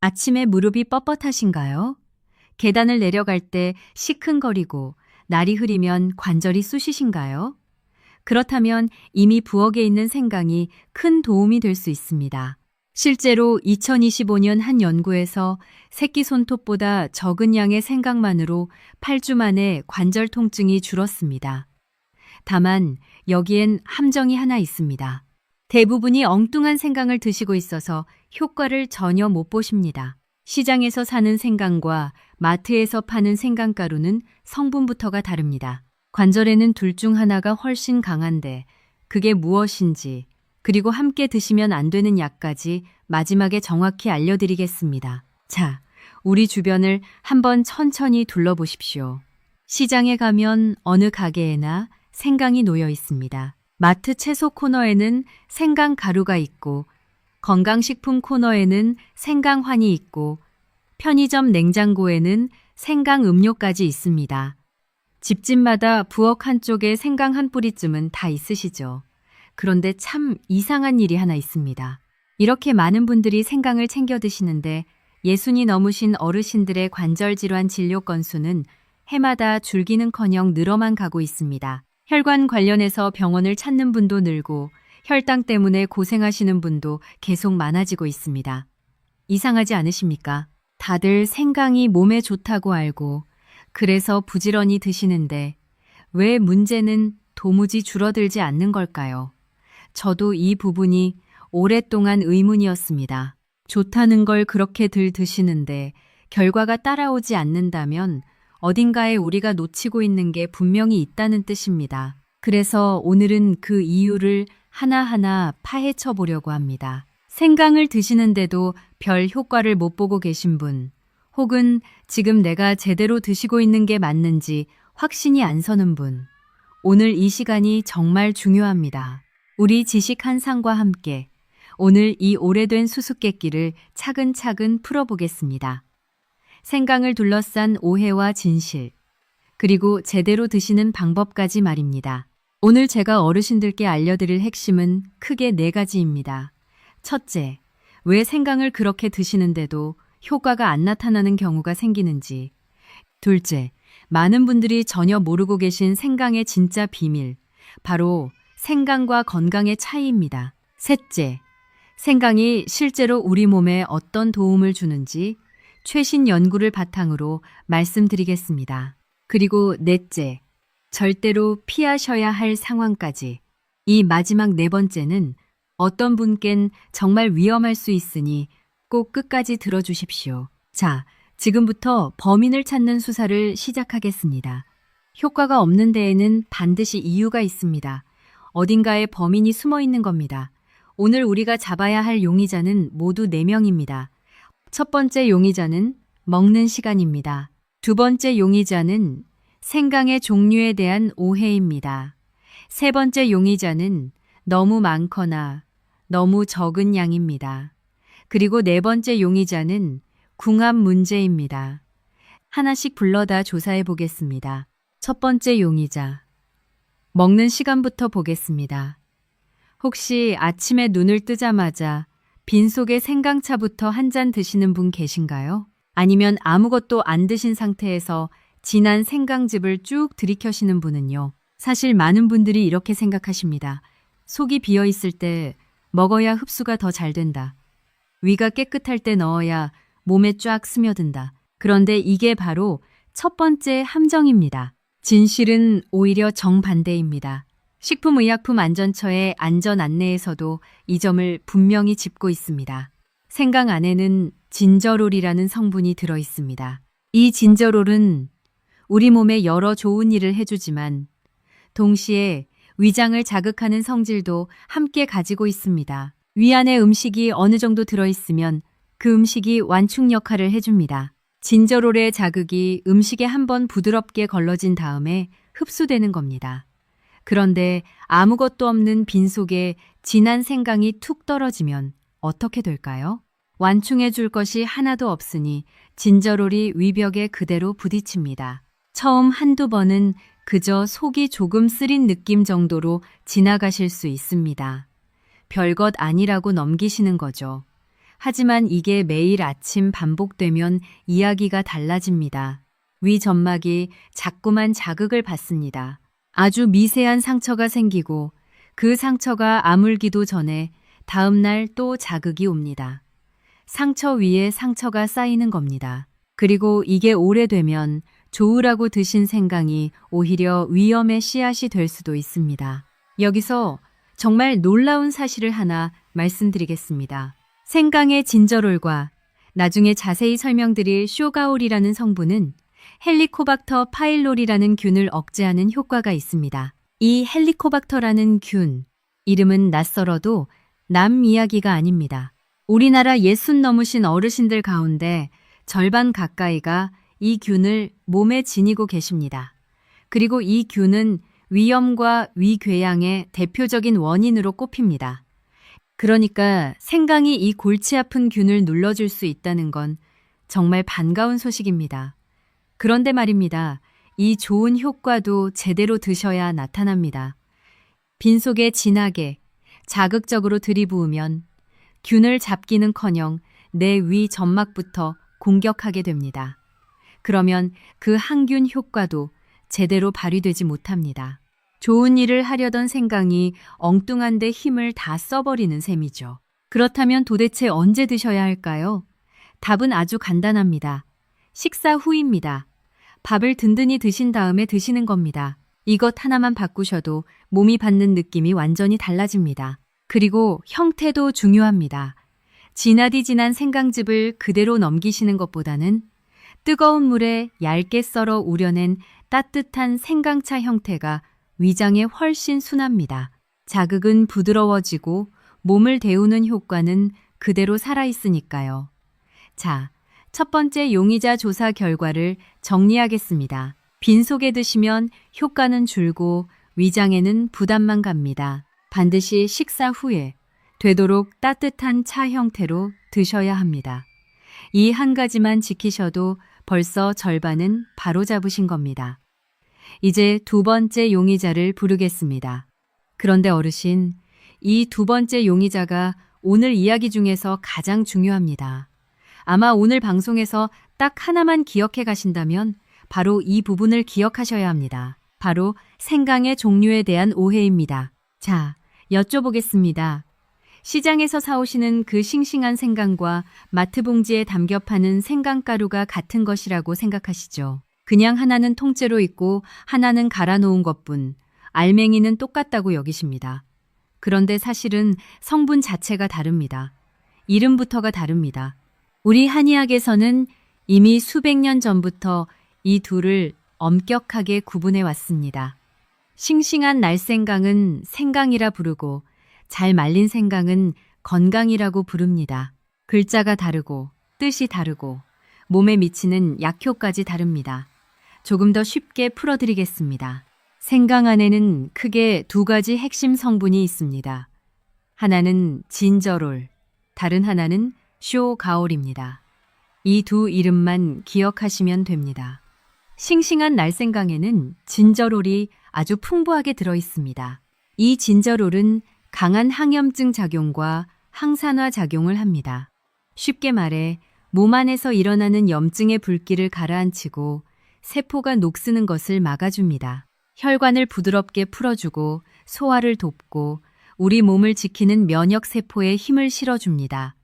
아침에 무릎이 뻣뻣하신가요? 계단을 내려갈 때 시큰거리고 날이 흐리면 관절이 쑤시신가요? 그렇다면 이미 부엌에 있는 생강이 큰 도움이 될 수 있습니다. 실제로 2025년 한 연구에서 새끼 손톱보다 적은 양의 생강만으로 8주 만에 관절 통증이 줄었습니다. 다만 여기엔 함정이 하나 있습니다. 대부분이 엉뚱한 생강을 드시고 있어서 효과를 전혀 못 보십니다. 시장에서 사는 생강과 마트에서 파는 생강가루는 성분부터가 다릅니다. 관절에는 둘 중 하나가 훨씬 강한데 그게 무엇인지, 그리고 함께 드시면 안 되는 약까지 마지막에 정확히 알려드리겠습니다. 자, 우리 주변을 한번 천천히 둘러보십시오. 시장에 가면 어느 가게에나 생강이 놓여 있습니다. 마트 채소 코너에는 생강 가루가 있고, 건강식품 코너에는 생강환이 있고, 편의점 냉장고에는 생강 음료까지 있습니다. 집집마다 부엌 한쪽에 생강 한 뿌리쯤은 다 있으시죠. 그런데 참 이상한 일이 하나 있습니다. 이렇게 많은 분들이 생강을 챙겨 드시는데 예순이 넘으신 어르신들의 관절 질환 진료 건수는 해마다 줄기는커녕 늘어만 가고 있습니다. 혈관 관련해서 병원을 찾는 분도 늘고 혈당 때문에 고생하시는 분도 계속 많아지고 있습니다. 이상하지 않으십니까? 다들 생강이 몸에 좋다고 알고 그래서 부지런히 드시는데 왜 문제는 도무지 줄어들지 않는 걸까요? 저도 이 부분이 오랫동안 의문이었습니다. 좋다는 걸 그렇게들 드시는데 결과가 따라오지 않는다면 어딘가에 우리가 놓치고 있는 게 분명히 있다는 뜻입니다. 그래서 오늘은 그 이유를 하나하나 파헤쳐 보려고 합니다. 생강을 드시는데도 별 효과를 못 보고 계신 분, 혹은 지금 내가 제대로 드시고 있는 게 맞는지 확신이 안 서는 분, 오늘 이 시간이 정말 중요합니다. 우리 지식 한 상과 함께 오늘 이 오래된 수수께끼를 차근차근 풀어보겠습니다. 생강을 둘러싼 오해와 진실, 그리고 제대로 드시는 방법까지 말입니다. 오늘 제가 어르신들께 알려드릴 핵심은 크게 4가지입니다. 첫째, 왜 생강을 그렇게 드시는데도 효과가 안 나타나는 경우가 생기는지. 둘째, 많은 분들이 전혀 모르고 계신 생강의 진짜 비밀, 바로 생강과 건강의 차이입니다. 셋째, 생강이 실제로 우리 몸에 어떤 도움을 주는지 최신 연구를 바탕으로 말씀드리겠습니다. 그리고 넷째, 절대로 피하셔야 할 상황까지. 이 마지막 4번째는 어떤 분껜 정말 위험할 수 있으니 꼭 끝까지 들어주십시오. 자, 지금부터 범인을 찾는 수사를 시작하겠습니다. 효과가 없는 데에는 반드시 이유가 있습니다. 어딘가에 범인이 숨어 있는 겁니다. 오늘 우리가 잡아야 할 용의자는 모두 4명입니다. 첫 번째 용의자는 먹는 시간입니다. 두 번째 용의자는 생강의 종류에 대한 오해입니다. 세 번째 용의자는 너무 많거나 너무 적은 양입니다. 그리고 4번째 용의자는 궁합 문제입니다. 하나씩 불러다 조사해 보겠습니다. 첫 번째 용의자, 먹는 시간부터 보겠습니다. 혹시 아침에 눈을 뜨자마자 빈속에 생강차부터 한 잔 드시는 분 계신가요? 아니면 아무것도 안 드신 상태에서 진한 생강즙을 쭉 들이켜시는 분은요? 사실 많은 분들이 이렇게 생각하십니다. 속이 비어 있을 때 먹어야 흡수가 더 잘 된다. 위가 깨끗할 때 넣어야 몸에 쫙 스며든다. 그런데 이게 바로 첫 번째 함정입니다. 진실은 오히려 정반대입니다. 식품의약품안전처의 안전 안내에서도 이 점을 분명히 짚고 있습니다. 생강 안에는 진저롤이라는 성분이 들어 있습니다. 이 진저롤은 우리 몸에 여러 좋은 일을 해주지만 동시에 위장을 자극하는 성질도 함께 가지고 있습니다. 위 안에 음식이 어느 정도 들어있으면 그 음식이 완충 역할을 해줍니다. 진저롤의 자극이 음식에 한번 부드럽게 걸러진 다음에 흡수되는 겁니다. 그런데 아무것도 없는 빈속에 진한 생강이 툭 떨어지면 어떻게 될까요? 완충해 줄 것이 하나도 없으니 진저롤이 위벽에 그대로 부딪힙니다. 처음 한두 번은 그저 속이 조금 쓰린 느낌 정도로 지나가실 수 있습니다. 별것 아니라고 넘기시는 거죠. 하지만 이게 매일 아침 반복되면 이야기가 달라집니다. 위 점막이 자꾸만 자극을 받습니다. 아주 미세한 상처가 생기고 그 상처가 아물기도 전에 다음 날 또 자극이 옵니다. 상처 위에 상처가 쌓이는 겁니다. 그리고 이게 오래되면 좋으라고 드신 생강이 오히려 위험의 씨앗이 될 수도 있습니다. 여기서 정말 놀라운 사실을 하나 말씀드리겠습니다. 생강의 진저롤과 나중에 자세히 설명드릴 쇼가올이라는 성분은 헬리코박터 파일로리라는 균을 억제하는 효과가 있습니다. 이 헬리코박터라는 균, 이름은 낯설어도 남 이야기가 아닙니다. 우리나라 60 넘으신 어르신들 가운데 절반 가까이가 이 균을 몸에 지니고 계십니다. 그리고 이 균은 위염과 위궤양의 대표적인 원인으로 꼽힙니다. 그러니까 생강이 이 골치 아픈 균을 눌러줄 수 있다는 건 정말 반가운 소식입니다. 그런데 말입니다. 이 좋은 효과도 제대로 드셔야 나타납니다. 빈속에 진하게 자극적으로 들이부으면 균을 잡기는커녕 내 위 점막부터 공격하게 됩니다. 그러면 그 항균 효과도 제대로 발휘되지 못합니다. 좋은 일을 하려던 생강이 엉뚱한데 힘을 다 써버리는 셈이죠. 그렇다면 도대체 언제 드셔야 할까요? 답은 아주 간단합니다. 식사 후입니다. 밥을 든든히 드신 다음에 드시는 겁니다. 이것 하나만 바꾸셔도 몸이 받는 느낌이 완전히 달라집니다. 그리고 형태도 중요합니다. 진하디 진한 생강즙을 그대로 넘기시는 것보다는 뜨거운 물에 얇게 썰어 우려낸 따뜻한 생강차 형태가 위장에 훨씬 순합니다. 자극은 부드러워지고 몸을 데우는 효과는 그대로 살아있으니까요. 자, 첫 번째 용의자 조사 결과를 정리하겠습니다. 빈속에 드시면 효과는 줄고 위장에는 부담만 갑니다. 반드시 식사 후에 되도록 따뜻한 차 형태로 드셔야 합니다. 이 한 가지만 지키셔도 벌써 절반은 바로잡으신 겁니다. 이제 두 번째 용의자를 부르겠습니다. 그런데 어르신, 이 두 번째 용의자가 오늘 이야기 중에서 가장 중요합니다. 아마 오늘 방송에서 딱 하나만 기억해 가신다면 바로 이 부분을 기억하셔야 합니다. 바로 생강의 종류에 대한 오해입니다. 자, 여쭤보겠습니다. 시장에서 사오시는 그 싱싱한 생강과 마트 봉지에 담겨 파는 생강가루가 같은 것이라고 생각하시죠? 그냥 하나는 통째로 있고 하나는 갈아 놓은 것뿐, 알맹이는 똑같다고 여기십니다. 그런데 사실은 성분 자체가 다릅니다. 이름부터가 다릅니다. 우리 한의학에서는 이미 수백 년 전부터 이 둘을 엄격하게 구분해 왔습니다. 싱싱한 날생강은 생강이라 부르고 잘 말린 생강은 건강이라고 부릅니다. 글자가 다르고 뜻이 다르고 몸에 미치는 약효까지 다릅니다. 조금 더 쉽게 풀어드리겠습니다. 생강 안에는 크게 두 가지 핵심 성분이 있습니다. 하나는 진저롤, 다른 하나는 쇼가올입니다. 이 두 이름만 기억하시면 됩니다. 싱싱한 날생강에는 진저롤이 아주 풍부하게 들어있습니다. 이 진저롤은 강한 항염증 작용과 항산화 작용을 합니다. 쉽게 말해 몸 안에서 일어나는 염증의 불길을 가라앉히고 세포가 녹쓰는 것을 막아줍니다. 혈관을 부드럽게 풀어주고 소화를 돕고 우리 몸을 지키는 면역 세포에 힘을 실어줍니다.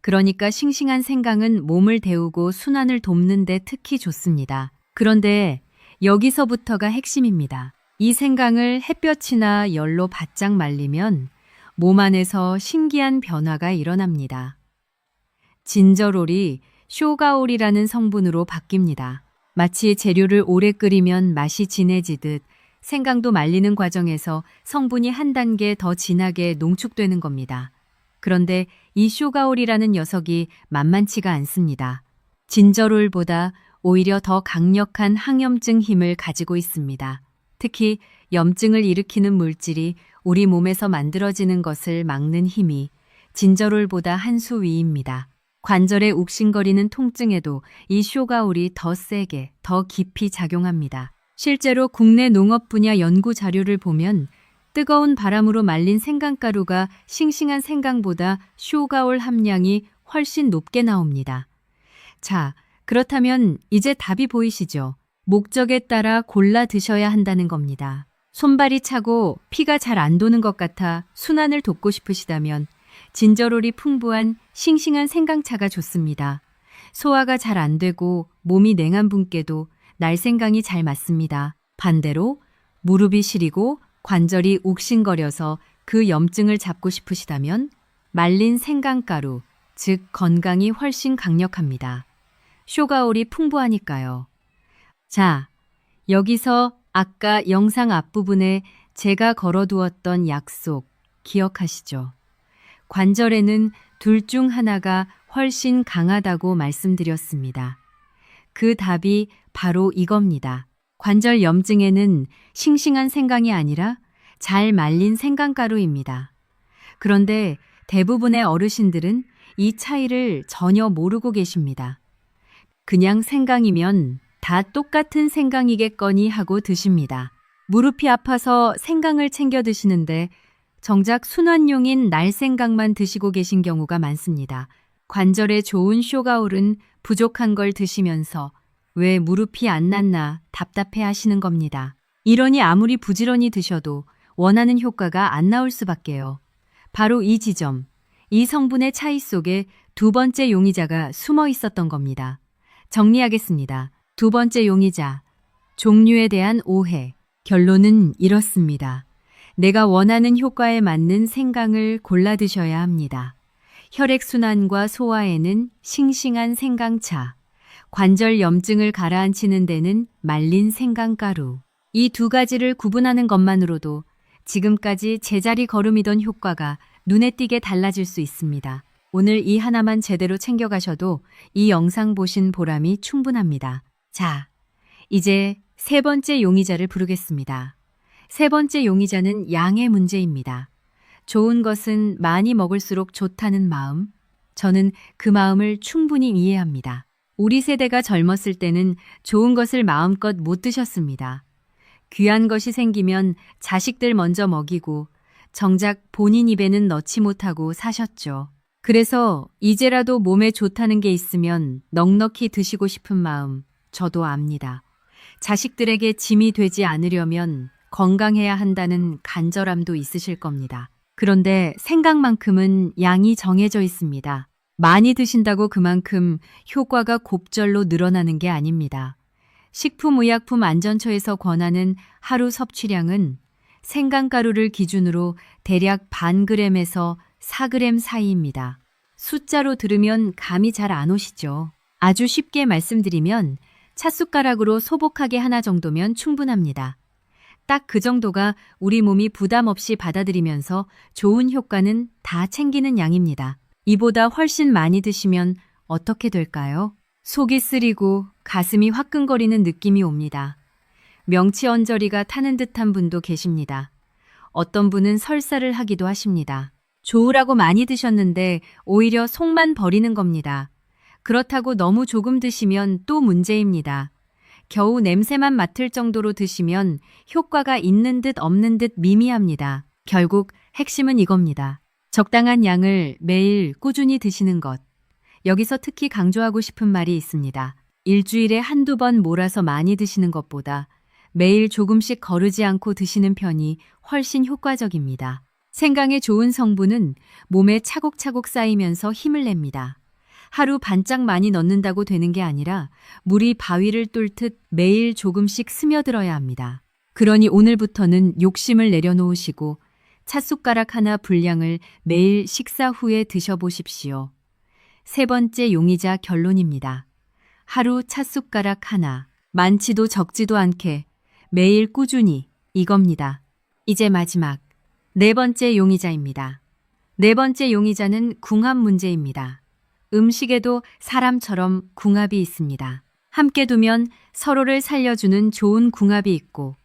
그러니까 싱싱한 생강은 몸을 데우고 순환을 돕는 데 특히 좋습니다. 그런데 여기서부터가 핵심입니다. 이 생강을 햇볕이나 열로 바짝 말리면 몸 안에서 신기한 변화가 일어납니다. 진저롤이 쇼가올이라는 성분으로 바뀝니다. 마치 재료를 오래 끓이면 맛이 진해지듯 생강도 말리는 과정에서 성분이 한 단계 더 진하게 농축되는 겁니다. 그런데 이 쇼가올이라는 녀석이 만만치가 않습니다. 진저롤보다 오히려 더 강력한 항염증 힘을 가지고 있습니다. 특히 염증을 일으키는 물질이 우리 몸에서 만들어지는 것을 막는 힘이 진저롤보다 한 수 위입니다. 관절에 욱신거리는 통증에도 이 쇼가올이 더 세게, 더 깊이 작용합니다. 실제로 국내 농업 분야 연구 자료를 보면 뜨거운 바람으로 말린 생강가루가 싱싱한 생강보다 쇼가올 함량이 훨씬 높게 나옵니다. 자, 그렇다면 이제 답이 보이시죠? 목적에 따라 골라 드셔야 한다는 겁니다. 손발이 차고 피가 잘 안 도는 것 같아 순환을 돕고 싶으시다면 진저롤이 풍부한 싱싱한 생강차가 좋습니다. 소화가 잘 안 되고 몸이 냉한 분께도 날생강이 잘 맞습니다. 반대로 무릎이 시리고 관절이 욱신거려서 그 염증을 잡고 싶으시다면 말린 생강가루, 즉 건강이 훨씬 강력합니다. 쇼가올이 풍부하니까요. 자, 여기서 아까 영상 앞부분에 제가 걸어두었던 약속 기억하시죠? 관절에는 둘 중 하나가 훨씬 강하다고 말씀드렸습니다. 그 답이 바로 이겁니다. 관절 염증에는 싱싱한 생강이 아니라 잘 말린 생강가루입니다. 그런데 대부분의 어르신들은 이 차이를 전혀 모르고 계십니다. 그냥 생강이면 다 똑같은 생강이겠거니 하고 드십니다. 무릎이 아파서 생강을 챙겨 드시는데 정작 순환용인 날생강만 드시고 계신 경우가 많습니다. 관절에 좋은 쇼가올은 부족한 걸 드시면서 왜 무릎이 안 낫나 답답해 하시는 겁니다. 이러니 아무리 부지런히 드셔도 원하는 효과가 안 나올 수밖에요. 바로 이 지점, 이 성분의 차이 속에 두 번째 용의자가 숨어 있었던 겁니다. 정리하겠습니다. 두 번째 용의자, 종류에 대한 오해. 결론은 이렇습니다. 내가 원하는 효과에 맞는 생강을 골라 드셔야 합니다. 혈액순환과 소화에는 싱싱한 생강차, 관절 염증을 가라앉히는 데는 말린 생강가루. 이 두 가지를 구분하는 것만으로도 지금까지 제자리 걸음이던 효과가 눈에 띄게 달라질 수 있습니다. 오늘 이 하나만 제대로 챙겨가셔도 이 영상 보신 보람이 충분합니다. 자, 이제 세 번째 용의자를 부르겠습니다. 세 번째 용의자는 양의 문제입니다. 좋은 것은 많이 먹을수록 좋다는 마음, 저는 그 마음을 충분히 이해합니다. 우리 세대가 젊었을 때는 좋은 것을 마음껏 못 드셨습니다. 귀한 것이 생기면 자식들 먼저 먹이고 정작 본인 입에는 넣지 못하고 사셨죠. 그래서 이제라도 몸에 좋다는 게 있으면 넉넉히 드시고 싶은 마음 저도 압니다. 자식들에게 짐이 되지 않으려면 건강해야 한다는 간절함도 있으실 겁니다. 그런데 생각만큼은 양이 정해져 있습니다. 많이 드신다고 그만큼 효과가 곱절로 늘어나는 게 아닙니다. 식품의약품안전처에서 권하는 하루 섭취량은 생강가루를 기준으로 대략 반 그램에서 4g 사이입니다. 숫자로 들으면 감이 잘 안 오시죠? 아주 쉽게 말씀드리면 찻숟가락으로 소복하게 하나 정도면 충분합니다. 딱 그 정도가 우리 몸이 부담 없이 받아들이면서 좋은 효과는 다 챙기는 양입니다. 이보다 훨씬 많이 드시면 어떻게 될까요? 속이 쓰리고 가슴이 화끈거리는 느낌이 옵니다. 명치 언저리가 타는 듯한 분도 계십니다. 어떤 분은 설사를 하기도 하십니다. 좋으라고 많이 드셨는데 오히려 속만 버리는 겁니다. 그렇다고 너무 조금 드시면 또 문제입니다. 겨우 냄새만 맡을 정도로 드시면 효과가 있는 듯 없는 듯 미미합니다. 결국 핵심은 이겁니다. 적당한 양을 매일 꾸준히 드시는 것. 여기서 특히 강조하고 싶은 말이 있습니다. 일주일에 한두 번 몰아서 많이 드시는 것보다 매일 조금씩 거르지 않고 드시는 편이 훨씬 효과적입니다. 생강의 좋은 성분은 몸에 차곡차곡 쌓이면서 힘을 냅니다. 하루 반짝 많이 넣는다고 되는 게 아니라 물이 바위를 뚫듯 매일 조금씩 스며들어야 합니다. 그러니 오늘부터는 욕심을 내려놓으시고 찻숟가락 하나 분량을 매일 식사 후에 드셔보십시오. 세 번째 용의자 결론입니다. 하루 찻숟가락 하나, 많지도 적지도 않게 매일 꾸준히 이겁니다. 이제 마지막 네 번째 용의자입니다. 네 번째 용의자는 궁합 문제입니다. 음식에도 사람처럼 궁합이 있습니다. 함께 두면 서로를 살려주는 좋은 궁합이 있고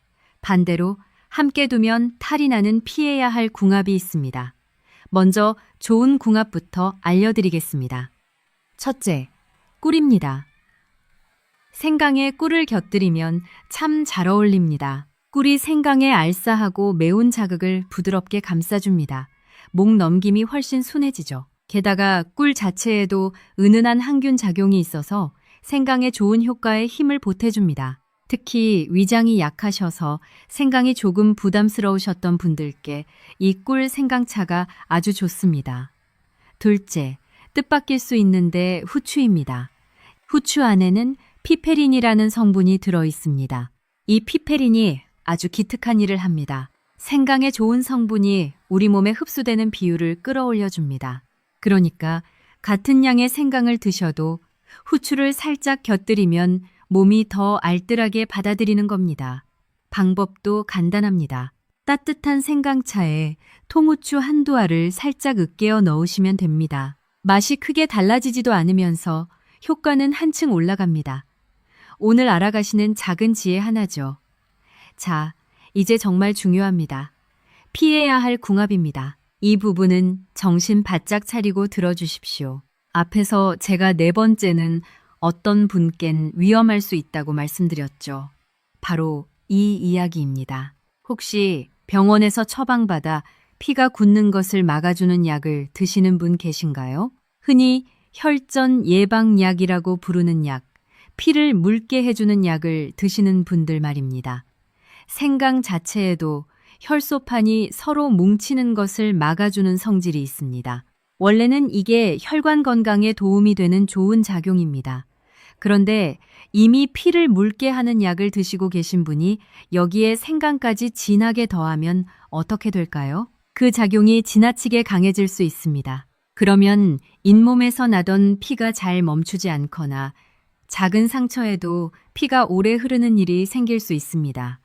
반대로 함께 두면 탈이 나는 피해야 할 궁합이 있습니다. 먼저 좋은 궁합부터 알려드리겠습니다. 첫째, 꿀입니다. 생강에 꿀을 곁들이면 참 잘 어울립니다. 꿀이 생강의 알싸하고 매운 자극을 부드럽게 감싸줍니다. 목 넘김이 훨씬 순해지죠. 게다가 꿀 자체에도 은은한 항균 작용이 있어서 생강에 좋은 효과에 힘을 보태줍니다. 특히 위장이 약하셔서 생강이 조금 부담스러우셨던 분들께 이 꿀 생강차가 아주 좋습니다. 둘째, 뜻밖일 수 있는데 후추입니다. 후추 안에는 피페린이라는 성분이 들어 있습니다. 이 피페린이 아주 기특한 일을 합니다. 생강에 좋은 성분이 우리 몸에 흡수되는 비율을 끌어올려 줍니다. 그러니까 같은 양의 생강을 드셔도 후추를 살짝 곁들이면 몸이 더 알뜰하게 받아들이는 겁니다. 방법도 간단합니다. 따뜻한 생강차에 통후추 한두 알을 살짝 으깨어 넣으시면 됩니다. 맛이 크게 달라지지도 않으면서 효과는 한층 올라갑니다. 오늘 알아가시는 작은 지혜 하나죠. 자, 이제 정말 중요합니다. 피해야 할 궁합입니다. 이 부분은 정신 바짝 차리고 들어주십시오. 앞에서 제가 네 번째는 어떤 분껜 위험할 수 있다고 말씀드렸죠. 바로 이 이야기입니다. 혹시 병원에서 처방받아 피가 굳는 것을 막아주는 약을 드시는 분 계신가요? 흔히 혈전 예방약이라고 부르는 약, 피를 묽게 해주는 약을 드시는 분들 말입니다. 생강 자체에도 혈소판이 서로 뭉치는 것을 막아주는 성질이 있습니다. 원래는 이게 혈관 건강에 도움이 되는 좋은 작용입니다. 그런데 이미 피를 묽게 하는 약을 드시고 계신 분이 여기에 생강까지 진하게 더하면 어떻게 될까요? 그 작용이 지나치게 강해질 수 있습니다. 그러면 잇몸에서 나던 피가 잘 멈추지 않거나 작은 상처에도 피가 오래 흐르는 일이 생길 수 있습니다.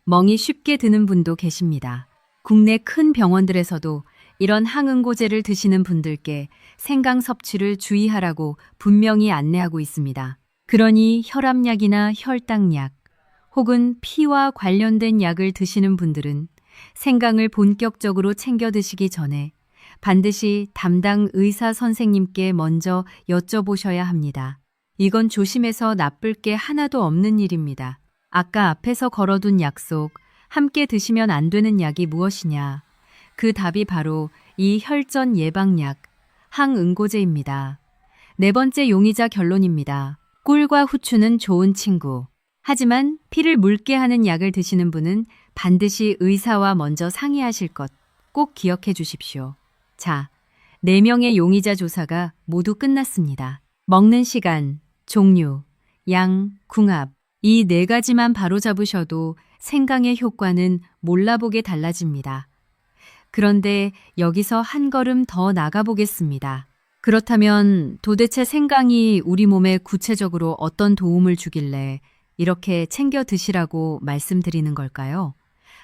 멍이 쉽게 드는 분도 계십니다. 국내 큰 병원들에서도 이런 항응고제를 드시는 분들께 생강 섭취를 주의하라고 분명히 안내하고 있습니다. 그러니 혈압약이나 혈당약 혹은 피와 관련된 약을 드시는 분들은 생강을 본격적으로 챙겨 드시기 전에 반드시 담당 의사 선생님께 먼저 여쭤보셔야 합니다. 이건 조심해서 나쁠 게 하나도 없는 일입니다. 아까 앞에서 걸어둔 약속, 함께 드시면 안 되는 약이 무엇이냐? 그 답이 바로 이 혈전 예방약, 항응고제입니다. 네 번째 용의자 결론입니다. 꿀과 후추는 좋은 친구. 하지만 피를 묽게 하는 약을 드시는 분은 반드시 의사와 먼저 상의하실 것 꼭 기억해 주십시오. 자, 4명의 용의자 조사가 모두 끝났습니다. 먹는 시간, 종류, 양, 궁합, 이 4가지만 바로잡으셔도 생강의 효과는 몰라보게 달라집니다. 그런데 여기서 한 걸음 더 나가보겠습니다. 그렇다면 도대체 생강이 우리 몸에 구체적으로 어떤 도움을 주길래 이렇게 챙겨 드시라고 말씀드리는 걸까요?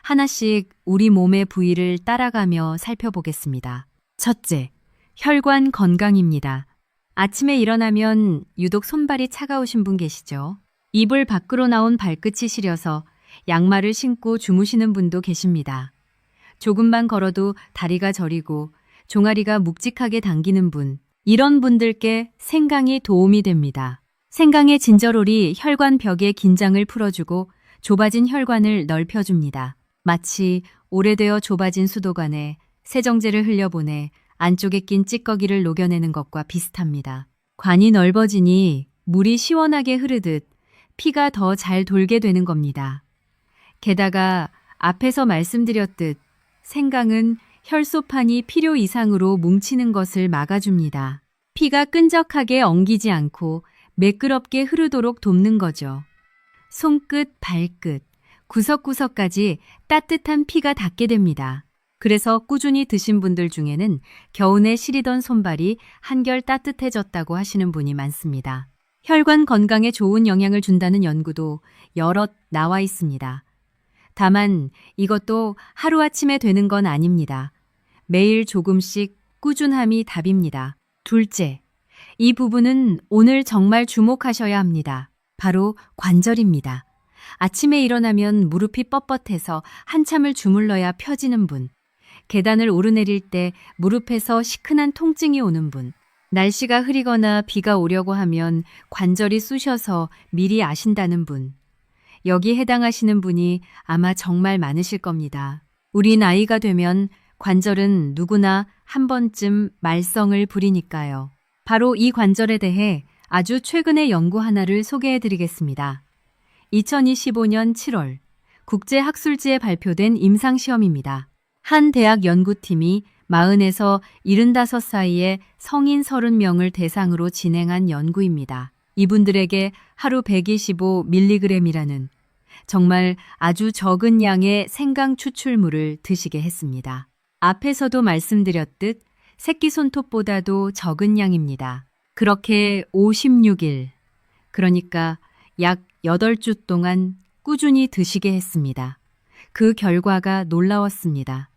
하나씩 우리 몸의 부위를 따라가며 살펴보겠습니다. 첫째, 혈관 건강입니다. 아침에 일어나면 유독 손발이 차가우신 분 계시죠? 이불 밖으로 나온 발끝이 시려서 양말을 신고 주무시는 분도 계십니다. 조금만 걸어도 다리가 저리고 종아리가 묵직하게 당기는 분, 이런 분들께 생강이 도움이 됩니다. 생강의 진저롤이 혈관 벽의 긴장을 풀어주고 좁아진 혈관을 넓혀줍니다. 마치 오래되어 좁아진 수도관에 세정제를 흘려보내 안쪽에 낀 찌꺼기를 녹여내는 것과 비슷합니다. 관이 넓어지니 물이 시원하게 흐르듯 피가 더 잘 돌게 되는 겁니다. 게다가 앞에서 말씀드렸듯 생강은 혈소판이 필요 이상으로 뭉치는 것을 막아줍니다. 피가 끈적하게 엉기지 않고 매끄럽게 흐르도록 돕는 거죠. 손끝, 발끝, 구석구석까지 따뜻한 피가 닿게 됩니다. 그래서 꾸준히 드신 분들 중에는 겨우내 시리던 손발이 한결 따뜻해졌다고 하시는 분이 많습니다. 혈관 건강에 좋은 영향을 준다는 연구도 여럿 나와 있습니다. 다만 이것도 하루아침에 되는 건 아닙니다. 매일 조금씩 꾸준함이 답입니다. 둘째, 이 부분은 오늘 정말 주목하셔야 합니다. 바로 관절입니다. 아침에 일어나면 무릎이 뻣뻣해서 한참을 주물러야 펴지는 분, 계단을 오르내릴 때 무릎에서 시큰한 통증이 오는 분, 날씨가 흐리거나 비가 오려고 하면 관절이 쑤셔서 미리 아신다는 분, 여기 해당하시는 분이 아마 정말 많으실 겁니다. 우리 나이가 되면 관절은 누구나 한 번쯤 말썽을 부리니까요. 바로 이 관절에 대해 아주 최근의 연구 하나를 소개해 드리겠습니다. 2025년 7월 국제학술지에 발표된 임상시험입니다. 한 대학 연구팀이 40에서 75 사이의 성인 30명을 대상으로 진행한 연구입니다. 이분들에게 하루 125mg이라는 정말 아주 적은 양의 생강 추출물을 드시게 했습니다. 앞에서도 말씀드렸듯 새끼 손톱보다도 적은 양입니다. 그렇게 56일, 그러니까 약 8주 동안 꾸준히 드시게 했습니다. 그 결과가 놀라웠습니다.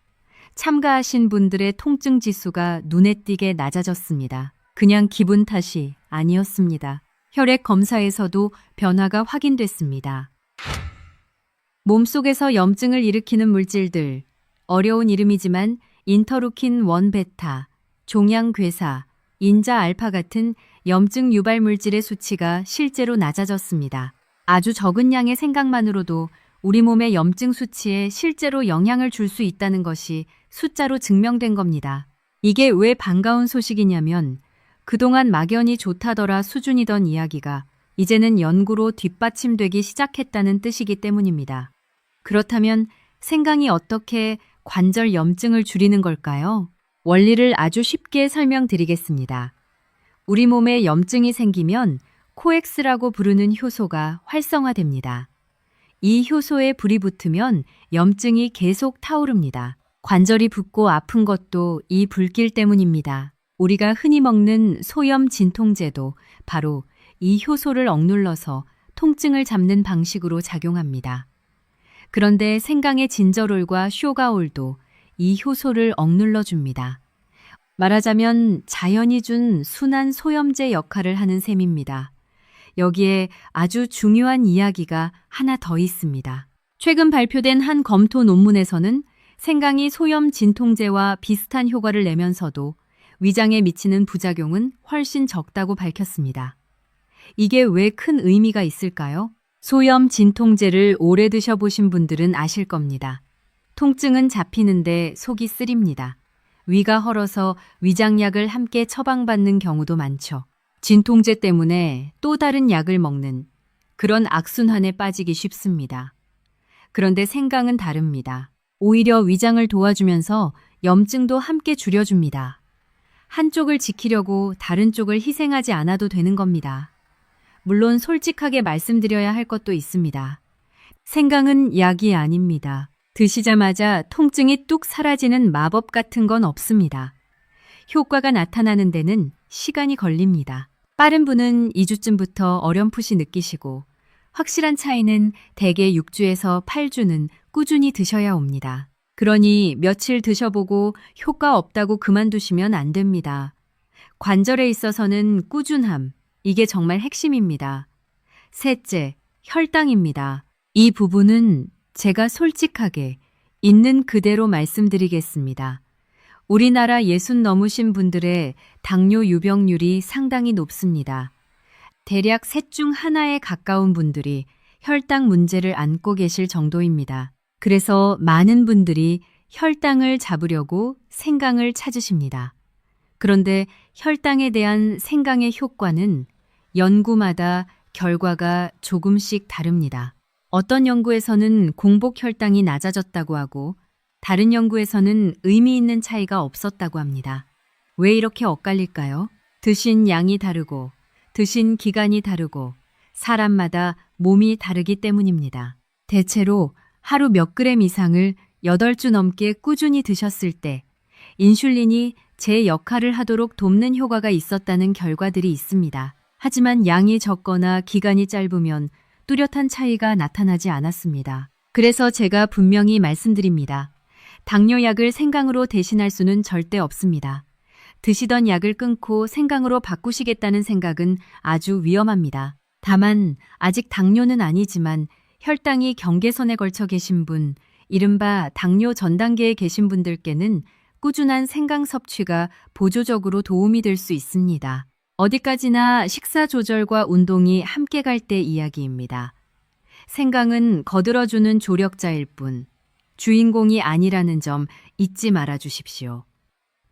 참가하신 분들의 통증 지수가 눈에 띄게 낮아졌습니다. 그냥 기분 탓이 아니었습니다. 혈액 검사에서도 변화가 확인됐습니다. 몸속에서 염증을 일으키는 물질들, 어려운 이름이지만 인터루킨 1 베타, 종양괴사, 인자 알파 같은 염증 유발 물질의 수치가 실제로 낮아졌습니다. 아주 적은 양의 생강만으로도 우리 몸의 염증 수치에 실제로 영향을 줄 수 있다는 것이 숫자로 증명된 겁니다. 이게 왜 반가운 소식이냐면 그동안 막연히 좋다더라 수준이던 이야기가 이제는 연구로 뒷받침되기 시작했다는 뜻이기 때문입니다. 그렇다면 생강이 어떻게 관절 염증을 줄이는 걸까요? 원리를 아주 쉽게 설명드리겠습니다. 우리 몸에 염증이 생기면 코엑스라고 부르는 효소가 활성화됩니다. 이 효소에 불이 붙으면 염증이 계속 타오릅니다. 관절이 붓고 아픈 것도 이 불길 때문입니다. 우리가 흔히 먹는 소염 진통제도 바로 이 효소를 억눌러서 통증을 잡는 방식으로 작용합니다. 그런데 생강의 진저롤과 쇼가올도 이 효소를 억눌러 줍니다. 말하자면 자연이 준 순한 소염제 역할을 하는 셈입니다. 여기에 아주 중요한 이야기가 하나 더 있습니다. 최근 발표된 한 검토 논문에서는 생강이 소염 진통제와 비슷한 효과를 내면서도 위장에 미치는 부작용은 훨씬 적다고 밝혔습니다. 이게 왜 큰 의미가 있을까요? 소염 진통제를 오래 드셔보신 분들은 아실 겁니다. 통증은 잡히는데 속이 쓰립니다. 위가 헐어서 위장약을 함께 처방받는 경우도 많죠. 진통제 때문에 또 다른 약을 먹는 그런 악순환에 빠지기 쉽습니다. 그런데 생강은 다릅니다. 오히려 위장을 도와주면서 염증도 함께 줄여줍니다. 한쪽을 지키려고 다른 쪽을 희생하지 않아도 되는 겁니다. 물론 솔직하게 말씀드려야 할 것도 있습니다. 생강은 약이 아닙니다. 드시자마자 통증이 뚝 사라지는 마법 같은 건 없습니다. 효과가 나타나는 데는 시간이 걸립니다. 빠른 분은 2주쯤부터 어렴풋이 느끼시고 확실한 차이는 대개 6주에서 8주는 꾸준히 드셔야 옵니다. 그러니 며칠 드셔보고 효과 없다고 그만두시면 안 됩니다. 관절에 있어서는 꾸준함, 이게 정말 핵심입니다. 셋째, 혈당입니다. 이 부분은 제가 솔직하게 있는 그대로 말씀드리겠습니다. 우리나라 60 넘으신 분들의 당뇨 유병률이 상당히 높습니다. 대략 셋 중 하나에 가까운 분들이 혈당 문제를 안고 계실 정도입니다. 그래서 많은 분들이 혈당을 잡으려고 생강을 찾으십니다. 그런데 혈당에 대한 생강의 효과는 연구마다 결과가 조금씩 다릅니다. 어떤 연구에서는 공복 혈당이 낮아졌다고 하고 다른 연구에서는 의미 있는 차이가 없었다고 합니다. 왜 이렇게 엇갈릴까요? 드신 양이 다르고 드신 기간이 다르고 사람마다 몸이 다르기 때문입니다. 대체로 하루 몇 그램 이상을 8주 넘게 꾸준히 드셨을 때 인슐린이 제 역할을 하도록 돕는 효과가 있었다는 결과들이 있습니다. 하지만 양이 적거나 기간이 짧으면 뚜렷한 차이가 나타나지 않았습니다. 그래서 제가 분명히 말씀드립니다. 당뇨약을 생강으로 대신할 수는 절대 없습니다. 드시던 약을 끊고 생강으로 바꾸시겠다는 생각은 아주 위험합니다. 다만 아직 당뇨는 아니지만 혈당이 경계선에 걸쳐 계신 분, 이른바 당뇨 전 단계에 계신 분들께는 꾸준한 생강 섭취가 보조적으로 도움이 될 수 있습니다. 어디까지나 식사 조절과 운동이 함께 갈 때 이야기입니다. 생강은 거들어주는 조력자일 뿐 주인공이 아니라는 점 잊지 말아 주십시오.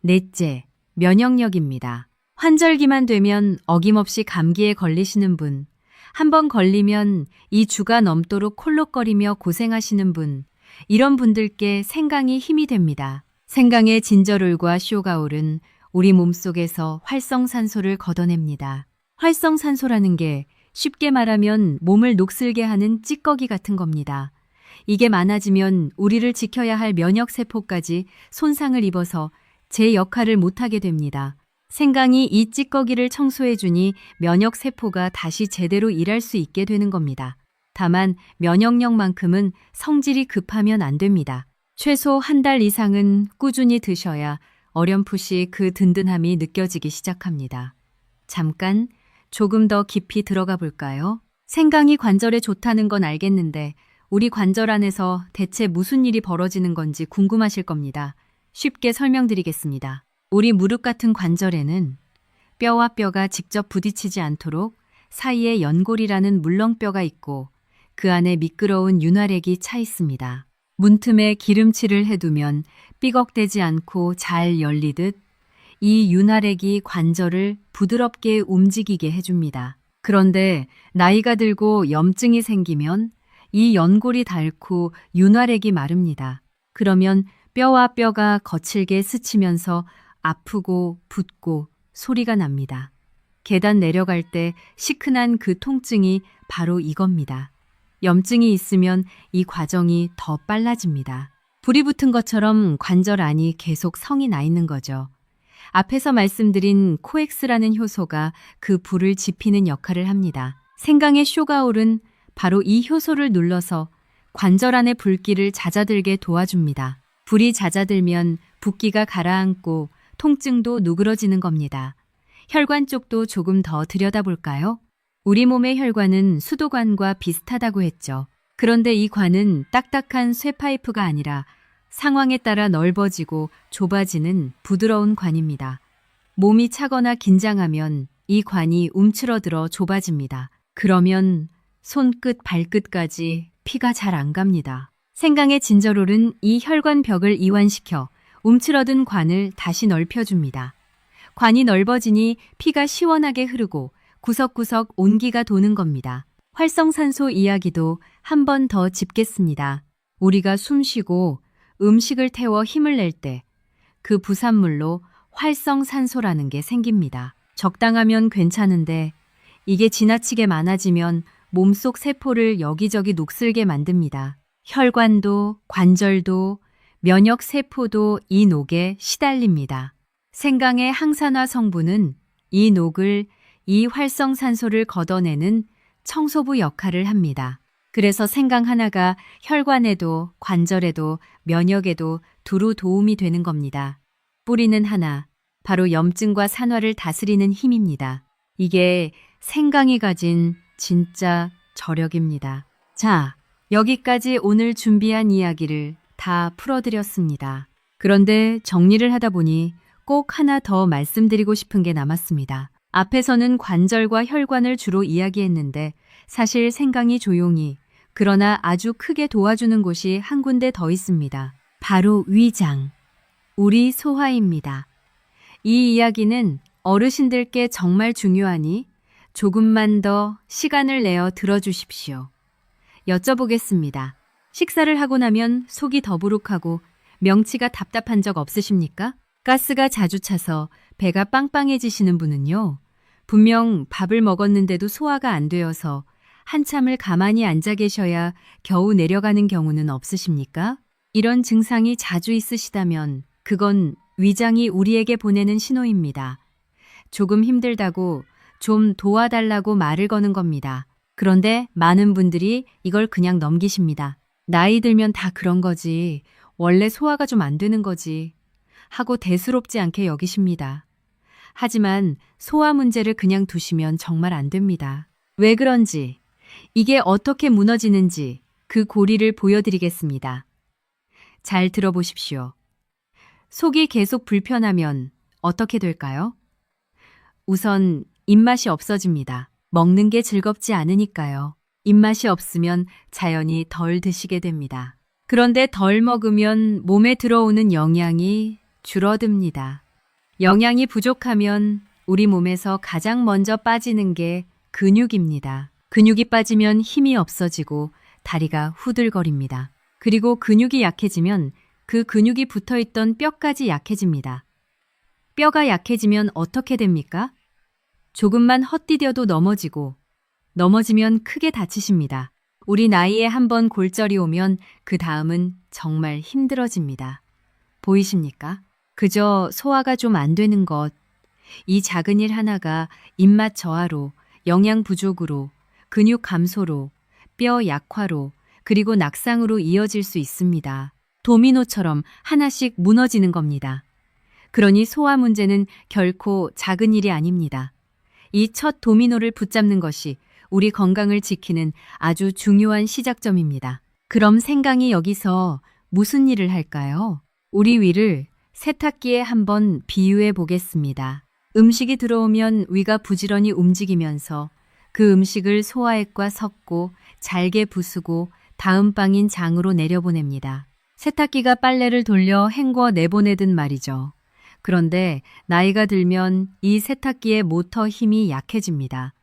넷째, 면역력입니다. 환절기만 되면 어김없이 감기에 걸리시는 분, 한 번 걸리면 2주가 넘도록 콜록거리며 고생하시는 분, 이런 분들께 생강이 힘이 됩니다. 생강의 진저롤과 쇼가올은 우리 몸속에서 활성산소를 걷어냅니다. 활성산소라는 게 쉽게 말하면 몸을 녹슬게 하는 찌꺼기 같은 겁니다. 이게 많아지면 우리를 지켜야 할 면역세포까지 손상을 입어서 제 역할을 못하게 됩니다. 생강이 이 찌꺼기를 청소해주니 면역세포가 다시 제대로 일할 수 있게 되는 겁니다. 다만 면역력만큼은 성질이 급하면 안 됩니다. 최소 한 달 이상은 꾸준히 드셔야 어렴풋이 그 든든함이 느껴지기 시작합니다. 잠깐 조금 더 깊이 들어가 볼까요? 생강이 관절에 좋다는 건 알겠는데 우리 관절 안에서 대체 무슨 일이 벌어지는 건지 궁금하실 겁니다. 쉽게 설명드리겠습니다. 우리 무릎 같은 관절에는 뼈와 뼈가 직접 부딪히지 않도록 사이에 연골이라는 물렁뼈가 있고 그 안에 미끄러운 윤활액이 차 있습니다. 문틈에 기름칠을 해두면 삐걱대지 않고 잘 열리듯 이 윤활액이 관절을 부드럽게 움직이게 해줍니다. 그런데 나이가 들고 염증이 생기면 이 연골이 닳고 윤활액이 마릅니다. 그러면 뼈와 뼈가 거칠게 스치면서 아프고 붓고 소리가 납니다. 계단 내려갈 때 시큰한 그 통증이 바로 이겁니다. 염증이 있으면 이 과정이 더 빨라집니다. 불이 붙은 것처럼 관절 안이 계속 성이 나 있는 거죠. 앞에서 말씀드린 코엑스라는 효소가 그 불을 지피는 역할을 합니다. 생강의 쇼가올은 바로 이 효소를 눌러서 관절 안의 불길을 잦아들게 도와줍니다. 불이 잦아들면 붓기가 가라앉고 통증도 누그러지는 겁니다. 혈관 쪽도 조금 더 들여다볼까요? 우리 몸의 혈관은 수도관과 비슷하다고 했죠. 그런데 이 관은 딱딱한 쇠파이프가 아니라 상황에 따라 넓어지고 좁아지는 부드러운 관입니다. 몸이 차거나 긴장하면 이 관이 움츠러들어 좁아집니다. 그러면 손끝, 발끝까지 피가 잘 안 갑니다. 생강의 진저롤은 이 혈관 벽을 이완시켜 움츠러든 관을 다시 넓혀줍니다. 관이 넓어지니 피가 시원하게 흐르고 구석구석 온기가 도는 겁니다. 활성산소 이야기도 한 번 더 짚겠습니다. 우리가 숨쉬고 음식을 태워 힘을 낼 때 그 부산물로 활성산소라는 게 생깁니다. 적당하면 괜찮은데 이게 지나치게 많아지면 몸속 세포를 여기저기 녹슬게 만듭니다. 혈관도 관절도 면역세포도 이 녹에 시달립니다. 생강의 항산화 성분은 이 녹을 이 활성산소를 걷어내는 청소부 역할을 합니다. 그래서 생강 하나가 혈관에도 관절에도 면역에도 두루 도움이 되는 겁니다. 뿌리는 하나, 바로 염증과 산화를 다스리는 힘입니다. 이게 생강이 가진 진짜 저력입니다. 자, 여기까지 오늘 준비한 이야기를 다 풀어드렸습니다. 그런데 정리를 하다 보니 꼭 하나 더 말씀드리고 싶은 게 남았습니다. 앞에서는 관절과 혈관을 주로 이야기했는데 사실 생강이 조용히 그러나 아주 크게 도와주는 곳이 한 군데 더 있습니다. 바로 위장, 우리 소화입니다. 이 이야기는 어르신들께 정말 중요하니 조금만 더 시간을 내어 들어주십시오. 여쭤보겠습니다. 식사를 하고 나면 속이 더부룩하고 명치가 답답한 적 없으십니까? 가스가 자주 차서 배가 빵빵해지시는 분은요. 분명 밥을 먹었는데도 소화가 안 되어서 한참을 가만히 앉아 계셔야 겨우 내려가는 경우는 없으십니까? 이런 증상이 자주 있으시다면 그건 위장이 우리에게 보내는 신호입니다. 조금 힘들다고 좀 도와달라고 말을 거는 겁니다. 그런데 많은 분들이 이걸 그냥 넘기십니다. 나이 들면 다 그런 거지. 원래 소화가 좀 안 되는 거지. 하고 대수롭지 않게 여기십니다. 하지만 소화 문제를 그냥 두시면 정말 안 됩니다. 왜 그런지, 이게 어떻게 무너지는지 그 고리를 보여드리겠습니다. 잘 들어보십시오. 속이 계속 불편하면 어떻게 될까요? 우선 입맛이 없어집니다. 먹는 게 즐겁지 않으니까요. 입맛이 없으면 자연히 덜 드시게 됩니다. 그런데 덜 먹으면 몸에 들어오는 영양이 줄어듭니다. 영양이 부족하면 우리 몸에서 가장 먼저 빠지는 게 근육입니다. 근육이 빠지면 힘이 없어지고 다리가 후들거립니다. 그리고 근육이 약해지면 그 근육이 붙어있던 뼈까지 약해집니다. 뼈가 약해지면 어떻게 됩니까? 조금만 헛디뎌도 넘어지면 크게 다치십니다. 우리 나이에 한번 골절이 오면 그 다음은 정말 힘들어집니다. 보이십니까? 그저 소화가 좀 안 되는 것, 이 작은 일 하나가 입맛 저하로, 영양 부족으로, 근육 감소로, 뼈 약화로, 그리고 낙상으로 이어질 수 있습니다. 도미노처럼 하나씩 무너지는 겁니다. 그러니 소화 문제는 결코 작은 일이 아닙니다. 이 첫 도미노를 붙잡는 것이 우리 건강을 지키는 아주 중요한 시작점입니다. 그럼 생강이 여기서 무슨 일을 할까요? 우리 위를 세탁기에 한번 비유해 보겠습니다. 음식이 들어오면 위가 부지런히 움직이면서 그 음식을 소화액과 섞고 잘게 부수고 다음 방인 장으로 내려보냅니다. 세탁기가 빨래를 돌려 헹궈 내보내듯 말이죠. 그런데 나이가 들면 이 세탁기의 모터 힘이 약해집니다.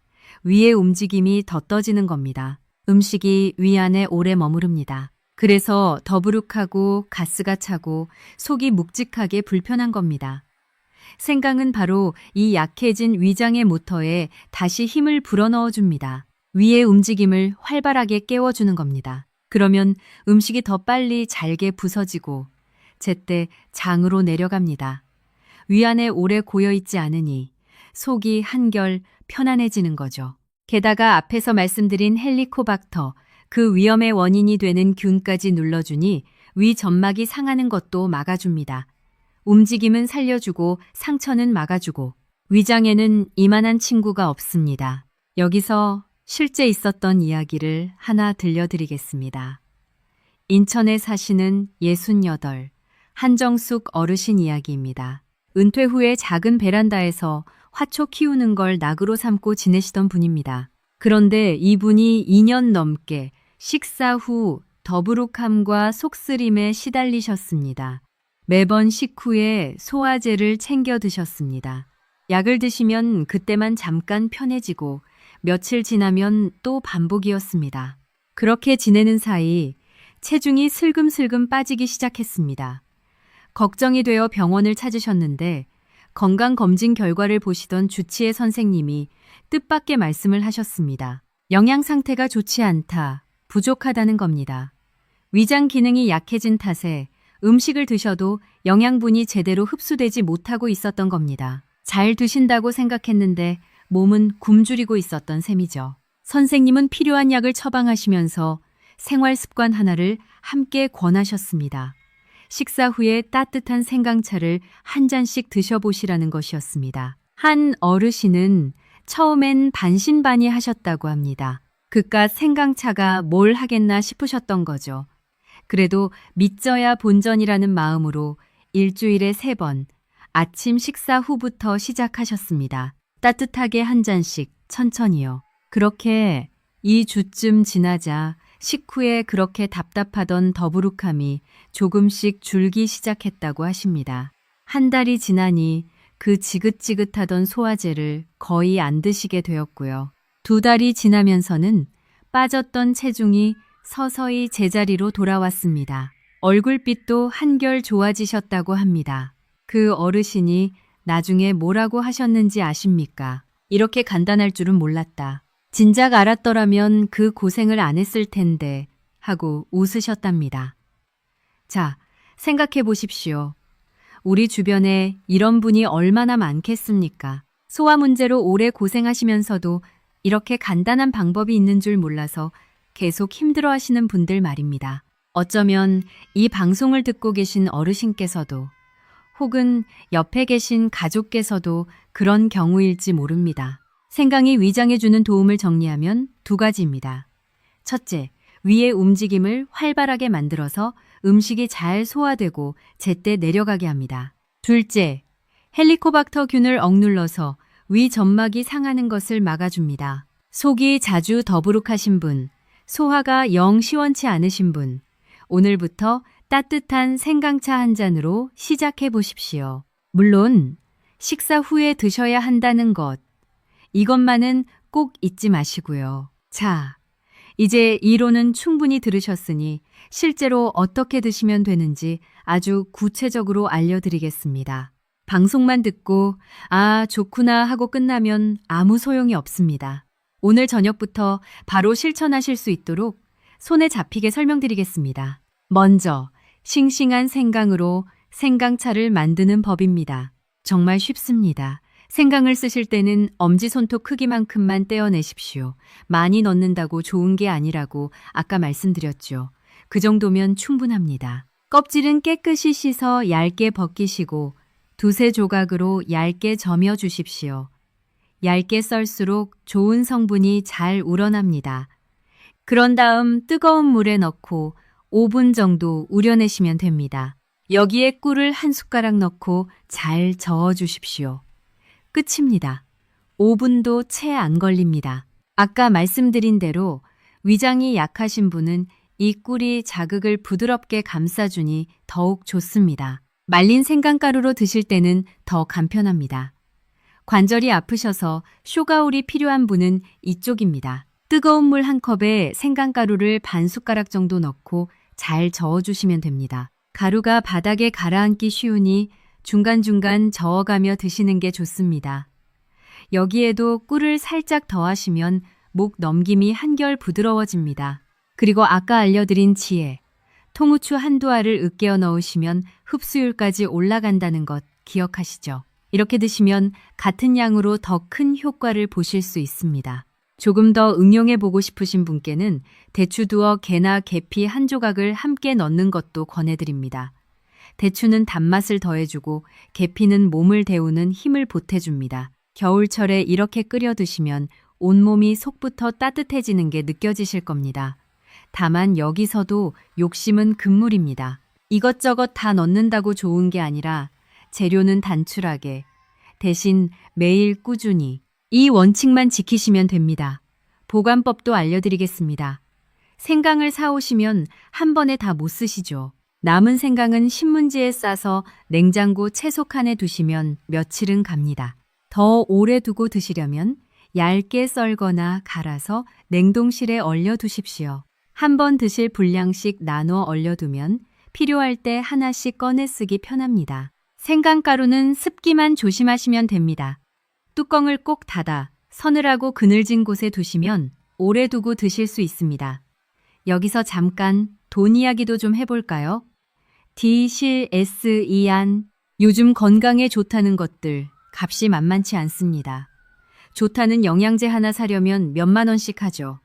위의 움직임이 더 떠지는 겁니다. 음식이 위 안에 오래 머무릅니다. 그래서 더부룩하고 가스가 차고 속이 묵직하게 불편한 겁니다. 생강은 바로 이 약해진 위장의 모터에 다시 힘을 불어넣어 줍니다. 위의 움직임을 활발하게 깨워주는 겁니다. 그러면 음식이 더 빨리 잘게 부서지고 제때 장으로 내려갑니다. 위 안에 오래 고여있지 않으니 속이 한결 편안해지는 거죠. 게다가 앞에서 말씀드린 헬리코박터, 그 위험의 원인이 되는 균까지 눌러주니 위 점막이 상하는 것도 막아줍니다. 움직임은 살려주고 상처는 막아주고 위장에는 이만한 친구가 없습니다. 여기서 실제 있었던 이야기를 하나 들려드리겠습니다. 인천에 사시는 68, 한정숙 어르신 이야기입니다. 은퇴 후에 작은 베란다에서 화초 키우는 걸 낙으로 삼고 지내시던 분입니다. 그런데 이분이 2년 넘게 식사 후 더부룩함과 속쓰림에 시달리셨습니다. 매번 식후에 소화제를 챙겨 드셨습니다. 약을 드시면 그때만 잠깐 편해지고 며칠 지나면 또 반복이었습니다. 그렇게 지내는 사이 체중이 슬금슬금 빠지기 시작했습니다. 걱정이 되어 병원을 찾으셨는데 건강검진 결과를 보시던 주치의 선생님이 뜻밖의 말씀을 하셨습니다. 영양 상태가 좋지 않다, 부족하다는 겁니다. 위장 기능이 약해진 탓에 음식을 드셔도 영양분이 제대로 흡수되지 못하고 있었던 겁니다. 잘 드신다고 생각했는데 몸은 굶주리고 있었던 셈이죠. 선생님은 필요한 약을 처방하시면서 생활 습관 하나를 함께 권하셨습니다. 식사 후에 따뜻한 생강차를 한 잔씩 드셔보시라는 것이었습니다. 한 어르신은 처음엔 반신반의 하셨다고 합니다. 그깟 생강차가 뭘 하겠나 싶으셨던 거죠. 그래도 믿져야 본전이라는 마음으로 일주일에 3번, 아침 식사 후부터 시작하셨습니다. 따뜻하게 한 잔씩 천천히요. 그렇게 2주쯤 지나자 식후에 그렇게 답답하던 더부룩함이 조금씩 줄기 시작했다고 하십니다. 한 달이 지나니 그 지긋지긋하던 소화제를 거의 안 드시게 되었고요. 2달이 지나면서는 빠졌던 체중이 서서히 제자리로 돌아왔습니다. 얼굴빛도 한결 좋아지셨다고 합니다. 그 어르신이 나중에 뭐라고 하셨는지 아십니까? 이렇게 간단할 줄은 몰랐다. 진작 알았더라면 그 고생을 안 했을 텐데 하고 웃으셨답니다. 자, 생각해 보십시오. 우리 주변에 이런 분이 얼마나 많겠습니까? 소화 문제로 오래 고생하시면서도 이렇게 간단한 방법이 있는 줄 몰라서 계속 힘들어 하시는 분들 말입니다. 어쩌면 이 방송을 듣고 계신 어르신께서도 혹은 옆에 계신 가족께서도 그런 경우일지 모릅니다. 생강이 위장에 주는 도움을 정리하면 2가지입니다. 첫째, 위의 움직임을 활발하게 만들어서 음식이 잘 소화되고 제때 내려가게 합니다. 둘째, 헬리코박터 균을 억눌러서 위 점막이 상하는 것을 막아줍니다. 속이 자주 더부룩하신 분, 소화가 영 시원치 않으신 분, 오늘부터 따뜻한 생강차 한 잔으로 시작해 보십시오. 물론 식사 후에 드셔야 한다는 것. 이것만은 꼭 잊지 마시고요. 자, 이제 이론은 충분히 들으셨으니 실제로 어떻게 드시면 되는지 아주 구체적으로 알려드리겠습니다. 방송만 듣고 아, 좋구나 하고 끝나면 아무 소용이 없습니다. 오늘 저녁부터 바로 실천하실 수 있도록 손에 잡히게 설명드리겠습니다. 먼저 싱싱한 생강으로 생강차를 만드는 법입니다. 정말 쉽습니다. 생강을 쓰실 때는 엄지손톱 크기만큼만 떼어내십시오. 많이 넣는다고 좋은 게 아니라고 아까 말씀드렸죠. 그 정도면 충분합니다. 껍질은 깨끗이 씻어 얇게 벗기시고 두세 조각으로 얇게 저며 주십시오. 얇게 썰수록 좋은 성분이 잘 우러납니다. 그런 다음 뜨거운 물에 넣고 5분 정도 우려내시면 됩니다. 여기에 꿀을 한 숟가락 넣고 잘 저어 주십시오. 끝입니다. 5분도 채 안 걸립니다. 아까 말씀드린 대로 위장이 약하신 분은 이 꿀이 자극을 부드럽게 감싸주니 더욱 좋습니다. 말린 생강가루로 드실 때는 더 간편합니다. 관절이 아프셔서 쇼가울이 필요한 분은 이쪽입니다. 뜨거운 물 한 컵에 생강가루를 반 숟가락 정도 넣고 잘 저어주시면 됩니다. 가루가 바닥에 가라앉기 쉬우니 중간중간 저어가며 드시는 게 좋습니다. 여기에도 꿀을 살짝 더하시면 목 넘김이 한결 부드러워집니다. 그리고 아까 알려드린 지혜, 통후추 한두 알을 으깨어 넣으시면 흡수율까지 올라간다는 것 기억하시죠? 이렇게 드시면 같은 양으로 더 큰 효과를 보실 수 있습니다. 조금 더 응용해 보고 싶으신 분께는 대추 두어 개나 계피 한 조각을 함께 넣는 것도 권해드립니다. 대추는 단맛을 더해주고 계피는 몸을 데우는 힘을 보태줍니다. 겨울철에 이렇게 끓여 드시면 온몸이 속부터 따뜻해지는 게 느껴지실 겁니다. 다만 여기서도 욕심은 금물입니다. 이것저것 다 넣는다고 좋은 게 아니라 재료는 단출하게, 대신 매일 꾸준히 이 원칙만 지키시면 됩니다. 보관법도 알려드리겠습니다. 생강을 사오시면 한 번에 다 못 쓰시죠. 남은 생강은 신문지에 싸서 냉장고 채소칸에 두시면 며칠은 갑니다. 더 오래 두고 드시려면 얇게 썰거나 갈아서 냉동실에 얼려 두십시오. 한 번 드실 분량씩 나눠 얼려두면 필요할 때 하나씩 꺼내 쓰기 편합니다. 생강가루는 습기만 조심하시면 됩니다. 뚜껑을 꼭 닫아 서늘하고 그늘진 곳에 두시면 오래 두고 드실 수 있습니다. 여기서 잠깐 돈 이야기도 좀 해볼까요? D, 실, S, 이안. 요즘 건강에 좋다는 것들 값이 만만치 않습니다. 좋다는 영양제 하나 사려면 몇만 원씩 하죠.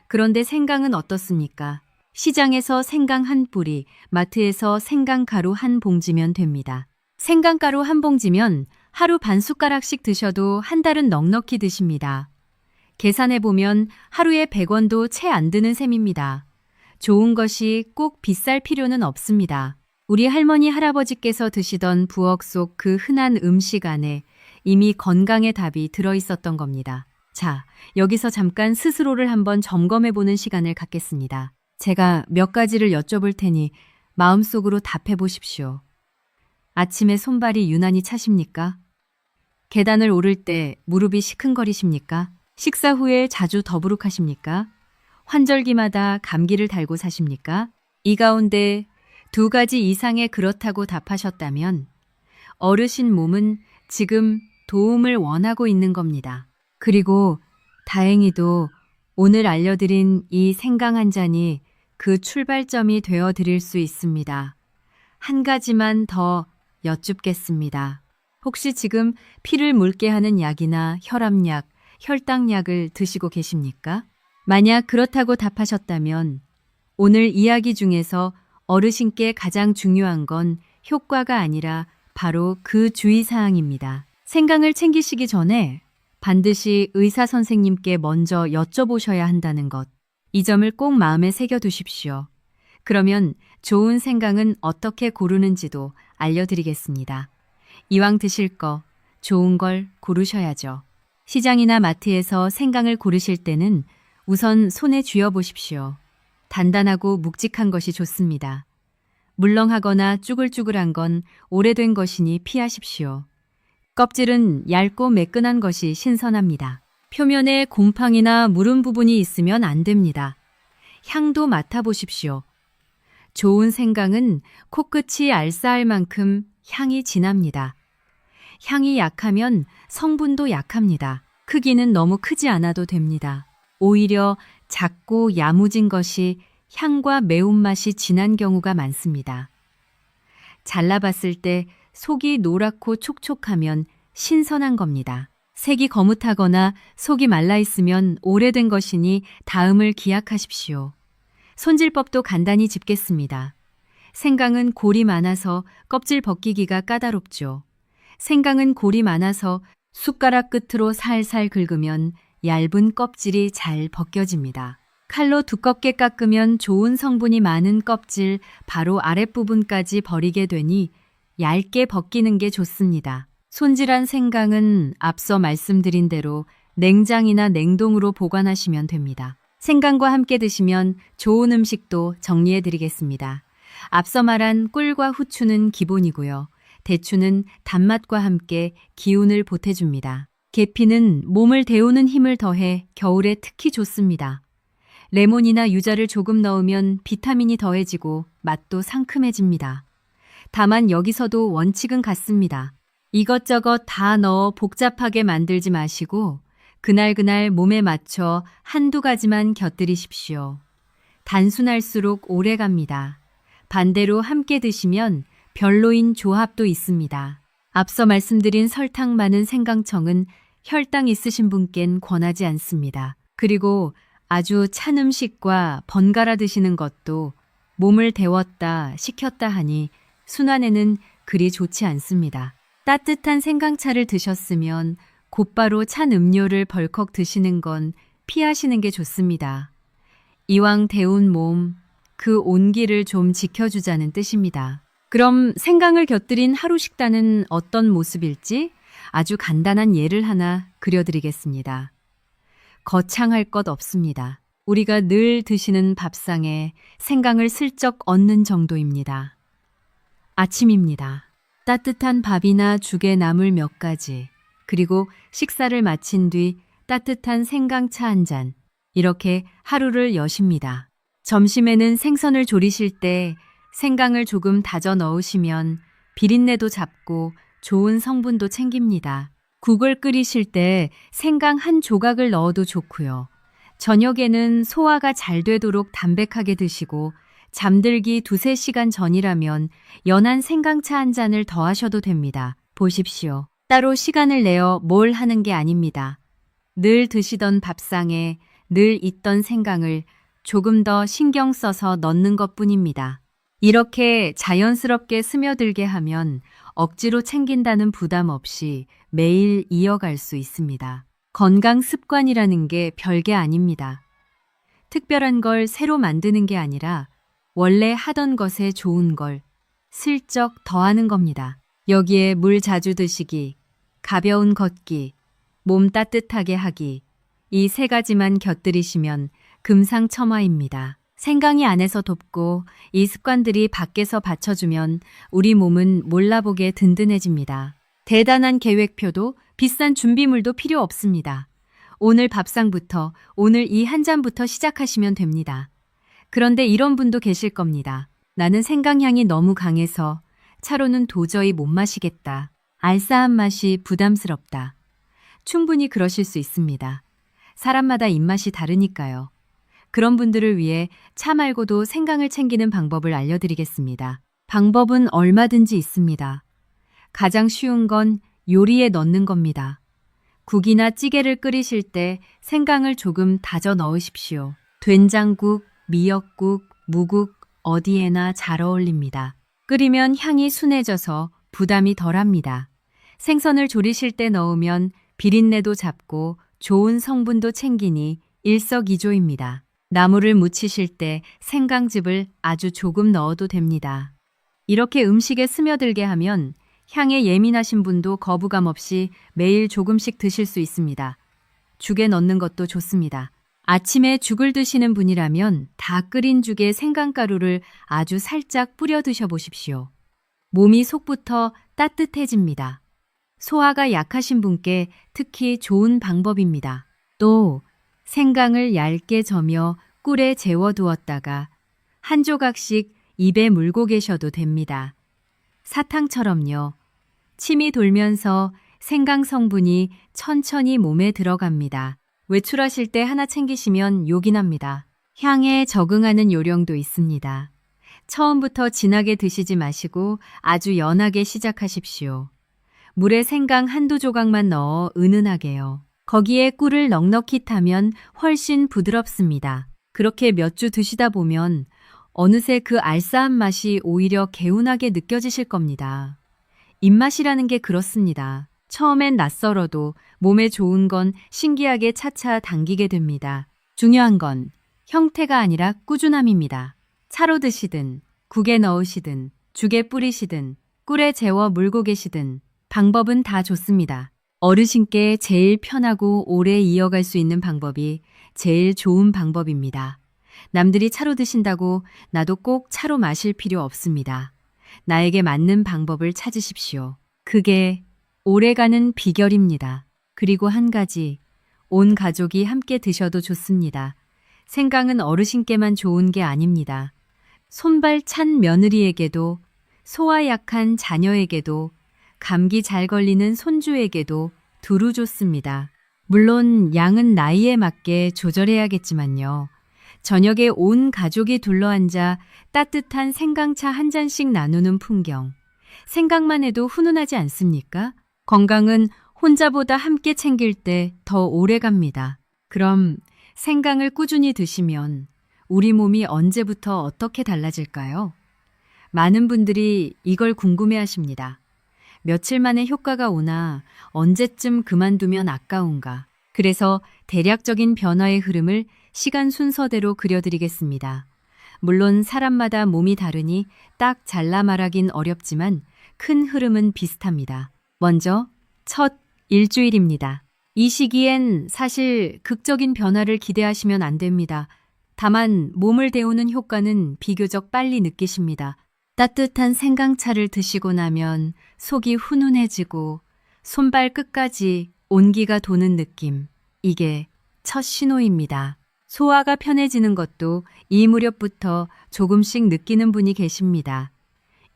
그런데 생강은 어떻습니까? 시장에서 생강 한 뿌리, 마트에서 생강가루 한 봉지면 됩니다. 생강가루 한 봉지면 하루 반 숟가락씩 드셔도 한 달은 넉넉히 드십니다. 계산해보면 하루에 100원도 채 안 드는 셈입니다. 좋은 것이 꼭 비쌀 필요는 없습니다. 우리 할머니 할아버지께서 드시던 부엌 속 그 흔한 음식 안에 이미 건강의 답이 들어있었던 겁니다. 자, 여기서 잠깐 스스로를 한번 점검해보는 시간을 갖겠습니다. 제가 몇 가지를 여쭤볼 테니 마음속으로 답해 보십시오. 아침에 손발이 유난히 차십니까? 계단을 오를 때 무릎이 시큰거리십니까? 식사 후에 자주 더부룩하십니까? 환절기마다 감기를 달고 사십니까? 이 가운데 2가지 이상의 그렇다고 답하셨다면 어르신 몸은 지금 도움을 원하고 있는 겁니다. 그리고 다행히도 오늘 알려드린 이 생강 한 잔이 그 출발점이 되어 드릴 수 있습니다. 한 가지만 더 여쭙겠습니다. 혹시 지금 피를 묽게 하는 약이나 혈압약, 혈당약을 드시고 계십니까? 만약 그렇다고 답하셨다면 오늘 이야기 중에서 어르신께 가장 중요한 건 효과가 아니라 바로 그 주의사항입니다. 생강을 챙기시기 전에 반드시 의사 선생님께 먼저 여쭤보셔야 한다는 것. 이 점을 꼭 마음에 새겨두십시오. 그러면 좋은 생강은 어떻게 고르는지도 알려드리겠습니다. 이왕 드실 거 좋은 걸 고르셔야죠. 시장이나 마트에서 생강을 고르실 때는 우선 손에 쥐어보십시오. 단단하고 묵직한 것이 좋습니다. 물렁하거나 쭈글쭈글한 건 오래된 것이니 피하십시오. 껍질은 얇고 매끈한 것이 신선합니다. 표면에 곰팡이나 무른 부분이 있으면 안 됩니다. 향도 맡아보십시오. 좋은 생강은 코끝이 알싸할 만큼 향이 진합니다. 향이 약하면 성분도 약합니다. 크기는 너무 크지 않아도 됩니다. 오히려 작고 야무진 것이 향과 매운맛이 진한 경우가 많습니다. 잘라봤을 때 속이 노랗고 촉촉하면 신선한 겁니다. 색이 거뭇하거나 속이 말라있으면 오래된 것이니 다음을 기약하십시오. 손질법도 간단히 짚겠습니다. 생강은 골이 많아서 껍질 벗기기가 까다롭죠. 생강은 골이 많아서 숟가락 끝으로 살살 긁으면 얇은 껍질이 잘 벗겨집니다. 칼로 두껍게 깎으면 좋은 성분이 많은 껍질 바로 아랫부분까지 버리게 되니 얇게 벗기는 게 좋습니다. 손질한 생강은 앞서 말씀드린 대로 냉장이나 냉동으로 보관하시면 됩니다. 생강과 함께 드시면 좋은 음식도 정리해 드리겠습니다. 앞서 말한 꿀과 후추는 기본이고요. 대추는 단맛과 함께 기운을 보태줍니다. 계피는 몸을 데우는 힘을 더해 겨울에 특히 좋습니다. 레몬이나 유자를 조금 넣으면 비타민이 더해지고 맛도 상큼해집니다. 다만 여기서도 원칙은 같습니다. 이것저것 다 넣어 복잡하게 만들지 마시고 그날그날 몸에 맞춰 한두 가지만 곁들이십시오. 단순할수록 오래 갑니다. 반대로 함께 드시면 별로인 조합도 있습니다. 앞서 말씀드린 설탕 많은 생강청은 혈당 있으신 분께는 권하지 않습니다. 그리고 아주 찬 음식과 번갈아 드시는 것도 몸을 데웠다 식혔다 하니 순환에는 그리 좋지 않습니다. 따뜻한 생강차를 드셨으면 곧바로 찬 음료를 벌컥 드시는 건 피하시는 게 좋습니다. 이왕 데운 몸, 그 온기를 좀 지켜주자는 뜻입니다. 그럼 생강을 곁들인 하루 식단은 어떤 모습일지 아주 간단한 예를 하나 그려드리겠습니다. 거창할 것 없습니다. 우리가 늘 드시는 밥상에 생강을 슬쩍 얹는 정도입니다. 아침입니다. 따뜻한 밥이나 죽에 나물 몇 가지, 그리고 식사를 마친 뒤 따뜻한 생강차 한 잔, 이렇게 하루를 여십니다. 점심에는 생선을 조리실 때 생강을 조금 다져 넣으시면 비린내도 잡고 좋은 성분도 챙깁니다. 국을 끓이실 때 생강 한 조각을 넣어도 좋고요. 저녁에는 소화가 잘 되도록 담백하게 드시고 잠들기 2-3시간 전이라면 연한 생강차 한 잔을 더하셔도 됩니다. 보십시오. 따로 시간을 내어 뭘 하는 게 아닙니다. 늘 드시던 밥상에 늘 있던 생강을 조금 더 신경 써서 넣는 것뿐입니다. 이렇게 자연스럽게 스며들게 하면 억지로 챙긴다는 부담 없이 매일 이어갈 수 있습니다. 건강 습관이라는 게 별게 아닙니다. 특별한 걸 새로 만드는 게 아니라 원래 하던 것에 좋은 걸 슬쩍 더하는 겁니다. 여기에 물 자주 드시기, 가벼운 걷기, 몸 따뜻하게 하기, 이 3가지만 곁들이시면 금상첨화입니다. 생강이 안에서 돕고 이 습관들이 밖에서 받쳐주면 우리 몸은 몰라보게 든든해집니다. 대단한 계획표도 비싼 준비물도 필요 없습니다. 오늘 밥상부터, 오늘 이 한 잔부터 시작하시면 됩니다. 그런데 이런 분도 계실 겁니다. 나는 생강향이 너무 강해서 차로는 도저히 못 마시겠다. 알싸한 맛이 부담스럽다. 충분히 그러실 수 있습니다. 사람마다 입맛이 다르니까요. 그런 분들을 위해 차 말고도 생강을 챙기는 방법을 알려드리겠습니다. 방법은 얼마든지 있습니다. 가장 쉬운 건 요리에 넣는 겁니다. 국이나 찌개를 끓이실 때 생강을 조금 다져 넣으십시오. 된장국, 미역국, 무국 어디에나 잘 어울립니다. 끓이면 향이 순해져서 부담이 덜합니다. 생선을 조리실 때 넣으면 비린내도 잡고 좋은 성분도 챙기니 일석이조입니다. 나물을 무치실 때 생강즙을 아주 조금 넣어도 됩니다. 이렇게 음식에 스며들게 하면 향에 예민하신 분도 거부감 없이 매일 조금씩 드실 수 있습니다. 죽에 넣는 것도 좋습니다. 아침에 죽을 드시는 분이라면 다 끓인 죽에 생강가루를 아주 살짝 뿌려 드셔보십시오. 몸이 속부터 따뜻해집니다. 소화가 약하신 분께 특히 좋은 방법입니다. 또 생강을 얇게 저며 꿀에 재워두었다가 한 조각씩 입에 물고 계셔도 됩니다. 사탕처럼요. 침이 돌면서 생강 성분이 천천히 몸에 들어갑니다. 외출하실 때 하나 챙기시면 욕이 납니다. 향에 적응하는 요령도 있습니다. 처음부터 진하게 드시지 마시고 아주 연하게 시작하십시오. 물에 생강 한두 조각만 넣어 은은하게요. 거기에 꿀을 넉넉히 타면 훨씬 부드럽습니다. 그렇게 몇 주 드시다 보면 어느새 그 알싸한 맛이 오히려 개운하게 느껴지실 겁니다. 입맛이라는 게 그렇습니다. 처음엔 낯설어도 몸에 좋은 건 신기하게 차차 당기게 됩니다. 중요한 건 형태가 아니라 꾸준함입니다. 차로 드시든, 국에 넣으시든, 죽에 뿌리시든, 꿀에 재워 물고 계시든 방법은 다 좋습니다. 어르신께 제일 편하고 오래 이어갈 수 있는 방법이 제일 좋은 방법입니다. 남들이 차로 드신다고 나도 꼭 차로 마실 필요 없습니다. 나에게 맞는 방법을 찾으십시오. 그게 오래가는 비결입니다. 그리고 한 가지, 온 가족이 함께 드셔도 좋습니다. 생강은 어르신께만 좋은 게 아닙니다. 손발 찬 며느리에게도, 소화 약한 자녀에게도, 감기 잘 걸리는 손주에게도 두루 좋습니다. 물론 양은 나이에 맞게 조절해야겠지만요. 저녁에 온 가족이 둘러앉아 따뜻한 생강차 한 잔씩 나누는 풍경. 생각만 해도 훈훈하지 않습니까? 건강은 혼자보다 함께 챙길 때 더 오래 갑니다. 그럼 생강을 꾸준히 드시면 우리 몸이 언제부터 어떻게 달라질까요? 많은 분들이 이걸 궁금해 하십니다. 며칠 만에 효과가 오나 언제쯤 그만두면 아까운가. 그래서 대략적인 변화의 흐름을 시간 순서대로 그려드리겠습니다. 물론 사람마다 몸이 다르니 딱 잘라 말하긴 어렵지만 큰 흐름은 비슷합니다. 먼저 첫 일주일입니다. 이 시기엔 사실 극적인 변화를 기대하시면 안 됩니다. 다만 몸을 데우는 효과는 비교적 빨리 느끼십니다. 따뜻한 생강차를 드시고 나면 속이 훈훈해지고 손발 끝까지 온기가 도는 느낌. 이게 첫 신호입니다. 소화가 편해지는 것도 이 무렵부터 조금씩 느끼는 분이 계십니다.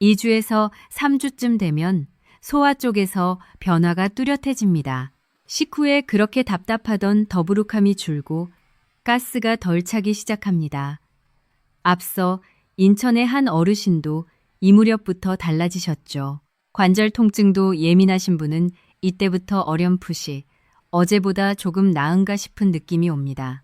2주에서 3주쯤 되면 소화 쪽에서 변화가 뚜렷해집니다. 식후에 그렇게 답답하던 더부룩함이 줄고 가스가 덜 차기 시작합니다. 앞서 인천의 한 어르신도 이 무렵부터 달라지셨죠. 관절 통증도 예민하신 분은 이때부터 어렴풋이 어제보다 조금 나은가 싶은 느낌이 옵니다.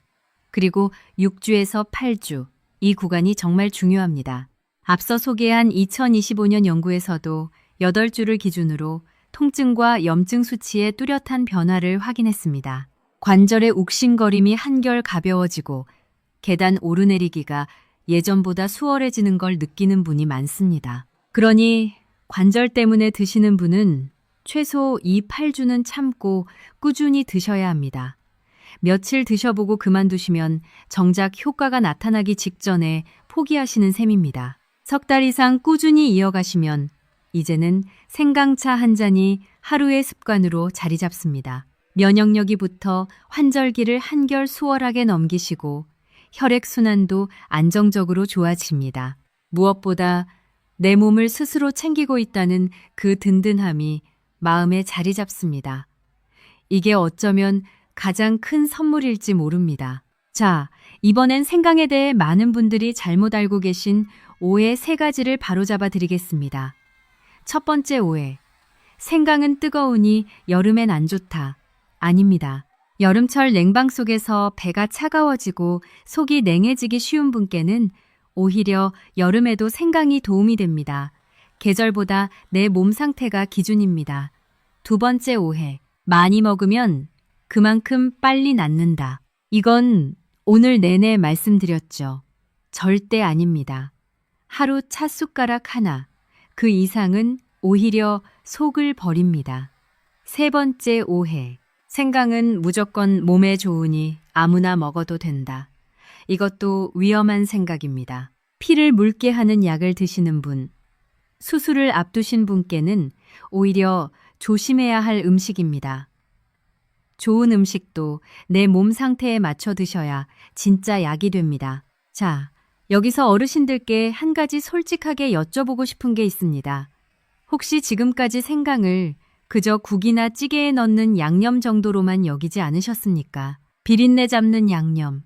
그리고 6주에서 8주, 이 구간이 정말 중요합니다. 앞서 소개한 2025년 연구에서도 8주를 기준으로 통증과 염증 수치의 뚜렷한 변화를 확인했습니다. 관절의 욱신거림이 한결 가벼워지고 계단 오르내리기가 예전보다 수월해지는 걸 느끼는 분이 많습니다. 그러니 관절 때문에 드시는 분은 최소 이 8주는 참고 꾸준히 드셔야 합니다. 며칠 드셔보고 그만두시면 정작 효과가 나타나기 직전에 포기하시는 셈입니다. 석 달 이상 꾸준히 이어가시면 이제는 생강차 한 잔이 하루의 습관으로 자리 잡습니다. 면역력이 붙어 환절기를 한결 수월하게 넘기시고 혈액순환도 안정적으로 좋아집니다. 무엇보다 내 몸을 스스로 챙기고 있다는 그 든든함이 마음에 자리 잡습니다. 이게 어쩌면 가장 큰 선물일지 모릅니다. 자, 이번엔 생강에 대해 많은 분들이 잘못 알고 계신 오해 3가지를 바로잡아 드리겠습니다. 첫 번째 오해. 생강은 뜨거우니 여름엔 안 좋다. 아닙니다. 여름철 냉방 속에서 배가 차가워지고 속이 냉해지기 쉬운 분께는 오히려 여름에도 생강이 도움이 됩니다. 계절보다 내 몸 상태가 기준입니다. 두 번째 오해. 많이 먹으면 그만큼 빨리 낫는다. 이건 오늘 내내 말씀드렸죠. 절대 아닙니다. 하루 찻숟가락 하나, 그 이상은 오히려 속을 버립니다. 세 번째 오해. 생강은 무조건 몸에 좋으니 아무나 먹어도 된다. 이것도 위험한 생각입니다. 피를 묽게 하는 약을 드시는 분, 수술을 앞두신 분께는 오히려 조심해야 할 음식입니다. 좋은 음식도 내 몸 상태에 맞춰 드셔야 진짜 약이 됩니다. 자, 여기서 어르신들께 한 가지 솔직하게 여쭤보고 싶은 게 있습니다. 혹시 지금까지 생강을 그저 국이나 찌개에 넣는 양념 정도로만 여기지 않으셨습니까? 비린내 잡는 양념,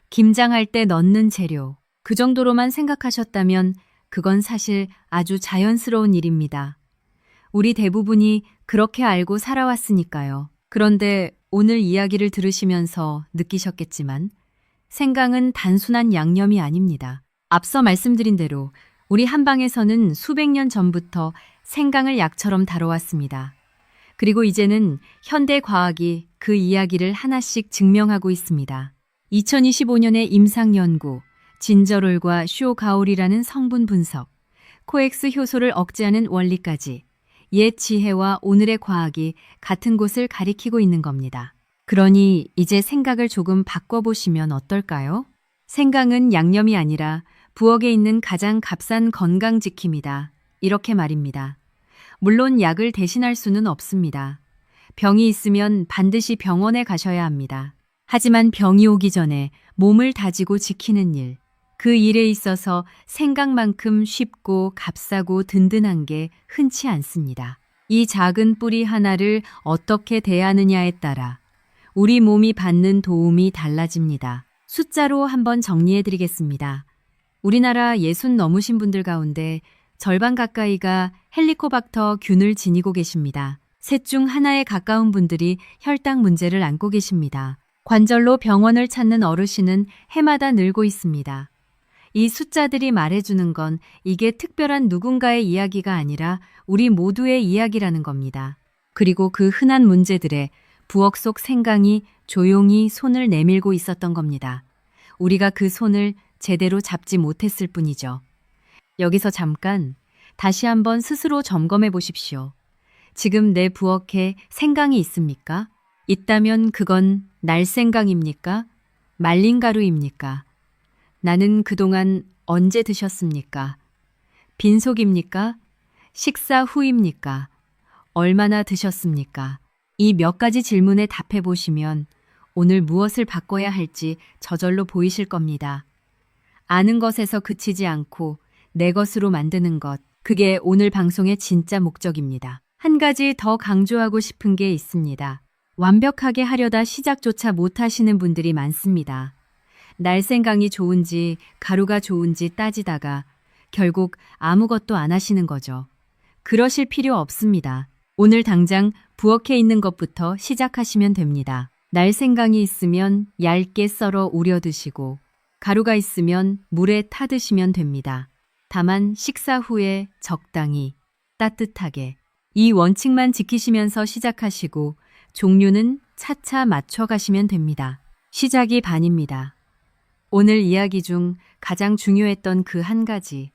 김장할 때 넣는 재료, 그 정도로만 생각하셨다면 그건 사실 아주 자연스러운 일입니다. 우리 대부분이 그렇게 알고 살아왔으니까요. 그런데 오늘 이야기를 들으시면서 느끼셨겠지만 생강은 단순한 양념이 아닙니다. 앞서 말씀드린 대로 우리 한방에서는 수백 년 전부터 생강을 약처럼 다뤄왔습니다. 그리고 이제는 현대 과학이 그 이야기를 하나씩 증명하고 있습니다. 2025년의 임상연구, 진저롤과 쇼가올이라는 성분 분석, 코엑스 효소를 억제하는 원리까지 옛 지혜와 오늘의 과학이 같은 곳을 가리키고 있는 겁니다. 그러니 이제 생각을 조금 바꿔보시면 어떨까요? 생강은 양념이 아니라 부엌에 있는 가장 값싼 건강지킴이다. 이렇게 말입니다. 물론 약을 대신할 수는 없습니다. 병이 있으면 반드시 병원에 가셔야 합니다. 하지만 병이 오기 전에 몸을 다지고 지키는 일, 그 일에 있어서 생강만큼 쉽고 값싸고 든든한 게 흔치 않습니다. 이 작은 뿌리 하나를 어떻게 대하느냐에 따라 우리 몸이 받는 도움이 달라집니다. 숫자로 한번 정리해드리겠습니다. 우리나라 60 넘으신 분들 가운데 절반 가까이가 헬리코박터 균을 지니고 계십니다. 셋 중 하나에 가까운 분들이 혈당 문제를 안고 계십니다. 관절로 병원을 찾는 어르신은 해마다 늘고 있습니다. 이 숫자들이 말해주는 건 이게 특별한 누군가의 이야기가 아니라 우리 모두의 이야기라는 겁니다. 그리고 그 흔한 문제들에 부엌 속 생강이 조용히 손을 내밀고 있었던 겁니다. 우리가 그 손을 제대로 잡지 못했을 뿐이죠. 여기서 잠깐 다시 한번 스스로 점검해 보십시오. 지금 내 부엌에 생강이 있습니까? 있다면 그건 날생강입니까? 말린 가루입니까? 나는 그동안 언제 드셨습니까? 빈속입니까? 식사 후입니까? 얼마나 드셨습니까? 이 몇 가지 질문에 답해 보시면 오늘 무엇을 바꿔야 할지 저절로 보이실 겁니다. 아는 것에서 그치지 않고 내 것으로 만드는 것, 그게 오늘 방송의 진짜 목적입니다. 한 가지 더 강조하고 싶은 게 있습니다. 완벽하게 하려다 시작조차 못하시는 분들이 많습니다. 날생강이 좋은지 가루가 좋은지 따지다가 결국 아무것도 안 하시는 거죠. 그러실 필요 없습니다. 오늘 당장 부엌에 있는 것부터 시작하시면 됩니다. 날생강이 있으면 얇게 썰어 우려 드시고 가루가 있으면 물에 타 드시면 됩니다. 다만 식사 후에 적당히 따뜻하게 이 원칙만 지키시면서 시작하시고 종류는 차차 맞춰가시면 됩니다. 시작이 반입니다. 오늘 이야기 중 가장 중요했던 그 한 가지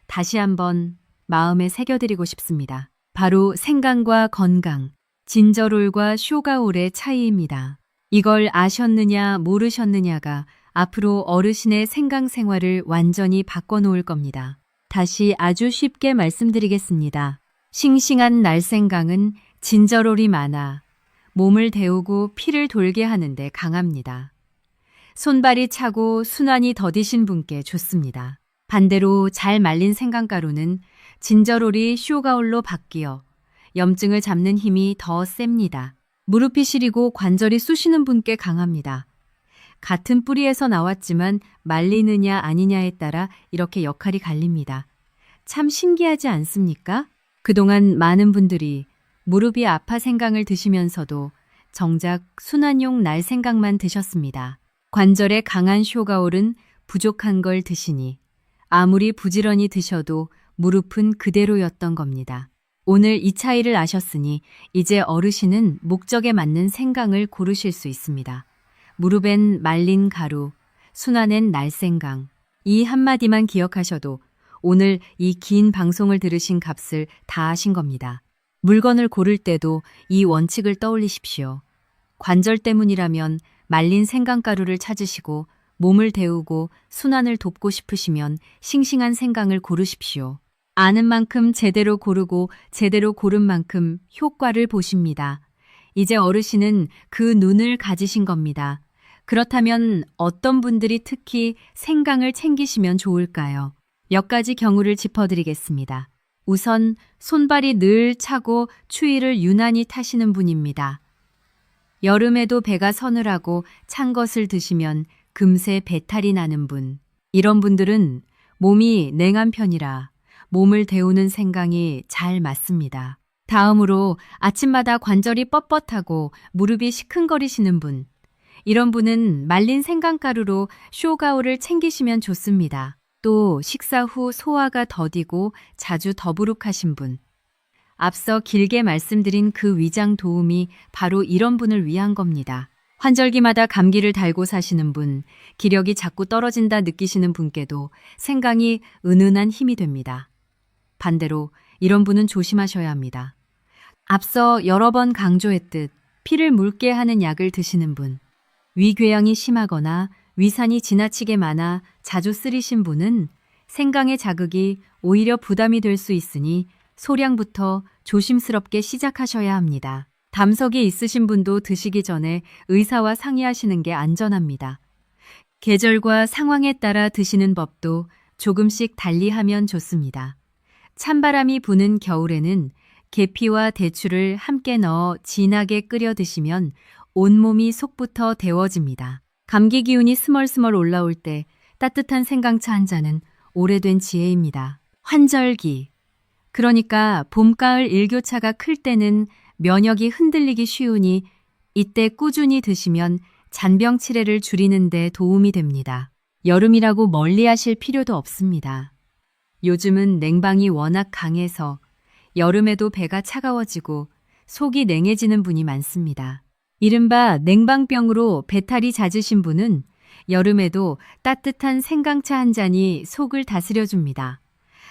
다시 한번 마음에 새겨드리고 싶습니다. 바로 생강과 건강, 진저롤과 쇼가올의 차이입니다. 이걸 아셨느냐 모르셨느냐가 앞으로 어르신의 생강 생활을 완전히 바꿔놓을 겁니다. 다시 아주 쉽게 말씀드리겠습니다. 싱싱한 날생강은 진저롤이 많아 몸을 데우고 피를 돌게 하는데 강합니다. 손발이 차고 순환이 더디신 분께 좋습니다. 반대로 잘 말린 생강가루는 진저롤이 쇼가올로 바뀌어 염증을 잡는 힘이 더 셉니다. 무릎이 시리고 관절이 쑤시는 분께 강합니다. 같은 뿌리에서 나왔지만 말리느냐 아니냐에 따라 이렇게 역할이 갈립니다. 참 신기하지 않습니까? 그동안 많은 분들이 무릎이 아파 생강을 드시면서도 정작 순환용 날생강만 드셨습니다. 관절에 강한 쇼가올은 부족한 걸 드시니 아무리 부지런히 드셔도 무릎은 그대로였던 겁니다. 오늘 이 차이를 아셨으니 이제 어르신은 목적에 맞는 생강을 고르실 수 있습니다. 무릎엔 말린 가루, 순환엔 날생강. 이 한마디만 기억하셔도 오늘 이 긴 방송을 들으신 값을 다 하신 겁니다. 물건을 고를 때도 이 원칙을 떠올리십시오. 관절 때문이라면 말린 생강가루를 찾으시고 몸을 데우고 순환을 돕고 싶으시면 싱싱한 생강을 고르십시오. 아는 만큼 제대로 고르고 제대로 고른 만큼 효과를 보십니다. 이제 어르신은 그 눈을 가지신 겁니다. 그렇다면 어떤 분들이 특히 생강을 챙기시면 좋을까요? 몇 가지 경우를 짚어드리겠습니다. 우선 손발이 늘 차고 추위를 유난히 타시는 분입니다. 여름에도 배가 서늘하고 찬 것을 드시면 금세 배탈이 나는 분. 이런 분들은 몸이 냉한 편이라 몸을 데우는 생강이 잘 맞습니다. 다음으로 아침마다 관절이 뻣뻣하고 무릎이 시큰거리시는 분. 이런 분은 말린 생강가루로 쇼가오를 챙기시면 좋습니다. 또 식사 후 소화가 더디고 자주 더부룩하신 분. 앞서 길게 말씀드린 그 위장 도움이 바로 이런 분을 위한 겁니다. 환절기마다 감기를 달고 사시는 분, 기력이 자꾸 떨어진다 느끼시는 분께도 생강이 은은한 힘이 됩니다. 반대로 이런 분은 조심하셔야 합니다. 앞서 여러 번 강조했듯 피를 묽게 하는 약을 드시는 분, 위궤양이 심하거나 위산이 지나치게 많아 자주 쓰리신 분은 생강의 자극이 오히려 부담이 될 수 있으니 소량부터 조심스럽게 시작하셔야 합니다. 담석이 있으신 분도 드시기 전에 의사와 상의하시는 게 안전합니다. 계절과 상황에 따라 드시는 법도 조금씩 달리하면 좋습니다. 찬바람이 부는 겨울에는 계피와 대추를 함께 넣어 진하게 끓여 드시면 온몸이 속부터 데워집니다. 감기 기운이 스멀스멀 올라올 때 따뜻한 생강차 한 잔은 오래된 지혜입니다. 환절기, 그러니까 봄, 가을 일교차가 클 때는 면역이 흔들리기 쉬우니 이때 꾸준히 드시면 잔병 치레를 줄이는 데 도움이 됩니다. 여름이라고 멀리하실 필요도 없습니다. 요즘은 냉방이 워낙 강해서 여름에도 배가 차가워지고 속이 냉해지는 분이 많습니다. 이른바 냉방병으로 배탈이 잦으신 분은 여름에도 따뜻한 생강차 한 잔이 속을 다스려줍니다.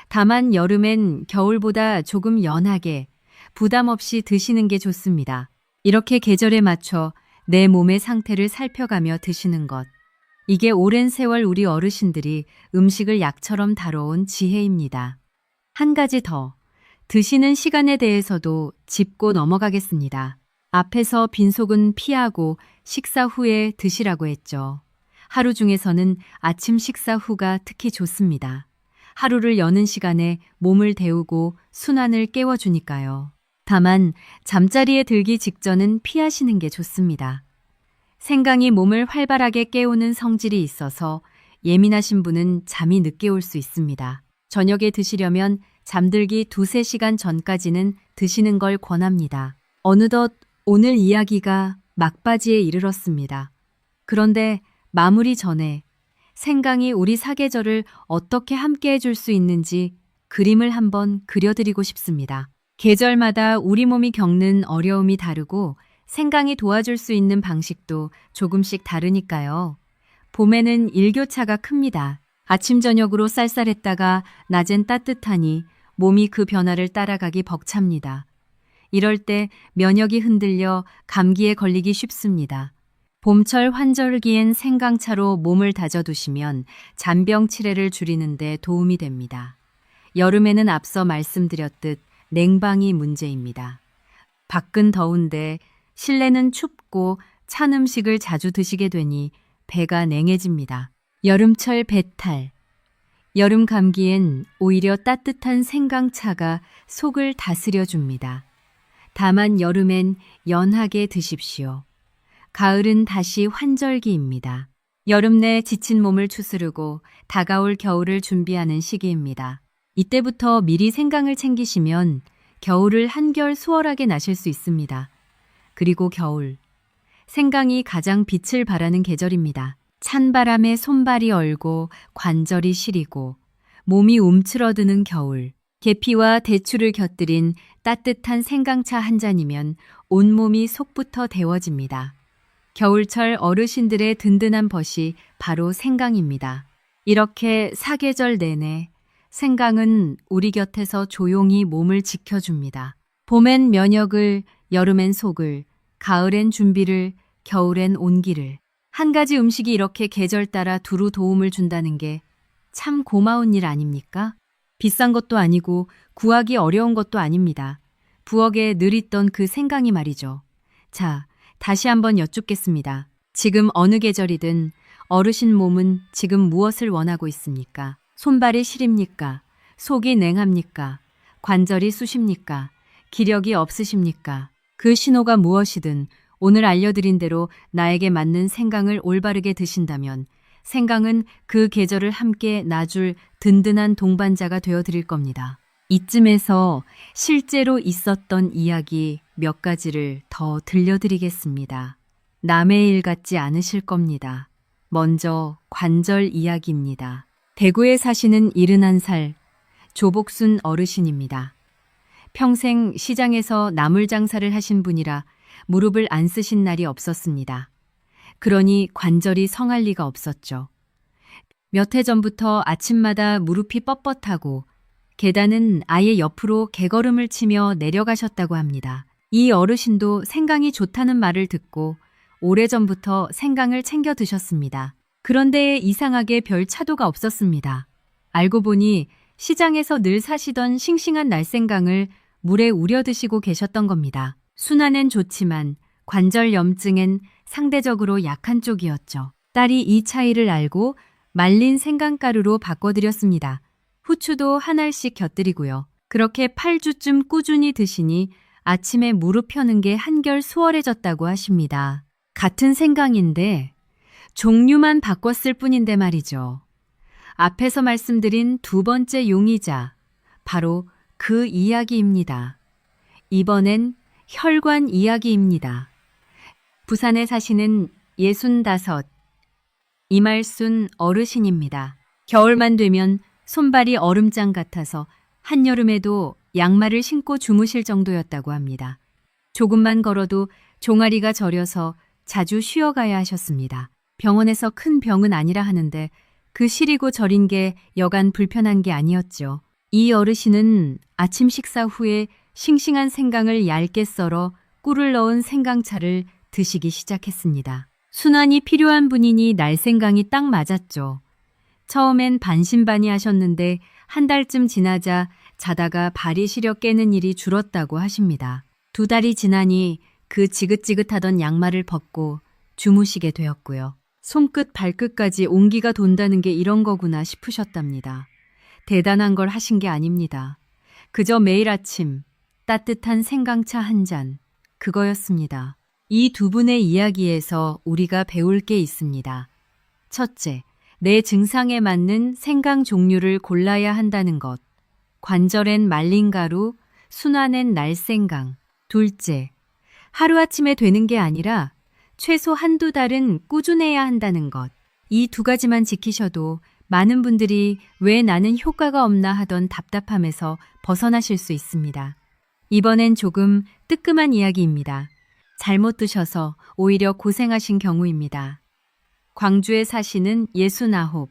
다만 여름엔 겨울보다 조금 연하게 부담 없이 드시는 게 좋습니다. 이렇게 계절에 맞춰 내 몸의 상태를 살펴가며 드시는 것. 이게 오랜 세월 우리 어르신들이 음식을 약처럼 다뤄온 지혜입니다. 한 가지 더. 드시는 시간에 대해서도 짚고 넘어가겠습니다. 앞에서 빈속은 피하고 식사 후에 드시라고 했죠. 하루 중에서는 아침 식사 후가 특히 좋습니다. 하루를 여는 시간에 몸을 데우고 순환을 깨워주니까요. 다만 잠자리에 들기 직전은 피하시는 게 좋습니다. 생강이 몸을 활발하게 깨우는 성질이 있어서 예민하신 분은 잠이 늦게 올 수 있습니다. 저녁에 드시려면 잠들기 2-3시간 전까지는 드시는 걸 권합니다. 어느덧 오늘 이야기가 막바지에 이르렀습니다. 그런데 마무리 전에 생강이 우리 사계절을 어떻게 함께 해줄 수 있는지 그림을 한번 그려드리고 싶습니다. 계절마다 우리 몸이 겪는 어려움이 다르고 생강이 도와줄 수 있는 방식도 조금씩 다르니까요. 봄에는 일교차가 큽니다. 아침 저녁으로 쌀쌀했다가 낮엔 따뜻하니 몸이 그 변화를 따라가기 벅찹니다. 이럴 때 면역이 흔들려 감기에 걸리기 쉽습니다. 봄철 환절기엔 생강차로 몸을 다져두시면 잔병 치레를 줄이는 데 도움이 됩니다. 여름에는 앞서 말씀드렸듯 냉방이 문제입니다. 밖은 더운데 실내는 춥고 찬 음식을 자주 드시게 되니 배가 냉해집니다. 여름철 배탈. 여름 감기엔 오히려 따뜻한 생강차가 속을 다스려줍니다. 다만 여름엔 연하게 드십시오. 가을은 다시 환절기입니다. 여름 내 지친 몸을 추스르고 다가올 겨울을 준비하는 시기입니다. 이때부터 미리 생강을 챙기시면 겨울을 한결 수월하게 나실 수 있습니다. 그리고 겨울, 생강이 가장 빛을 발하는 계절입니다. 찬바람에 손발이 얼고 관절이 시리고 몸이 움츠러드는 겨울, 계피와 대추를 곁들인 따뜻한 생강차 한 잔이면 온몸이 속부터 데워집니다. 겨울철 어르신들의 든든한 벗이 바로 생강입니다. 이렇게 사계절 내내 생강은 우리 곁에서 조용히 몸을 지켜줍니다. 봄엔 면역을, 여름엔 속을, 가을엔 준비를, 겨울엔 온기를. 한 가지 음식이 이렇게 계절 따라 두루 도움을 준다는 게 참 고마운 일 아닙니까? 비싼 것도 아니고 구하기 어려운 것도 아닙니다. 부엌에 늘 있던 그 생강이 말이죠. 자, 다시 한번 여쭙겠습니다. 지금 어느 계절이든 어르신 몸은 지금 무엇을 원하고 있습니까? 손발이 시립니까? 속이 냉합니까? 관절이 쑤십니까? 기력이 없으십니까? 그 신호가 무엇이든 오늘 알려드린 대로 나에게 맞는 생강을 올바르게 드신다면 생강은 그 계절을 함께 나줄 든든한 동반자가 되어드릴 겁니다. 이쯤에서 실제로 있었던 이야기 몇 가지를 더 들려드리겠습니다. 남의 일 같지 않으실 겁니다. 먼저 관절 이야기입니다. 대구에 사시는 71살 조복순 어르신입니다. 평생 시장에서 나물 장사를 하신 분이라 무릎을 안 쓰신 날이 없었습니다. 그러니 관절이 성할 리가 없었죠. 몇 해 전부터 아침마다 무릎이 뻣뻣하고 계단은 아예 옆으로 개걸음을 치며 내려가셨다고 합니다. 이 어르신도 생강이 좋다는 말을 듣고 오래전부터 생강을 챙겨 드셨습니다. 그런데 이상하게 별 차도가 없었습니다. 알고 보니 시장에서 늘 사시던 싱싱한 날생강을 물에 우려 드시고 계셨던 겁니다. 순환엔 좋지만 관절 염증엔 상대적으로 약한 쪽이었죠. 딸이 이 차이를 알고 말린 생강가루로 바꿔드렸습니다. 후추도 한 알씩 곁들이고요. 그렇게 8주쯤 꾸준히 드시니 아침에 무릎 펴는 게 한결 수월해졌다고 하십니다. 같은 생강인데 종류만 바꿨을 뿐인데 말이죠. 앞에서 말씀드린 두 번째 용의자, 바로 그 이야기입니다. 이번엔 혈관 이야기입니다. 부산에 사시는 65 이말순 어르신입니다. 겨울만 되면 손발이 얼음장 같아서 한여름에도 양말을 신고 주무실 정도였다고 합니다. 조금만 걸어도 종아리가 저려서 자주 쉬어가야 하셨습니다. 병원에서 큰 병은 아니라 하는데 그 시리고 저린 게 여간 불편한 게 아니었죠. 이 어르신은 아침 식사 후에 싱싱한 생강을 얇게 썰어 꿀을 넣은 생강차를 드시기 시작했습니다. 순환이 필요한 분이니 날생강이 딱 맞았죠. 처음엔 반신반의하셨는데 한 달쯤 지나자 자다가 발이 시려 깨는 일이 줄었다고 하십니다. 2달이 지나니 그 지긋지긋하던 양말을 벗고 주무시게 되었고요. 손끝 발끝까지 온기가 돈다는 게 이런 거구나 싶으셨답니다. 대단한 걸 하신 게 아닙니다. 그저 매일 아침 따뜻한 생강차 한 잔, 그거였습니다. 이 두 분의 이야기에서 우리가 배울 게 있습니다. 첫째, 내 증상에 맞는 생강 종류를 골라야 한다는 것. 관절엔 말린 가루, 순환엔 날생강. 둘째, 하루아침에 되는 게 아니라 최소 한두 달은 꾸준해야 한다는 것. 이 두 가지만 지키셔도 많은 분들이 왜 나는 효과가 없나 하던 답답함에서 벗어나실 수 있습니다. 이번엔 조금 뜨끔한 이야기입니다. 잘못 드셔서 오히려 고생하신 경우입니다. 광주에 사시는 69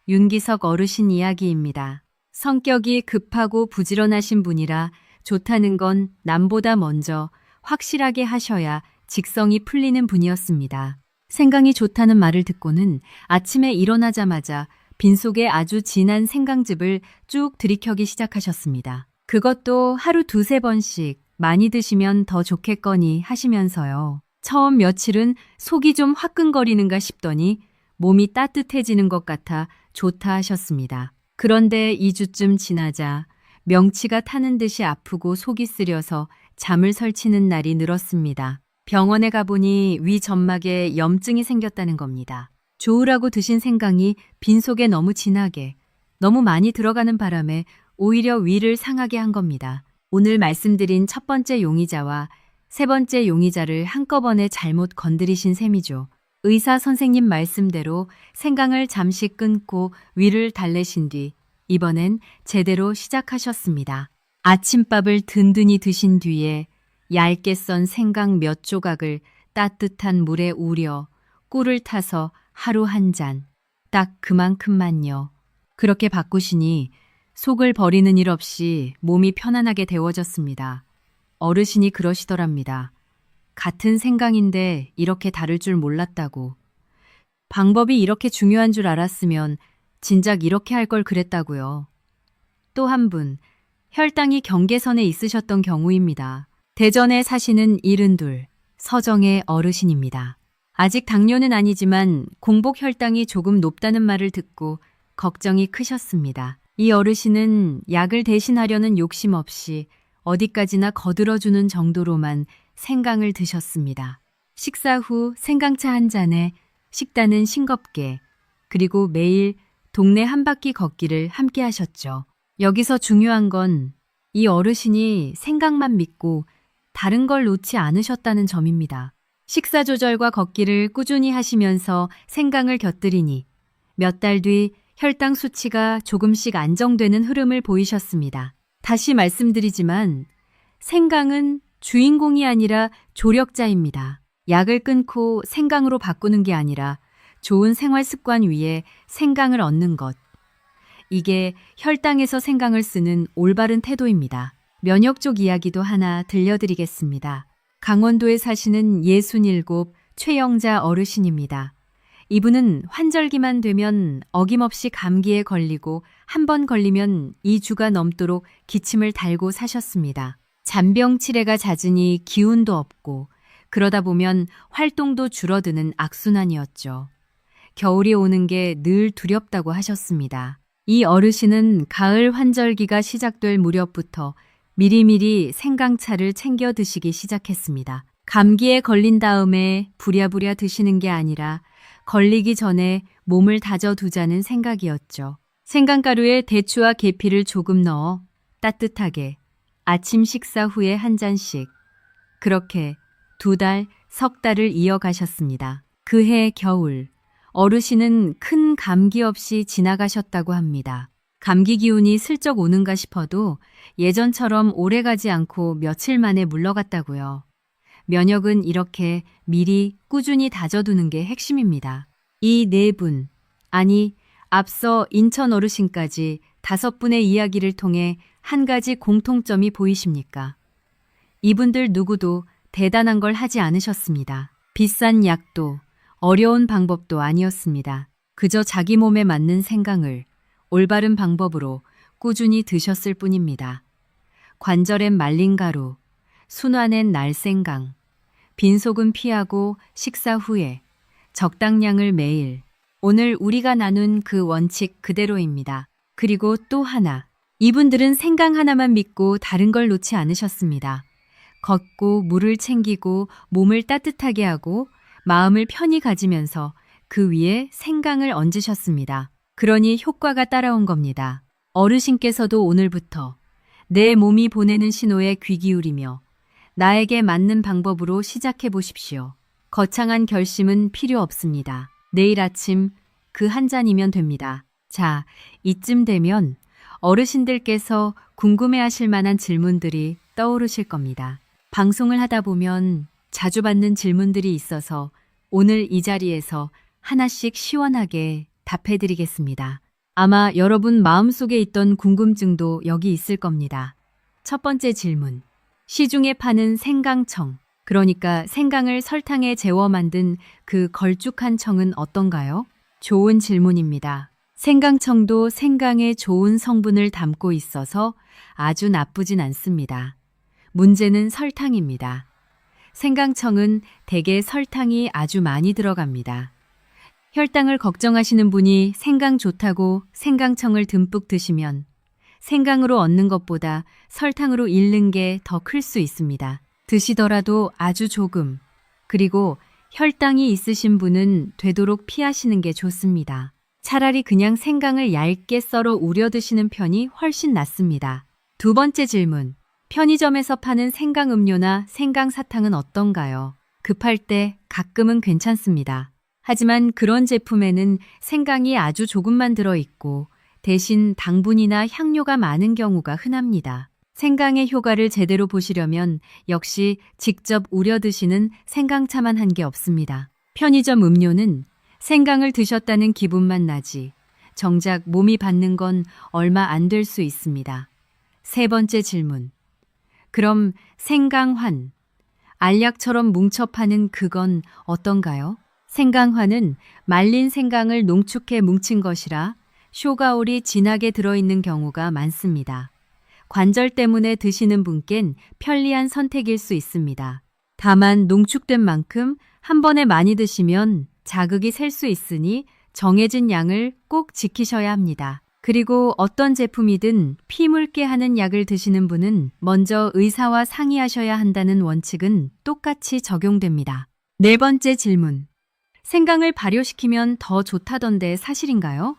윤기석 어르신 이야기입니다. 성격이 급하고 부지런하신 분이라 좋다는 건 남보다 먼저 확실하게 하셔야 직성이 풀리는 분이었습니다. 생강이 좋다는 말을 듣고는 아침에 일어나자마자 빈속에 아주 진한 생강즙을 쭉 들이켜기 시작하셨습니다. 그것도 하루 2-3번씩 많이 드시면 더 좋겠거니 하시면서요. 처음 며칠은 속이 좀 화끈거리는가 싶더니 몸이 따뜻해지는 것 같아 좋다 하셨습니다. 그런데 2주쯤 지나자 명치가 타는 듯이 아프고 속이 쓰려서 잠을 설치는 날이 늘었습니다. 병원에 가보니 위 점막에 염증이 생겼다는 겁니다. 좋으라고 드신 생강이 빈속에 너무 진하게, 너무 많이 들어가는 바람에 오히려 위를 상하게 한 겁니다. 오늘 말씀드린 첫 번째 용의자와 세 번째 용의자를 한꺼번에 잘못 건드리신 셈이죠. 의사 선생님 말씀대로 생강을 잠시 끊고 위를 달래신 뒤 이번엔 제대로 시작하셨습니다. 아침밥을 든든히 드신 뒤에 얇게 썬 생강 몇 조각을 따뜻한 물에 우려 꿀을 타서 하루 한 잔, 딱 그만큼만요. 그렇게 바꾸시니 속을 버리는 일 없이 몸이 편안하게 데워졌습니다. 어르신이 그러시더랍니다. 같은 생강인데 이렇게 다를 줄 몰랐다고. 방법이 이렇게 중요한 줄 알았으면 진작 이렇게 할 걸 그랬다고요. 또 한 분, 혈당이 경계선에 있으셨던 경우입니다. 대전에 사시는 72, 서정의 어르신입니다. 아직 당뇨는 아니지만 공복 혈당이 조금 높다는 말을 듣고 걱정이 크셨습니다. 이 어르신은 약을 대신하려는 욕심 없이 어디까지나 거들어주는 정도로만 생강을 드셨습니다. 식사 후 생강차 한 잔에 식단은 싱겁게, 그리고 매일 동네 한 바퀴 걷기를 함께 하셨죠. 여기서 중요한 건 이 어르신이 생강만 믿고 다른 걸 놓지 않으셨다는 점입니다. 식사 조절과 걷기를 꾸준히 하시면서 생강을 곁들이니 몇 달 뒤 혈당 수치가 조금씩 안정되는 흐름을 보이셨습니다. 다시 말씀드리지만 생강은 주인공이 아니라 조력자입니다. 약을 끊고 생강으로 바꾸는 게 아니라 좋은 생활 습관 위에 생강을 얻는 것. 이게 혈당에서 생강을 쓰는 올바른 태도입니다. 면역 쪽 이야기도 하나 들려드리겠습니다. 강원도에 사시는 67 최영자 어르신입니다. 이분은 환절기만 되면 어김없이 감기에 걸리고 한 번 걸리면 2주가 넘도록 기침을 달고 사셨습니다. 잔병 치레가 잦으니 기운도 없고 그러다 보면 활동도 줄어드는 악순환이었죠. 겨울이 오는 게 늘 두렵다고 하셨습니다. 이 어르신은 가을 환절기가 시작될 무렵부터 미리미리 생강차를 챙겨 드시기 시작했습니다. 감기에 걸린 다음에 부랴부랴 드시는 게 아니라 걸리기 전에 몸을 다져두자는 생각이었죠. 생강가루에 대추와 계피를 조금 넣어 따뜻하게 아침 식사 후에 한 잔씩, 그렇게 2달, 석 달을 이어가셨습니다. 그해 겨울, 어르신은 큰 감기 없이 지나가셨다고 합니다. 감기 기운이 슬쩍 오는가 싶어도 예전처럼 오래가지 않고 며칠 만에 물러갔다고요. 면역은 이렇게 미리 꾸준히 다져두는 게 핵심입니다. 이 4분, 아니 앞서 인천 어르신까지 5분의 이야기를 통해 한 가지 공통점이 보이십니까? 이분들 누구도 대단한 걸 하지 않으셨습니다. 비싼 약도 어려운 방법도 아니었습니다. 그저 자기 몸에 맞는 생강을 올바른 방법으로 꾸준히 드셨을 뿐입니다. 관절엔 말린 가루, 순환엔 날생강, 빈속은 피하고 식사 후에 적당량을 매일, 오늘 우리가 나눈 그 원칙 그대로입니다. 그리고 또 하나, 이분들은 생강 하나만 믿고 다른 걸 놓지 않으셨습니다. 걷고 물을 챙기고 몸을 따뜻하게 하고 마음을 편히 가지면서 그 위에 생강을 얹으셨습니다. 그러니 효과가 따라온 겁니다. 어르신께서도 오늘부터 내 몸이 보내는 신호에 귀 기울이며 나에게 맞는 방법으로 시작해 보십시오. 거창한 결심은 필요 없습니다. 내일 아침 그 한 잔이면 됩니다. 자, 이쯤 되면 어르신들께서 궁금해하실 만한 질문들이 떠오르실 겁니다. 방송을 하다 보면 자주 받는 질문들이 있어서 오늘 이 자리에서 하나씩 시원하게 답해드리겠습니다. 아마 여러분 마음속에 있던 궁금증도 여기 있을 겁니다. 첫 번째 질문. 시중에 파는 생강청, 그러니까 생강을 설탕에 재워 만든 그 걸쭉한 청은 어떤가요? 좋은 질문입니다. 생강청도 생강에 좋은 성분을 담고 있어서 아주 나쁘진 않습니다. 문제는 설탕입니다. 생강청은 대개 설탕이 아주 많이 들어갑니다. 혈당을 걱정하시는 분이 생강 좋다고 생강청을 듬뿍 드시면 생강으로 얻는 것보다 설탕으로 잃는 게 더 클 수 있습니다. 드시더라도 아주 조금, 그리고 혈당이 있으신 분은 되도록 피하시는 게 좋습니다. 차라리 그냥 생강을 얇게 썰어 우려 드시는 편이 훨씬 낫습니다. 두 번째 질문. 편의점에서 파는 생강 음료나 생강 사탕은 어떤가요? 급할 때 가끔은 괜찮습니다. 하지만 그런 제품에는 생강이 아주 조금만 들어있고 대신 당분이나 향료가 많은 경우가 흔합니다. 생강의 효과를 제대로 보시려면 역시 직접 우려 드시는 생강차만 한 게 없습니다. 편의점 음료는 생강을 드셨다는 기분만 나지 정작 몸이 받는 건 얼마 안 될 수 있습니다. 세 번째 질문. 그럼 생강환, 알약처럼 뭉쳐 파는 그건 어떤가요? 생강환은 말린 생강을 농축해 뭉친 것이라 쇼가올이 진하게 들어있는 경우가 많습니다. 관절 때문에 드시는 분께는 편리한 선택일 수 있습니다. 다만 농축된 만큼 한 번에 많이 드시면 자극이 셀 수 있으니 정해진 양을 꼭 지키셔야 합니다. 그리고 어떤 제품이든 피 묽게 하는 약을 드시는 분은 먼저 의사와 상의하셔야 한다는 원칙은 똑같이 적용됩니다. 네 번째 질문. 생강을 발효시키면 더 좋다던데 사실인가요?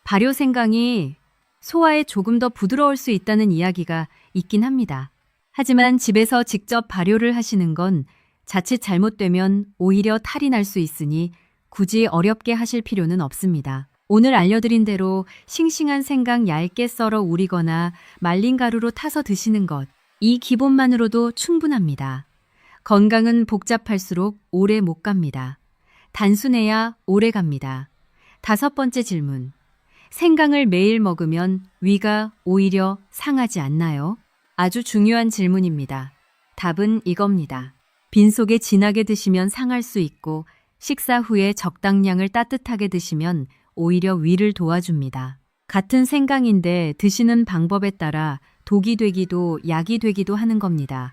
발효 생강이 소화에 조금 더 부드러울 수 있다는 이야기가 있긴 합니다. 하지만 집에서 직접 발효를 하시는 건 자칫 잘못되면 오히려 탈이 날 수 있으니 굳이 어렵게 하실 필요는 없습니다. 오늘 알려드린 대로 싱싱한 생강 얇게 썰어 우리거나 말린 가루로 타서 드시는 것, 이 기본만으로도 충분합니다. 건강은 복잡할수록 오래 못 갑니다. 단순해야 오래 갑니다. 다섯 번째 질문. 생강을 매일 먹으면 위가 오히려 상하지 않나요? 아주 중요한 질문입니다. 답은 이겁니다. 빈속에 진하게 드시면 상할 수 있고 식사 후에 적당량을 따뜻하게 드시면 오히려 위를 도와줍니다. 같은 생강인데 드시는 방법에 따라 독이 되기도 약이 되기도 하는 겁니다.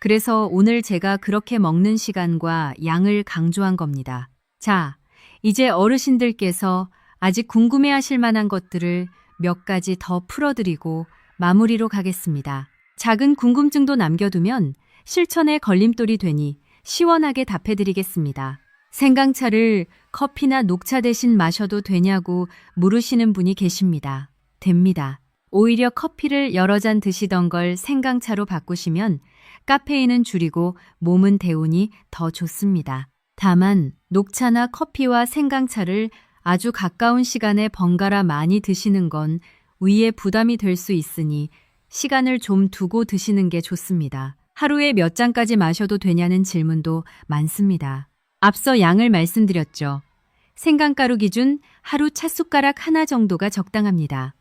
그래서 오늘 제가 그렇게 먹는 시간과 양을 강조한 겁니다. 자, 이제 어르신들께서 아직 궁금해하실 만한 것들을 몇 가지 더 풀어드리고 마무리로 가겠습니다. 작은 궁금증도 남겨두면 실천에 걸림돌이 되니 시원하게 답해드리겠습니다. 생강차를 커피나 녹차 대신 마셔도 되냐고 물으시는 분이 계십니다. 됩니다. 오히려 커피를 여러 잔 드시던 걸 생강차로 바꾸시면 카페인은 줄이고 몸은 데우니 더 좋습니다. 다만 녹차나 커피와 생강차를 아주 가까운 시간에 번갈아 많이 드시는 건 위에 부담이 될 수 있으니 시간을 좀 두고 드시는 게 좋습니다. 하루에 몇 잔까지 마셔도 되냐는 질문도 많습니다. 앞서 양을 말씀드렸죠. 생강가루 기준 하루 찻숟가락 하나 정도가 적당합니다.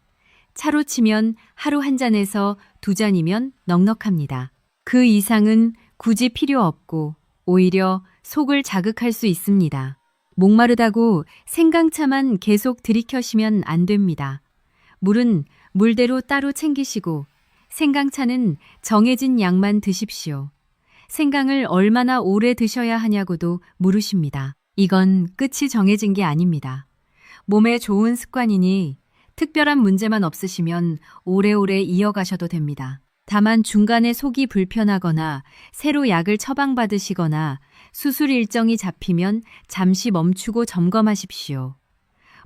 차로 치면 하루 한 잔에서 두 잔이면 넉넉합니다. 그 이상은 굳이 필요 없고 오히려 속을 자극할 수 있습니다. 목마르다고 생강차만 계속 들이켜시면 안 됩니다. 물은 물대로 따로 챙기시고 생강차는 정해진 양만 드십시오. 생강을 얼마나 오래 드셔야 하냐고도 물으십니다. 이건 끝이 정해진 게 아닙니다. 몸에 좋은 습관이니 특별한 문제만 없으시면 오래오래 이어가셔도 됩니다. 다만 중간에 속이 불편하거나 새로 약을 처방받으시거나 수술 일정이 잡히면 잠시 멈추고 점검하십시오.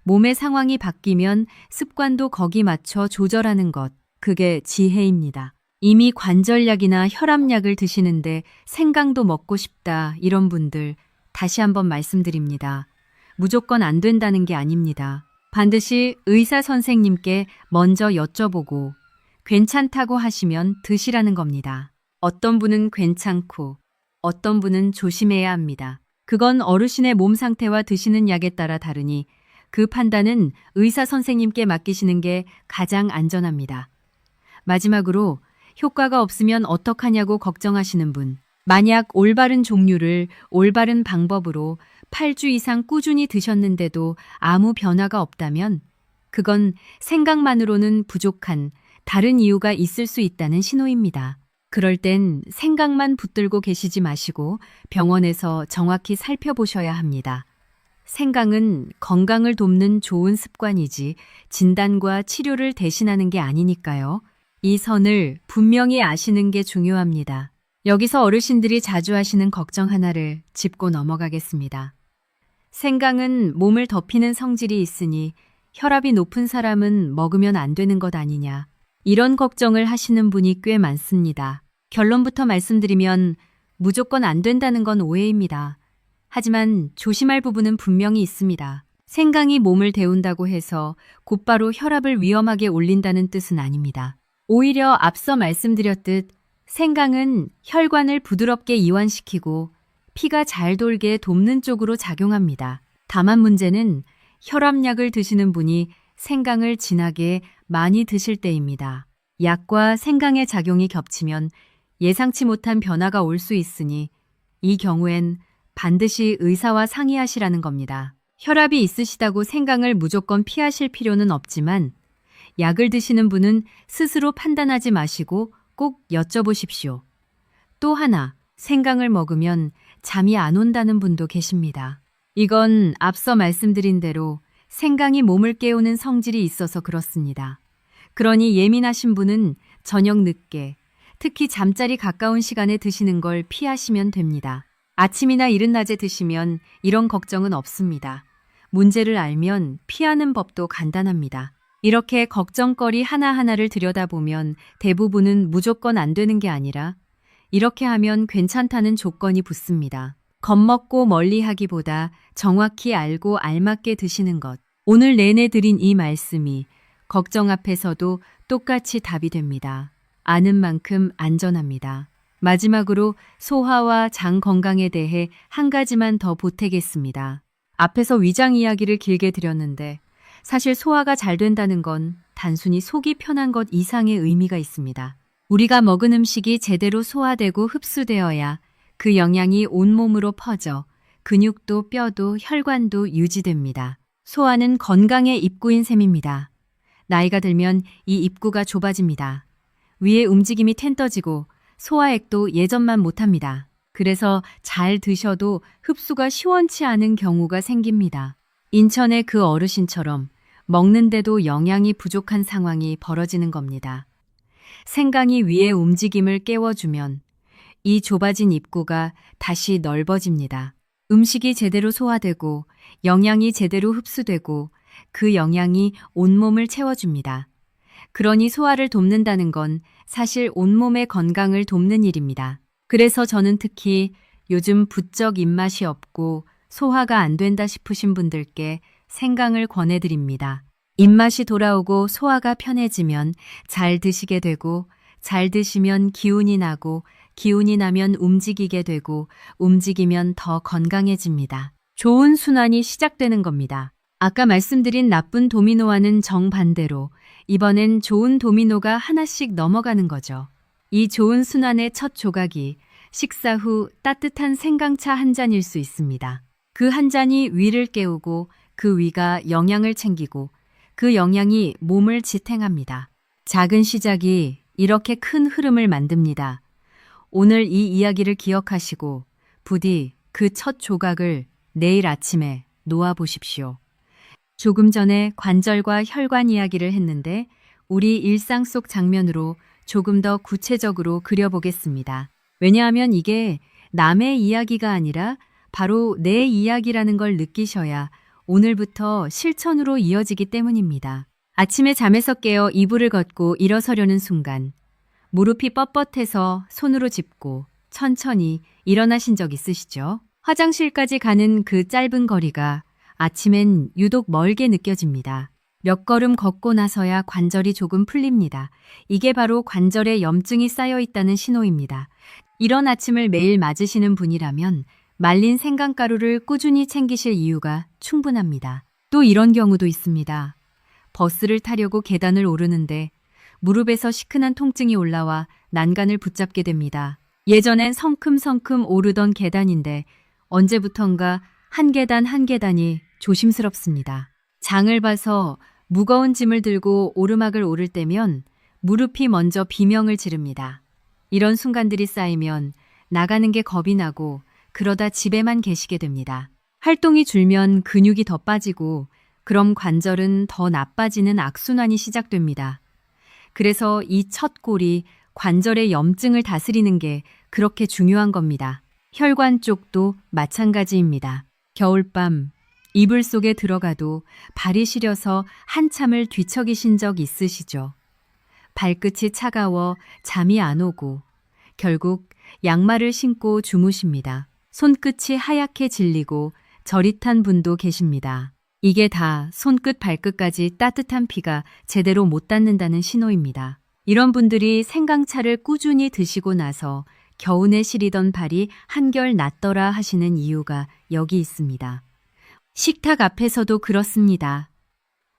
몸의 상황이 바뀌면 습관도 거기 맞춰 조절하는 것, 그게 지혜입니다. 이미 관절약이나 혈압약을 드시는데 생강도 먹고 싶다 이런 분들 다시 한번 말씀드립니다. 무조건 안 된다는 게 아닙니다. 반드시 의사 선생님께 먼저 여쭤보고 괜찮다고 하시면 드시라는 겁니다. 어떤 분은 괜찮고 어떤 분은 조심해야 합니다. 그건 어르신의 몸 상태와 드시는 약에 따라 다르니 그 판단은 의사 선생님께 맡기시는 게 가장 안전합니다. 마지막으로 효과가 없으면 어떡하냐고 걱정하시는 분, 만약 올바른 종류를 올바른 방법으로 8주 이상 꾸준히 드셨는데도 아무 변화가 없다면 그건 생강만으로는 부족한 다른 이유가 있을 수 있다는 신호입니다. 그럴 땐 생강만 붙들고 계시지 마시고 병원에서 정확히 살펴보셔야 합니다. 생강은 건강을 돕는 좋은 습관이지 진단과 치료를 대신하는 게 아니니까요. 이 선을 분명히 아시는 게 중요합니다. 여기서 어르신들이 자주 하시는 걱정 하나를 짚고 넘어가겠습니다. 생강은 몸을 덮이는 성질이 있으니 혈압이 높은 사람은 먹으면 안 되는 것 아니냐. 이런 걱정을 하시는 분이 꽤 많습니다. 결론부터 말씀드리면 무조건 안 된다는 건 오해입니다. 하지만 조심할 부분은 분명히 있습니다. 생강이 몸을 데운다고 해서 곧바로 혈압을 위험하게 올린다는 뜻은 아닙니다. 오히려 앞서 말씀드렸듯 생강은 혈관을 부드럽게 이완시키고 피가 잘 돌게 돕는 쪽으로 작용합니다. 다만 문제는 혈압약을 드시는 분이 생강을 진하게 많이 드실 때입니다. 약과 생강의 작용이 겹치면 예상치 못한 변화가 올 수 있으니 이 경우엔 반드시 의사와 상의하시라는 겁니다. 혈압이 있으시다고 생강을 무조건 피하실 필요는 없지만 약을 드시는 분은 스스로 판단하지 마시고 꼭 여쭤보십시오. 또 하나, 생강을 먹으면 잠이 안 온다는 분도 계십니다. 이건 앞서 말씀드린 대로 생강이 몸을 깨우는 성질이 있어서 그렇습니다. 그러니 예민하신 분은 저녁 늦게, 특히 잠자리 가까운 시간에 드시는 걸 피하시면 됩니다. 아침이나 이른 낮에 드시면 이런 걱정은 없습니다. 문제를 알면 피하는 법도 간단합니다. 이렇게 걱정거리 하나하나를 들여다보면 대부분은 무조건 안 되는 게 아니라 이렇게 하면 괜찮다는 조건이 붙습니다. 겁먹고 멀리 하기보다 정확히 알고 알맞게 드시는 것. 오늘 내내 드린 이 말씀이 걱정 앞에서도 똑같이 답이 됩니다. 아는 만큼 안전합니다. 마지막으로 소화와 장 건강에 대해 한 가지만 더 보태겠습니다. 앞에서 위장 이야기를 길게 드렸는데 사실 소화가 잘 된다는 건 단순히 속이 편한 것 이상의 의미가 있습니다. 우리가 먹은 음식이 제대로 소화되고 흡수되어야 그 영양이 온몸으로 퍼져 근육도 뼈도 혈관도 유지됩니다. 소화는 건강의 입구인 셈입니다. 나이가 들면 이 입구가 좁아집니다. 위에 움직임이 텐떠지고 소화액도 예전만 못합니다. 그래서 잘 드셔도 흡수가 시원치 않은 경우가 생깁니다. 인천의 그 어르신처럼 먹는데도 영양이 부족한 상황이 벌어지는 겁니다. 생강이 위의 움직임을 깨워주면 이 좁아진 입구가 다시 넓어집니다. 음식이 제대로 소화되고 영양이 제대로 흡수되고 그 영양이 온몸을 채워줍니다. 그러니 소화를 돕는다는 건 사실 온몸의 건강을 돕는 일입니다. 그래서 저는 특히 요즘 부쩍 입맛이 없고 소화가 안 된다 싶으신 분들께 생강을 권해드립니다. 입맛이 돌아오고 소화가 편해지면 잘 드시게 되고 잘 드시면 기운이 나고 기운이 나면 움직이게 되고 움직이면 더 건강해집니다. 좋은 순환이 시작되는 겁니다. 아까 말씀드린 나쁜 도미노와는 정반대로 이번엔 좋은 도미노가 하나씩 넘어가는 거죠. 이 좋은 순환의 첫 조각이 식사 후 따뜻한 생강차 한 잔일 수 있습니다. 그 한 잔이 위를 깨우고 그 위가 영양을 챙기고 그 영양이 몸을 지탱합니다. 작은 시작이 이렇게 큰 흐름을 만듭니다. 오늘 이 이야기를 기억하시고 부디 그 첫 조각을 내일 아침에 놓아보십시오. 조금 전에 관절과 혈관 이야기를 했는데 우리 일상 속 장면으로 조금 더 구체적으로 그려보겠습니다. 왜냐하면 이게 남의 이야기가 아니라 바로 내 이야기라는 걸 느끼셔야 오늘부터 실천으로 이어지기 때문입니다. 아침에 잠에서 깨어 이불을 걷고 일어서려는 순간 무릎이 뻣뻣해서 손으로 짚고 천천히 일어나신 적 있으시죠? 화장실까지 가는 그 짧은 거리가 아침엔 유독 멀게 느껴집니다. 몇 걸음 걷고 나서야 관절이 조금 풀립니다. 이게 바로 관절에 염증이 쌓여 있다는 신호입니다. 이런 아침을 매일 맞으시는 분이라면 말린 생강가루를 꾸준히 챙기실 이유가 충분합니다. 또 이런 경우도 있습니다. 버스를 타려고 계단을 오르는데 무릎에서 시큰한 통증이 올라와 난간을 붙잡게 됩니다. 예전엔 성큼성큼 오르던 계단인데 언제부턴가 한 계단 한 계단이 조심스럽습니다. 장을 봐서 무거운 짐을 들고 오르막을 오를 때면 무릎이 먼저 비명을 지릅니다. 이런 순간들이 쌓이면 나가는 게 겁이 나고 그러다 집에만 계시게 됩니다. 활동이 줄면 근육이 더 빠지고 그럼 관절은 더 나빠지는 악순환이 시작됩니다. 그래서 이 첫 골이 관절의 염증을 다스리는 게 그렇게 중요한 겁니다. 혈관 쪽도 마찬가지입니다. 겨울밤 이불 속에 들어가도 발이 시려서 한참을 뒤척이신 적 있으시죠? 발끝이 차가워 잠이 안 오고 결국 양말을 신고 주무십니다. 손끝이 하얗게 질리고 저릿한 분도 계십니다. 이게 다 손끝 발끝까지 따뜻한 피가 제대로 못 닿는다는 신호입니다. 이런 분들이 생강차를 꾸준히 드시고 나서 겨우내 시리던 발이 한결 낫더라 하시는 이유가 여기 있습니다. 식탁 앞에서도 그렇습니다.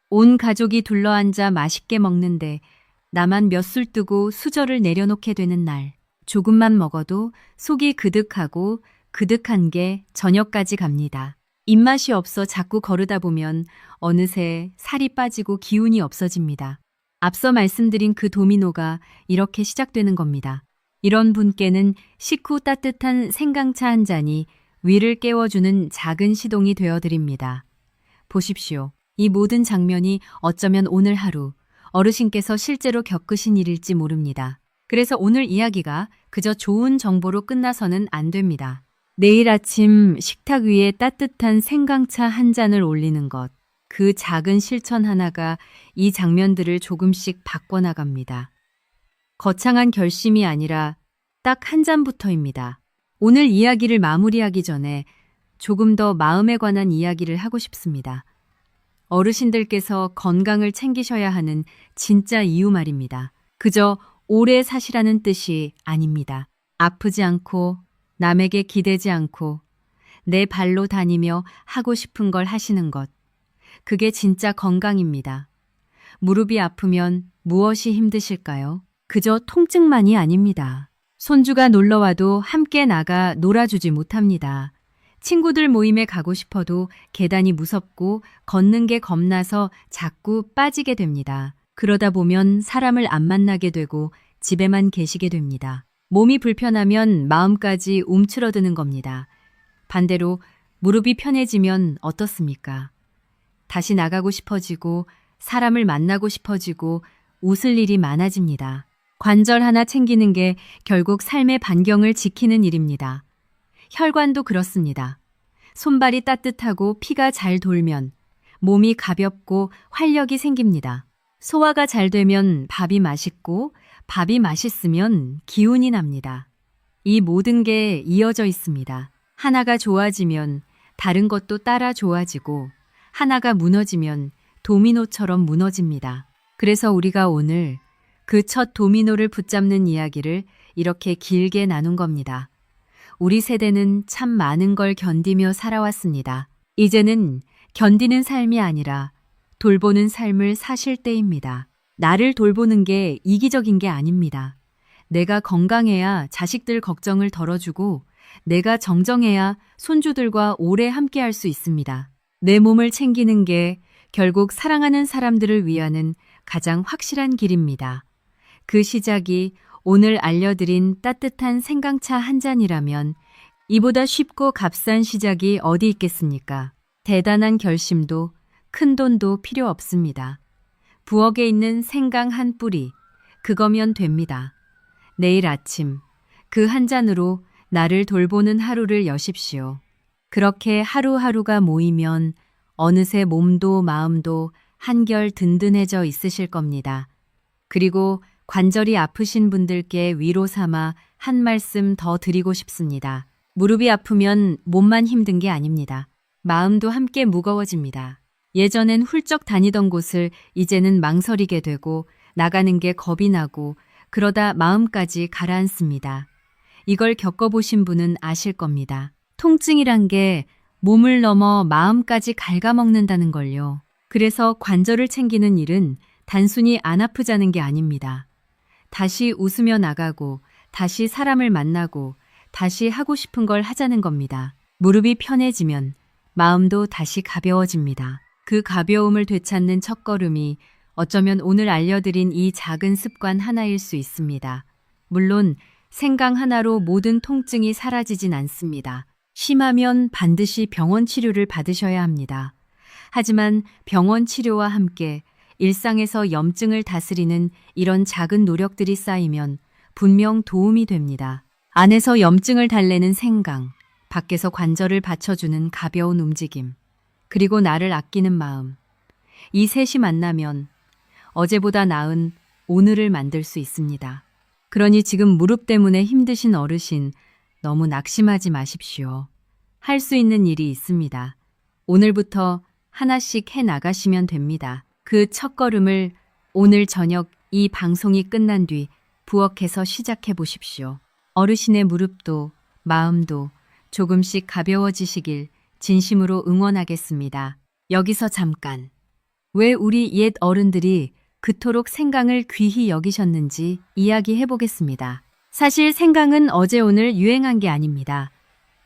온 가족이 둘러앉아 맛있게 먹는데 나만 몇 술 뜨고 수저를 내려놓게 되는 날. 조금만 먹어도 속이 그득하고 그득한 게 저녁까지 갑니다. 입맛이 없어 자꾸 거르다 보면 어느새 살이 빠지고 기운이 없어집니다. 앞서 말씀드린 그 도미노가 이렇게 시작되는 겁니다. 이런 분께는 식후 따뜻한 생강차 한 잔이 위를 깨워주는 작은 시동이 되어드립니다. 보십시오. 이 모든 장면이 어쩌면 오늘 하루 어르신께서 실제로 겪으신 일일지 모릅니다. 그래서 오늘 이야기가 그저 좋은 정보로 끝나서는 안 됩니다. 내일 아침 식탁 위에 따뜻한 생강차 한 잔을 올리는 것, 그 작은 실천 하나가 이 장면들을 조금씩 바꿔나갑니다. 거창한 결심이 아니라 딱 한 잔부터입니다. 오늘 이야기를 마무리하기 전에 조금 더 마음에 관한 이야기를 하고 싶습니다. 어르신들께서 건강을 챙기셔야 하는 진짜 이유 말입니다. 그저 오래 사시라는 뜻이 아닙니다. 아프지 않고 남에게 기대지 않고 내 발로 다니며 하고 싶은 걸 하시는 것. 그게 진짜 건강입니다. 무릎이 아프면 무엇이 힘드실까요? 그저 통증만이 아닙니다. 손주가 놀러와도 함께 나가 놀아주지 못합니다. 친구들 모임에 가고 싶어도 계단이 무섭고 걷는 게 겁나서 자꾸 빠지게 됩니다. 그러다 보면 사람을 안 만나게 되고 집에만 계시게 됩니다. 몸이 불편하면 마음까지 움츠러드는 겁니다. 반대로 무릎이 편해지면 어떻습니까? 다시 나가고 싶어지고 사람을 만나고 싶어지고 웃을 일이 많아집니다. 관절 하나 챙기는 게 결국 삶의 반경을 지키는 일입니다. 혈관도 그렇습니다. 손발이 따뜻하고 피가 잘 돌면 몸이 가볍고 활력이 생깁니다. 소화가 잘 되면 밥이 맛있고 밥이 맛있으면 기운이 납니다. 이 모든 게 이어져 있습니다. 하나가 좋아지면 다른 것도 따라 좋아지고 하나가 무너지면 도미노처럼 무너집니다. 그래서 우리가 오늘 그 첫 도미노를 붙잡는 이야기를 이렇게 길게 나눈 겁니다. 우리 세대는 참 많은 걸 견디며 살아왔습니다. 이제는 견디는 삶이 아니라 돌보는 삶을 사실 때입니다. 나를 돌보는 게 이기적인 게 아닙니다. 내가 건강해야 자식들 걱정을 덜어주고 내가 정정해야 손주들과 오래 함께할 수 있습니다. 내 몸을 챙기는 게 결국 사랑하는 사람들을 위하는 가장 확실한 길입니다. 그 시작이 오늘 알려드린 따뜻한 생강차 한 잔이라면 이보다 쉽고 값싼 시작이 어디 있겠습니까? 대단한 결심도 큰 돈도 필요 없습니다. 부엌에 있는 생강 한 뿌리, 그거면 됩니다. 내일 아침 그 한 잔으로 나를 돌보는 하루를 여십시오. 그렇게 하루하루가 모이면 어느새 몸도 마음도 한결 든든해져 있으실 겁니다. 그리고 관절이 아프신 분들께 위로 삼아 한 말씀 더 드리고 싶습니다. 무릎이 아프면 몸만 힘든 게 아닙니다. 마음도 함께 무거워집니다. 예전엔 훌쩍 다니던 곳을 이제는 망설이게 되고 나가는 게 겁이 나고 그러다 마음까지 가라앉습니다. 이걸 겪어보신 분은 아실 겁니다. 통증이란 게 몸을 넘어 마음까지 갉아먹는다는 걸요. 그래서 관절을 챙기는 일은 단순히 안 아프자는 게 아닙니다. 다시 웃으며 나가고 다시 사람을 만나고 다시 하고 싶은 걸 하자는 겁니다. 무릎이 편해지면 마음도 다시 가벼워집니다. 그 가벼움을 되찾는 첫걸음이 어쩌면 오늘 알려드린 이 작은 습관 하나일 수 있습니다. 물론 생강 하나로 모든 통증이 사라지진 않습니다. 심하면 반드시 병원 치료를 받으셔야 합니다. 하지만 병원 치료와 함께 일상에서 염증을 다스리는 이런 작은 노력들이 쌓이면 분명 도움이 됩니다. 안에서 염증을 달래는 생강, 밖에서 관절을 받쳐주는 가벼운 움직임, 그리고 나를 아끼는 마음. 이 셋이 만나면 어제보다 나은 오늘을 만들 수 있습니다. 그러니 지금 무릎 때문에 힘드신 어르신 너무 낙심하지 마십시오. 할 수 있는 일이 있습니다. 오늘부터 하나씩 해 나가시면 됩니다. 그 첫걸음을 오늘 저녁 이 방송이 끝난 뒤 부엌에서 시작해 보십시오. 어르신의 무릎도 마음도 조금씩 가벼워지시길 진심으로 응원하겠습니다. 여기서 잠깐. 왜 우리 옛 어른들이 그토록 생강을 귀히 여기셨는지 이야기해 보겠습니다. 사실 생강은 어제 오늘 유행한 게 아닙니다.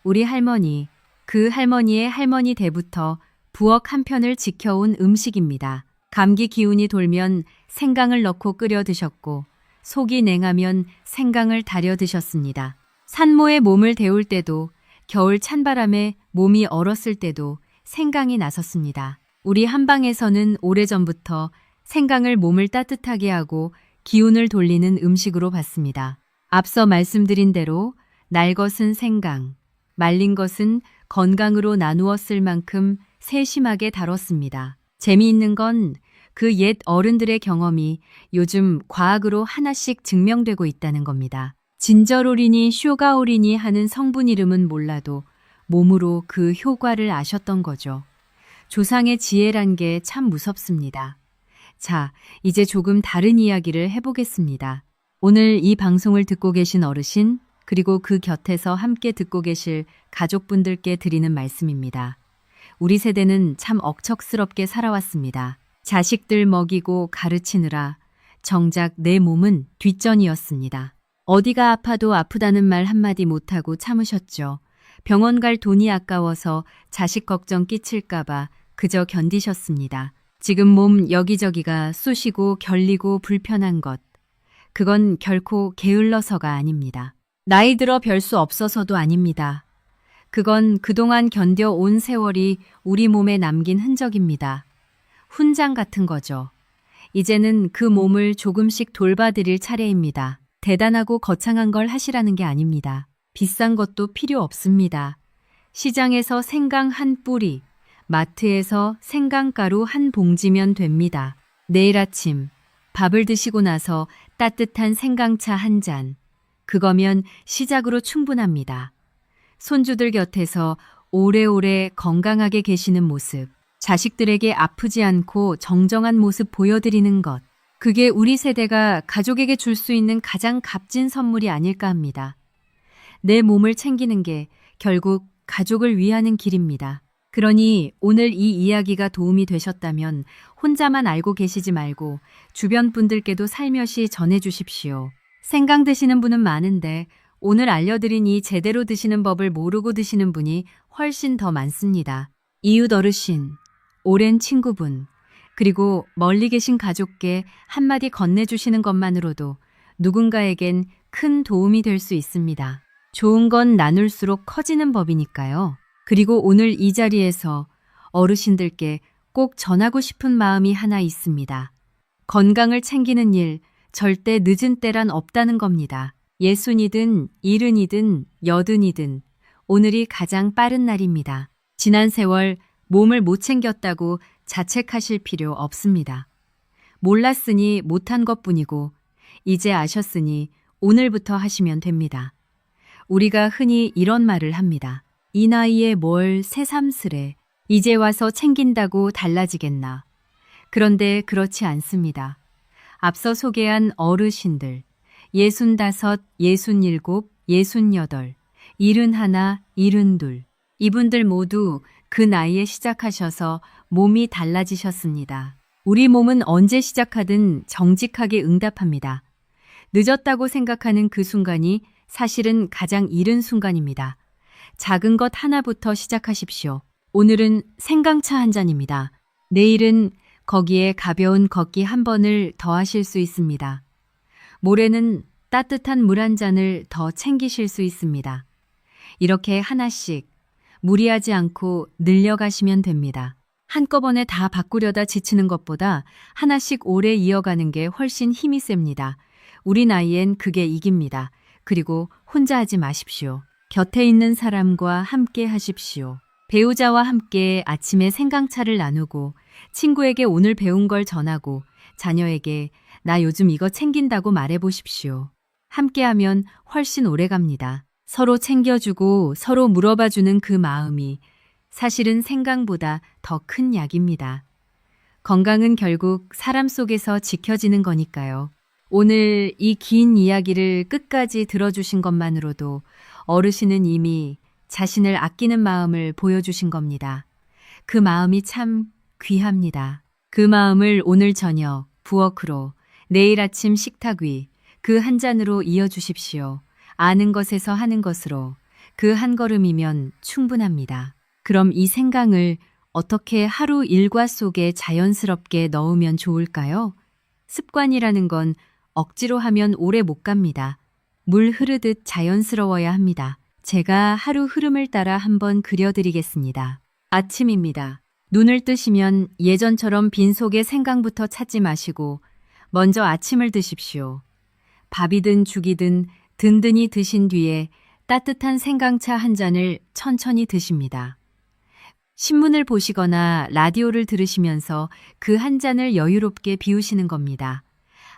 우리 할머니, 그 할머니의 할머니 때부터 부엌 한편을 지켜온 음식입니다. 감기 기운이 돌면 생강을 넣고 끓여 드셨고 속이 냉하면 생강을 달여 드셨습니다. 산모의 몸을 데울 때도 겨울 찬바람에 몸이 얼었을 때도 생강이 나섰습니다. 우리 한방에서는 오래전부터 생강을 몸을 따뜻하게 하고 기운을 돌리는 음식으로 봤습니다. 앞서 말씀드린 대로 날 것은 생강, 말린 것은 건강으로 나누어 쓸 만큼 세심하게 다뤘습니다. 재미있는 건 그 옛 어른들의 경험이 요즘 과학으로 하나씩 증명되고 있다는 겁니다. 진저올이니 쇼가올이니 하는 성분 이름은 몰라도 몸으로 그 효과를 아셨던 거죠. 조상의 지혜란 게 참 무섭습니다. 자, 이제 조금 다른 이야기를 해보겠습니다. 오늘 이 방송을 듣고 계신 어르신, 그리고 그 곁에서 함께 듣고 계실 가족분들께 드리는 말씀입니다. 우리 세대는 참 억척스럽게 살아왔습니다. 자식들 먹이고 가르치느라 정작 내 몸은 뒷전이었습니다. 어디가 아파도 아프다는 말 한마디 못하고 참으셨죠. 병원 갈 돈이 아까워서 자식 걱정 끼칠까봐 그저 견디셨습니다. 지금 몸 여기저기가 쑤시고 결리고 불편한 것, 그건 결코 게을러서가 아닙니다. 나이 들어 별 수 없어서도 아닙니다. 그건 그동안 견뎌온 세월이 우리 몸에 남긴 흔적입니다. 훈장 같은 거죠. 이제는 그 몸을 조금씩 돌봐드릴 차례입니다. 대단하고 거창한 걸 하시라는 게 아닙니다. 비싼 것도 필요 없습니다. 시장에서 생강 한 뿌리, 마트에서 생강가루 한 봉지면 됩니다. 내일 아침 밥을 드시고 나서 따뜻한 생강차 한 잔, 그거면 시작으로 충분합니다. 손주들 곁에서 오래오래 건강하게 계시는 모습, 자식들에게 아프지 않고 정정한 모습 보여드리는 것, 그게 우리 세대가 가족에게 줄 수 있는 가장 값진 선물이 아닐까 합니다. 내 몸을 챙기는 게 결국 가족을 위하는 길입니다. 그러니 오늘 이 이야기가 도움이 되셨다면 혼자만 알고 계시지 말고 주변 분들께도 살며시 전해주십시오. 생강 드시는 분은 많은데 오늘 알려드린 이 제대로 드시는 법을 모르고 드시는 분이 훨씬 더 많습니다. 이웃 어르신, 오랜 친구분, 그리고 멀리 계신 가족께 한마디 건네주시는 것만으로도 누군가에겐 큰 도움이 될 수 있습니다. 좋은 건 나눌수록 커지는 법이니까요. 그리고 오늘 이 자리에서 어르신들께 꼭 전하고 싶은 마음이 하나 있습니다. 건강을 챙기는 일, 절대 늦은 때란 없다는 겁니다. 60이든 70이든 80이든 오늘이 가장 빠른 날입니다. 지난 세월 몸을 못 챙겼다고 자책하실 필요 없습니다. 몰랐으니 못한 것뿐이고 이제 아셨으니 오늘부터 하시면 됩니다. 우리가 흔히 이런 말을 합니다. 이 나이에 뭘 새삼스레 이제 와서 챙긴다고 달라지겠나. 그런데 그렇지 않습니다. 앞서 소개한 어르신들 65, 67, 68, 71, 72 이분들 모두 그 나이에 시작하셔서 몸이 달라지셨습니다. 우리 몸은 언제 시작하든 정직하게 응답합니다. 늦었다고 생각하는 그 순간이 사실은 가장 이른 순간입니다. 작은 것 하나부터 시작하십시오. 오늘은 생강차 한 잔입니다. 내일은 거기에 가벼운 걷기 한 번을 더하실 수 있습니다. 모레는 따뜻한 물 한 잔을 더 챙기실 수 있습니다. 이렇게 하나씩 무리하지 않고 늘려가시면 됩니다. 한꺼번에 다 바꾸려다 지치는 것보다 하나씩 오래 이어가는 게 훨씬 힘이 셉니다. 우리 나이엔 그게 이깁니다. 그리고 혼자 하지 마십시오. 곁에 있는 사람과 함께 하십시오. 배우자와 함께 아침에 생강차를 나누고 친구에게 오늘 배운 걸 전하고 자녀에게 나 요즘 이거 챙긴다고 말해보십시오. 함께하면 훨씬 오래 갑니다. 서로 챙겨주고 서로 물어봐주는 그 마음이 사실은 생강보다 더 큰 약입니다. 건강은 결국 사람 속에서 지켜지는 거니까요. 오늘 이 긴 이야기를 끝까지 들어주신 것만으로도 어르신은 이미 자신을 아끼는 마음을 보여주신 겁니다. 그 마음이 참 귀합니다. 그 마음을 오늘 저녁 부엌으로, 내일 아침 식탁 위, 그 한 잔으로 이어주십시오. 아는 것에서 하는 것으로 그 한 걸음이면 충분합니다. 그럼 이 생강을 어떻게 하루 일과 속에 자연스럽게 넣으면 좋을까요? 습관이라는 건 억지로 하면 오래 못 갑니다. 물 흐르듯 자연스러워야 합니다. 제가 하루 흐름을 따라 한번 그려드리겠습니다. 아침입니다. 눈을 뜨시면 예전처럼 빈속에 생강부터 찾지 마시고 먼저 아침을 드십시오. 밥이든 죽이든 든든히 드신 뒤에 따뜻한 생강차 한 잔을 천천히 드십니다. 신문을 보시거나 라디오를 들으시면서 그 한 잔을 여유롭게 비우시는 겁니다.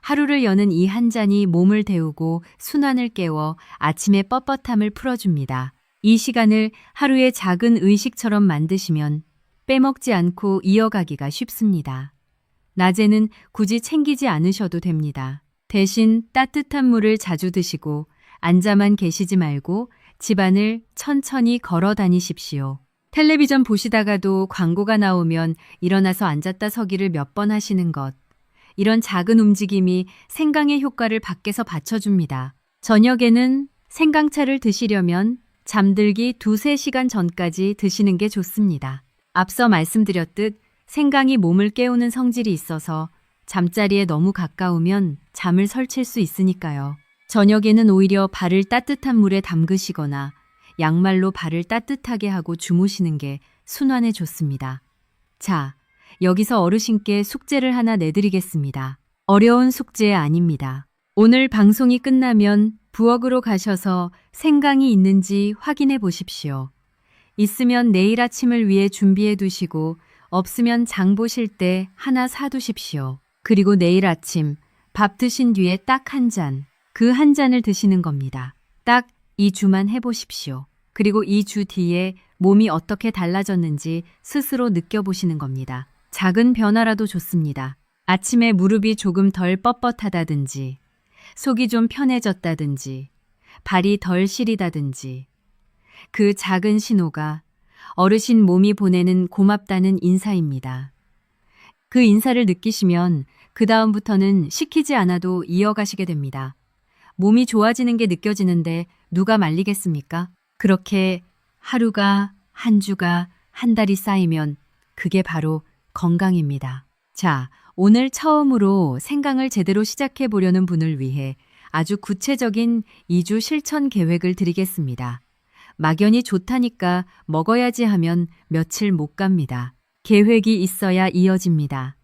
하루를 여는 이 한 잔이 몸을 데우고 순환을 깨워 아침의 뻣뻣함을 풀어줍니다. 이 시간을 하루의 작은 의식처럼 만드시면 빼먹지 않고 이어가기가 쉽습니다. 낮에는 굳이 챙기지 않으셔도 됩니다. 대신 따뜻한 물을 자주 드시고 앉아만 계시지 말고 집안을 천천히 걸어 다니십시오. 텔레비전 보시다가도 광고가 나오면 일어나서 앉았다 서기를 몇 번 하시는 것. 이런 작은 움직임이 생강의 효과를 밖에서 받쳐줍니다. 저녁에는 생강차를 드시려면 잠들기 2-3시간 전까지 드시는 게 좋습니다. 앞서 말씀드렸듯 생강이 몸을 깨우는 성질이 있어서 잠자리에 너무 가까우면 잠을 설칠 수 있으니까요. 저녁에는 오히려 발을 따뜻한 물에 담그시거나 양말로 발을 따뜻하게 하고 주무시는 게 순환에 좋습니다. 자, 여기서 어르신께 숙제를 하나 내드리겠습니다. 어려운 숙제 아닙니다. 오늘 방송이 끝나면 부엌으로 가셔서 생강이 있는지 확인해 보십시오. 있으면 내일 아침을 위해 준비해 두시고 없으면 장 보실 때 하나 사두십시오. 그리고 내일 아침 밥 드신 뒤에 딱 한 잔, 그 한 잔을 드시는 겁니다. 딱 2주만 해보십시오. 그리고 2주 뒤에 몸이 어떻게 달라졌는지 스스로 느껴보시는 겁니다. 작은 변화라도 좋습니다. 아침에 무릎이 조금 덜 뻣뻣하다든지, 속이 좀 편해졌다든지, 발이 덜 시리다든지, 그 작은 신호가 어르신 몸이 보내는 고맙다는 인사입니다. 그 인사를 느끼시면 그 다음부터는 시키지 않아도 이어가시게 됩니다. 몸이 좋아지는 게 느껴지는데 누가 말리겠습니까? 그렇게 하루가, 한 주가, 한 달이 쌓이면 그게 바로 건강입니다. 자, 오늘 처음으로 생강을 제대로 시작해 보려는 분을 위해 아주 구체적인 2주 실천 계획을 드리겠습니다. 막연히 좋다니까 먹어야지 하면 며칠 못 갑니다. 계획이 있어야 이어집니다.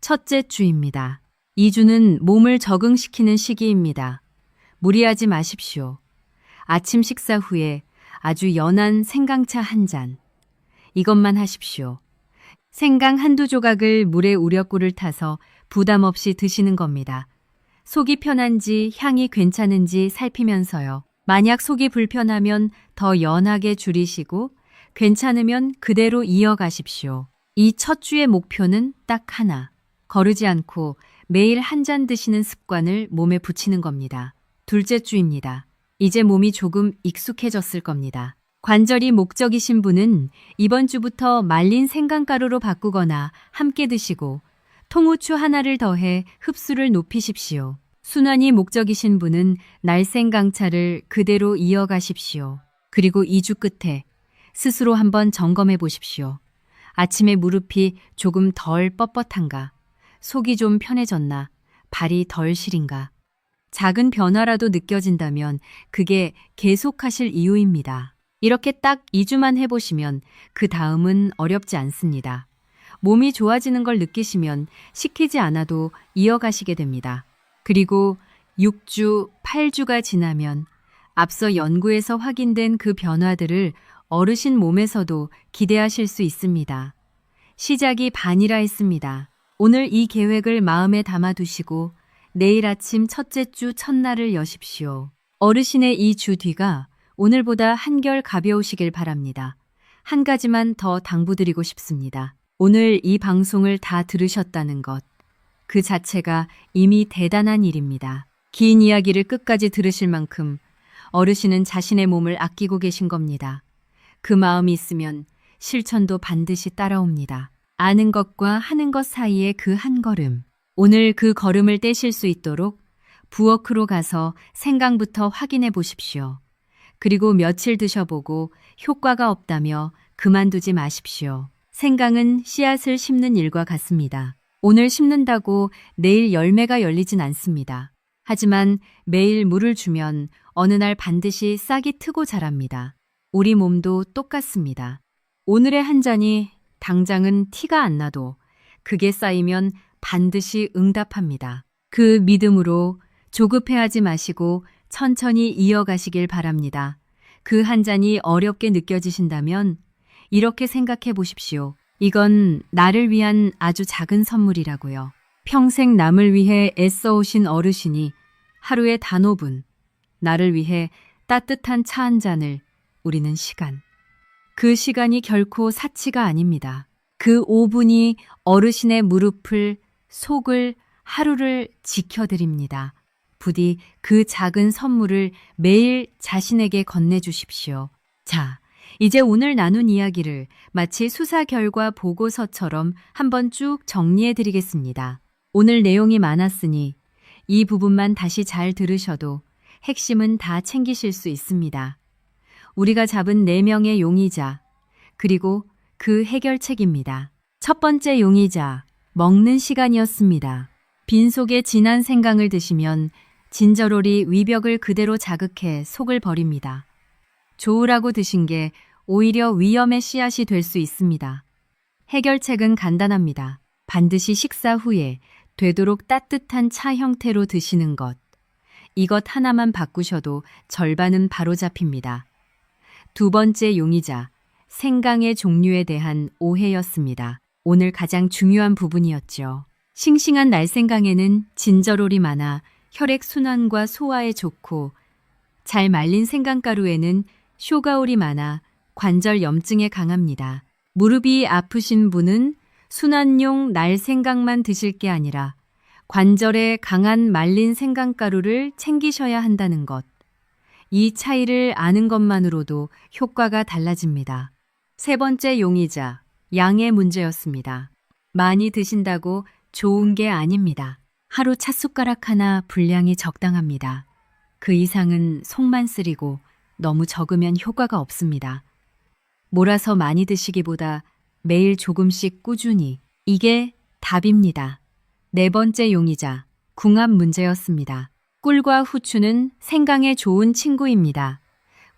첫째 주입니다. 2주는 몸을 적응시키는 시기입니다. 무리하지 마십시오. 아침 식사 후에 아주 연한 생강차 한 잔. 이것만 하십시오. 생강 한두 조각을 물에 우려 꿀을 타서 부담 없이 드시는 겁니다. 속이 편한지 향이 괜찮은지 살피면서요. 만약 속이 불편하면 더 연하게 줄이시고 괜찮으면 그대로 이어가십시오. 이 첫 주의 목표는 딱 하나. 거르지 않고 매일 한 잔 드시는 습관을 몸에 붙이는 겁니다. 둘째 주입니다. 이제 몸이 조금 익숙해졌을 겁니다. 관절이 목적이신 분은 이번 주부터 말린 생강가루로 바꾸거나 함께 드시고 통후추 하나를 더해 흡수를 높이십시오. 순환이 목적이신 분은 날생강차를 그대로 이어가십시오. 그리고 2주 끝에 스스로 한번 점검해 보십시오. 아침에 무릎이 조금 덜 뻣뻣한가? 속이 좀 편해졌나? 발이 덜 시린가? 작은 변화라도 느껴진다면 그게 계속하실 이유입니다. 이렇게 딱 2주만 해보시면 그 다음은 어렵지 않습니다. 몸이 좋아지는 걸 느끼시면 시키지 않아도 이어가시게 됩니다. 그리고 6주, 8주가 지나면 앞서 연구에서 확인된 그 변화들을 어르신 몸에서도 기대하실 수 있습니다. 시작이 반이라 했습니다. 오늘 이 계획을 마음에 담아두시고 내일 아침 첫째 주 첫날을 여십시오. 어르신의 이 주 뒤가 오늘보다 한결 가벼우시길 바랍니다. 한 가지만 더 당부드리고 싶습니다. 오늘 이 방송을 다 들으셨다는 것, 그 자체가 이미 대단한 일입니다. 긴 이야기를 끝까지 들으실 만큼 어르신은 자신의 몸을 아끼고 계신 겁니다. 그 마음이 있으면 실천도 반드시 따라옵니다. 아는 것과 하는 것 사이의 그 한 걸음. 오늘 그 걸음을 떼실 수 있도록 부엌으로 가서 생강부터 확인해 보십시오. 그리고 며칠 드셔보고 효과가 없다며 그만두지 마십시오. 생강은 씨앗을 심는 일과 같습니다. 오늘 심는다고 내일 열매가 열리진 않습니다. 하지만 매일 물을 주면 어느 날 반드시 싹이 트고 자랍니다. 우리 몸도 똑같습니다. 오늘의 한 잔이 당장은 티가 안 나도 그게 쌓이면 반드시 응답합니다. 그 믿음으로 조급해하지 마시고 천천히 이어가시길 바랍니다. 그 한 잔이 어렵게 느껴지신다면 이렇게 생각해 보십시오. 이건 나를 위한 아주 작은 선물이라고요. 평생 남을 위해 애써 오신 어르신이 하루에 단 5분, 나를 위해 따뜻한 차 한 잔을 우리는 시간. 그 시간이 결코 사치가 아닙니다. 그 5분이 어르신의 무릎을, 속을, 하루를 지켜드립니다. 부디 그 작은 선물을 매일 자신에게 건네주십시오. 자, 이제 오늘 나눈 이야기를 마치 수사 결과 보고서처럼 한번 쭉 정리해 드리겠습니다. 오늘 내용이 많았으니 이 부분만 다시 잘 들으셔도 핵심은 다 챙기실 수 있습니다. 우리가 잡은 4명의 용의자, 그리고 그 해결책입니다. 첫 번째 용의자, 먹는 시간이었습니다. 빈속에 진한 생강을 드시면 진저롤이 위벽을 그대로 자극해 속을 버립니다. 좋으라고 드신 게 오히려 위험의 씨앗이 될 수 있습니다. 해결책은 간단합니다. 반드시 식사 후에 되도록 따뜻한 차 형태로 드시는 것. 이것 하나만 바꾸셔도 절반은 바로잡힙니다. 두 번째 용의자, 생강의 종류에 대한 오해였습니다. 오늘 가장 중요한 부분이었죠. 싱싱한 날생강에는 진저롤이 많아 혈액 순환과 소화에 좋고, 잘 말린 생강가루에는 쇼가올이 많아 관절 염증에 강합니다. 무릎이 아프신 분은 순환용 날생강만 드실 게 아니라 관절에 강한 말린 생강가루를 챙기셔야 한다는 것. 이 차이를 아는 것만으로도 효과가 달라집니다. 세 번째 용의자, 양의 문제였습니다. 많이 드신다고 좋은 게 아닙니다. 하루 찻숟가락 하나 분량이 적당합니다. 그 이상은 속만 쓰리고 너무 적으면 효과가 없습니다. 몰아서 많이 드시기보다 매일 조금씩 꾸준히, 이게 답입니다. 네 번째 용의자, 궁합 문제였습니다. 꿀과 후추는 생강의 좋은 친구입니다.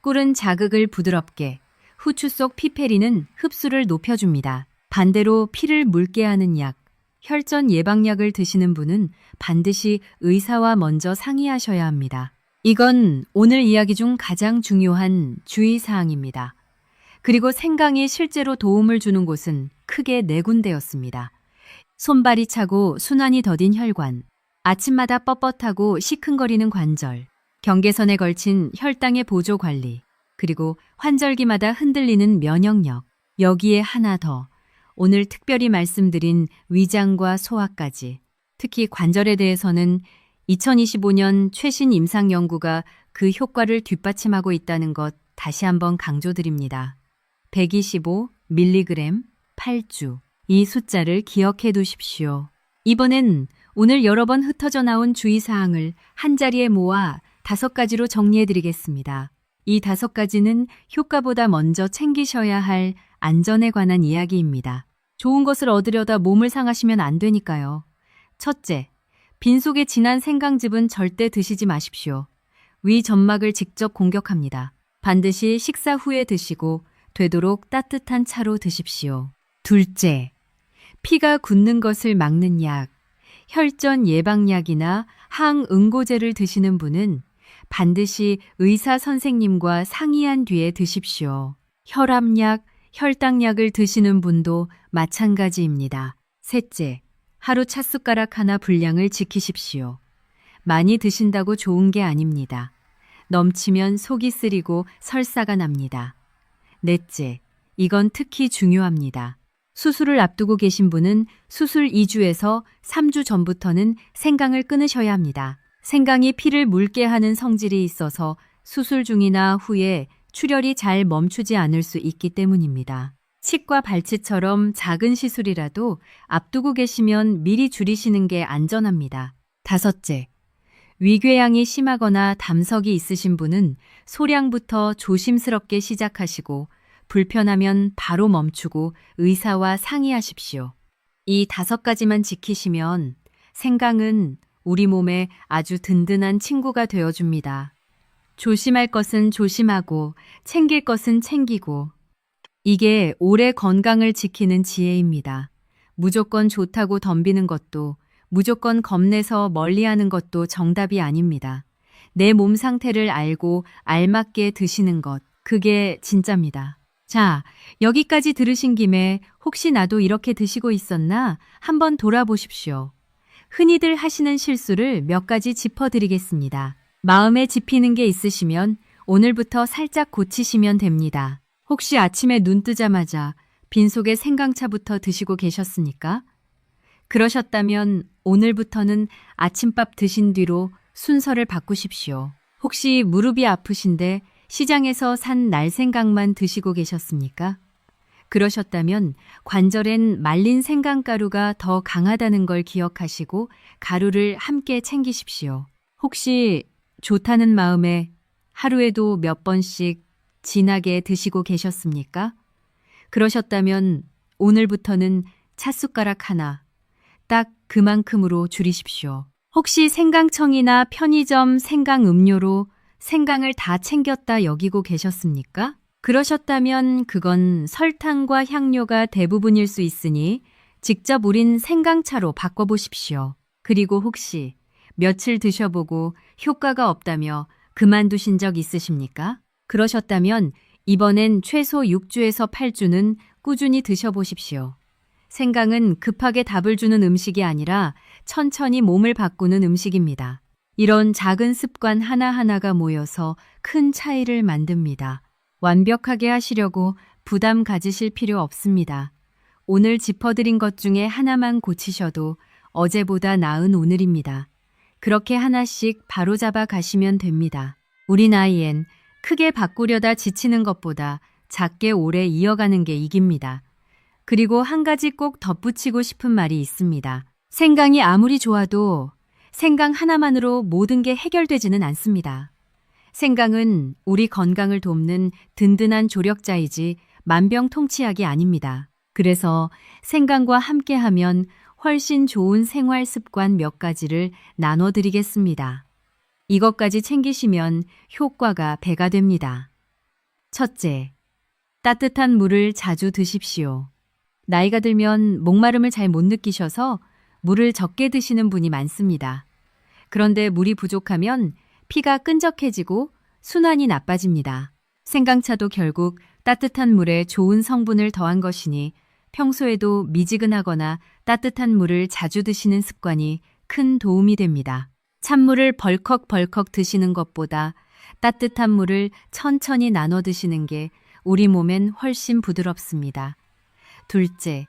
꿀은 자극을 부드럽게, 후추 속 피페린은 흡수를 높여줍니다. 반대로 피를 묽게 하는 약, 혈전 예방약을 드시는 분은 반드시 의사와 먼저 상의하셔야 합니다. 이건 오늘 이야기 중 가장 중요한 주의사항입니다. 그리고 생강이 실제로 도움을 주는 곳은 크게 4군데였습니다. 손발이 차고 순환이 더딘 혈관, 아침마다 뻣뻣하고 시큰거리는 관절, 경계선에 걸친 혈당의 보조 관리, 그리고 환절기마다 흔들리는 면역력, 여기에 하나 더, 오늘 특별히 말씀드린 위장과 소화까지. 특히 관절에 대해서는 2025년 최신 임상 연구가 그 효과를 뒷받침하고 있다는 것 다시 한번 강조드립니다. 125mg 8주. 이 숫자를 기억해 두십시오. 이번엔 오늘 여러 번 흩어져 나온 주의사항을 한 자리에 모아 5가지로 정리해 드리겠습니다. 이 5가지는 효과보다 먼저 챙기셔야 할 안전에 관한 이야기입니다. 좋은 것을 얻으려다 몸을 상하시면 안 되니까요. 첫째, 빈속에 진한 생강즙은 절대 드시지 마십시오. 위 점막을 직접 공격합니다. 반드시 식사 후에 드시고 되도록 따뜻한 차로 드십시오. 둘째, 피가 굳는 것을 막는 약, 혈전 예방약이나 항응고제를 드시는 분은 반드시 의사 선생님과 상의한 뒤에 드십시오. 혈압약, 혈당약을 드시는 분도 마찬가지입니다. 셋째, 하루 찻숟가락 하나 분량을 지키십시오. 많이 드신다고 좋은 게 아닙니다. 넘치면 속이 쓰리고 설사가 납니다. 넷째, 이건 특히 중요합니다. 수술을 앞두고 계신 분은 수술 2주에서 3주 전부터는 생강을 끊으셔야 합니다. 생강이 피를 묽게 하는 성질이 있어서 수술 중이나 후에 출혈이 잘 멈추지 않을 수 있기 때문입니다. 치과 발치처럼 작은 시술이라도 앞두고 계시면 미리 줄이시는 게 안전합니다. 다섯째, 위궤양이 심하거나 담석이 있으신 분은 소량부터 조심스럽게 시작하시고 불편하면 바로 멈추고 의사와 상의하십시오. 이 5가지만 지키시면 생강은 우리 몸에 아주 든든한 친구가 되어줍니다. 조심할 것은 조심하고 챙길 것은 챙기고, 이게 오래 건강을 지키는 지혜입니다. 무조건 좋다고 덤비는 것도, 무조건 겁내서 멀리하는 것도 정답이 아닙니다. 내 몸 상태를 알고 알맞게 드시는 것, 그게 진짜입니다. 자, 여기까지 들으신 김에 혹시 나도 이렇게 드시고 있었나 한번 돌아보십시오. 흔히들 하시는 실수를 몇 가지 짚어드리겠습니다. 마음에 집히는 게 있으시면 오늘부터 살짝 고치시면 됩니다. 혹시 아침에 눈 뜨자마자 빈속에 생강차부터 드시고 계셨습니까? 그러셨다면 오늘부터는 아침밥 드신 뒤로 순서를 바꾸십시오. 혹시 무릎이 아프신데 시장에서 산 날생강만 드시고 계셨습니까? 그러셨다면 관절엔 말린 생강가루가 더 강하다는 걸 기억하시고 가루를 함께 챙기십시오. 혹시 좋다는 마음에 하루에도 몇 번씩 진하게 드시고 계셨습니까? 그러셨다면 오늘부터는 찻숟가락 하나, 딱 그만큼으로 줄이십시오. 혹시 생강청이나 편의점 생강 음료로 생강을 다 챙겼다 여기고 계셨습니까? 그러셨다면 그건 설탕과 향료가 대부분일 수 있으니 직접 우린 생강차로 바꿔보십시오. 그리고 혹시 며칠 드셔보고 효과가 없다며 그만두신 적 있으십니까? 그러셨다면 이번엔 최소 6주에서 8주는 꾸준히 드셔보십시오. 생강은 급하게 답을 주는 음식이 아니라 천천히 몸을 바꾸는 음식입니다. 이런 작은 습관 하나하나가 모여서 큰 차이를 만듭니다. 완벽하게 하시려고 부담 가지실 필요 없습니다. 오늘 짚어드린 것 중에 하나만 고치셔도 어제보다 나은 오늘입니다. 그렇게 하나씩 바로잡아 가시면 됩니다. 우리 나이엔 크게 바꾸려다 지치는 것보다 작게 오래 이어가는 게 이깁니다. 그리고 한 가지 꼭 덧붙이고 싶은 말이 있습니다. 생강이 아무리 좋아도 생강 하나만으로 모든 게 해결되지는 않습니다. 생강은 우리 건강을 돕는 든든한 조력자이지 만병통치약이 아닙니다. 그래서 생강과 함께하면 훨씬 좋은 생활 습관 몇 가지를 나눠드리겠습니다. 이것까지 챙기시면 효과가 배가 됩니다. 첫째, 따뜻한 물을 자주 드십시오. 나이가 들면 목마름을 잘 못 느끼셔서 물을 적게 드시는 분이 많습니다. 그런데 물이 부족하면 피가 끈적해지고 순환이 나빠집니다. 생강차도 결국 따뜻한 물에 좋은 성분을 더한 것이니 평소에도 미지근하거나 따뜻한 물을 자주 드시는 습관이 큰 도움이 됩니다. 찬물을 벌컥벌컥 드시는 것보다 따뜻한 물을 천천히 나눠 드시는 게 우리 몸엔 훨씬 부드럽습니다. 둘째,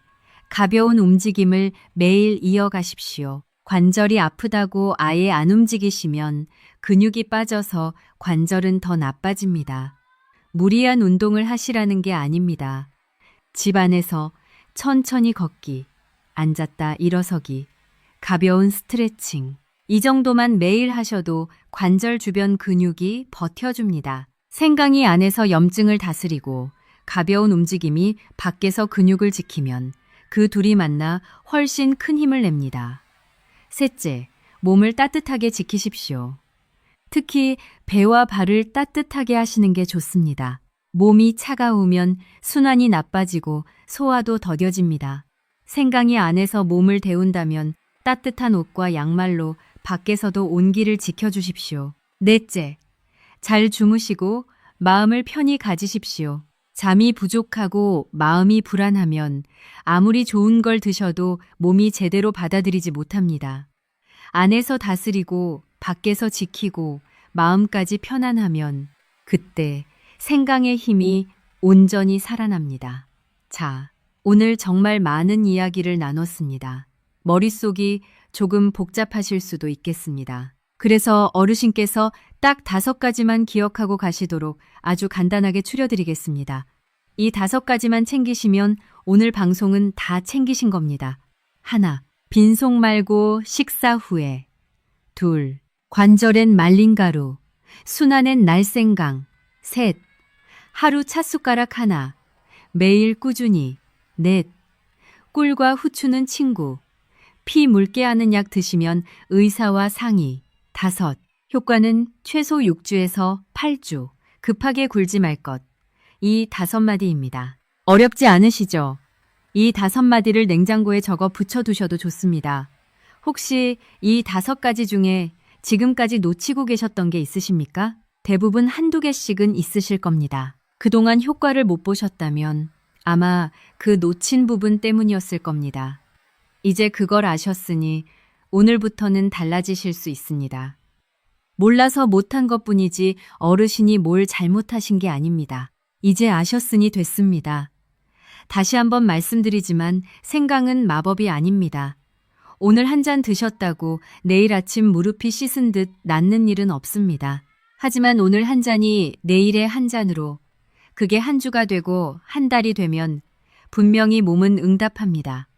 가벼운 움직임을 매일 이어가십시오. 관절이 아프다고 아예 안 움직이시면 근육이 빠져서 관절은 더 나빠집니다. 무리한 운동을 하시라는 게 아닙니다. 집 안에서 천천히 걷기, 앉았다 일어서기, 가벼운 스트레칭, 이 정도만 매일 하셔도 관절 주변 근육이 버텨줍니다. 생강이 안에서 염증을 다스리고 가벼운 움직임이 밖에서 근육을 지키면 그 둘이 만나 훨씬 큰 힘을 냅니다. 셋째, 몸을 따뜻하게 지키십시오. 특히 배와 발을 따뜻하게 하시는 게 좋습니다. 몸이 차가우면 순환이 나빠지고 소화도 더뎌집니다. 생강이 안에서 몸을 데운다면 따뜻한 옷과 양말로 밖에서도 온기를 지켜주십시오. 넷째, 잘 주무시고 마음을 편히 가지십시오. 잠이 부족하고 마음이 불안하면 아무리 좋은 걸 드셔도 몸이 제대로 받아들이지 못합니다. 안에서 다스리고 밖에서 지키고 마음까지 편안하면 그때 생강의 힘이 온전히 살아납니다. 자, 오늘 정말 많은 이야기를 나눴습니다. 머릿속이 조금 복잡하실 수도 있겠습니다. 그래서 어르신께서 딱 5가지만 기억하고 가시도록 아주 간단하게 추려드리겠습니다. 이 5가지만 챙기시면 오늘 방송은 다 챙기신 겁니다. 하나, 빈속 말고 식사 후에. 둘, 관절엔 말린 가루, 순환엔 날생강. 셋, 하루 찻숟가락 하나, 매일 꾸준히. 넷. 꿀과 후추는 친구. 피 묽게 하는 약 드시면 의사와 상의. 다섯. 효과는 최소 6주에서 8주. 급하게 굴지 말 것. 이 5마디입니다. 어렵지 않으시죠? 이 5마디를 냉장고에 적어 붙여두셔도 좋습니다. 혹시 이 5가지 중에 지금까지 놓치고 계셨던 게 있으십니까? 대부분 한두 개씩은 있으실 겁니다. 그동안 효과를 못 보셨다면 아마 그 놓친 부분 때문이었을 겁니다. 이제 그걸 아셨으니 오늘부터는 달라지실 수 있습니다. 몰라서 못한 것뿐이지 어르신이 뭘 잘못하신 게 아닙니다. 이제 아셨으니 됐습니다. 다시 한번 말씀드리지만 생강은 마법이 아닙니다. 오늘 한 잔 드셨다고 내일 아침 무릎이 씻은 듯 낫는 일은 없습니다. 하지만 오늘 한 잔이 내일의 한 잔으로 그게 한 주가 되고 한 달이 되면 분명히 몸은 응답합니다.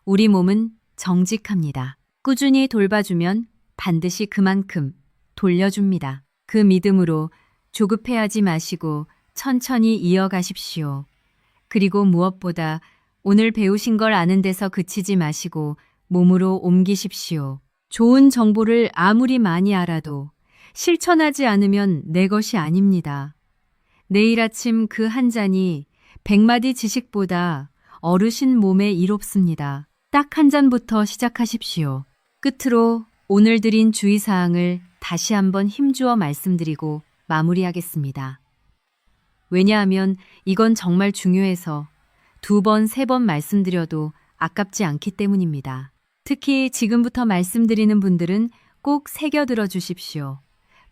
우리 몸은 정직합니다. 꾸준히 돌봐주면 반드시 그만큼 돌려줍니다. 그 믿음으로 조급해하지 마시고 천천히 이어가십시오. 그리고 무엇보다 오늘 배우신 걸 아는 데서 그치지 마시고 몸으로 옮기십시오. 좋은 정보를 아무리 많이 알아도 실천하지 않으면 내 것이 아닙니다. 내일 아침 그 한 잔이 100마디 지식보다 어르신 몸에 이롭습니다. 딱 한 잔부터 시작하십시오. 끝으로 오늘 드린 주의사항을 다시 한번 힘주어 말씀드리고 마무리하겠습니다. 왜냐하면 이건 정말 중요해서 2번, 3번 말씀드려도 아깝지 않기 때문입니다. 특히 지금부터 말씀드리는 분들은 꼭 새겨들어 주십시오.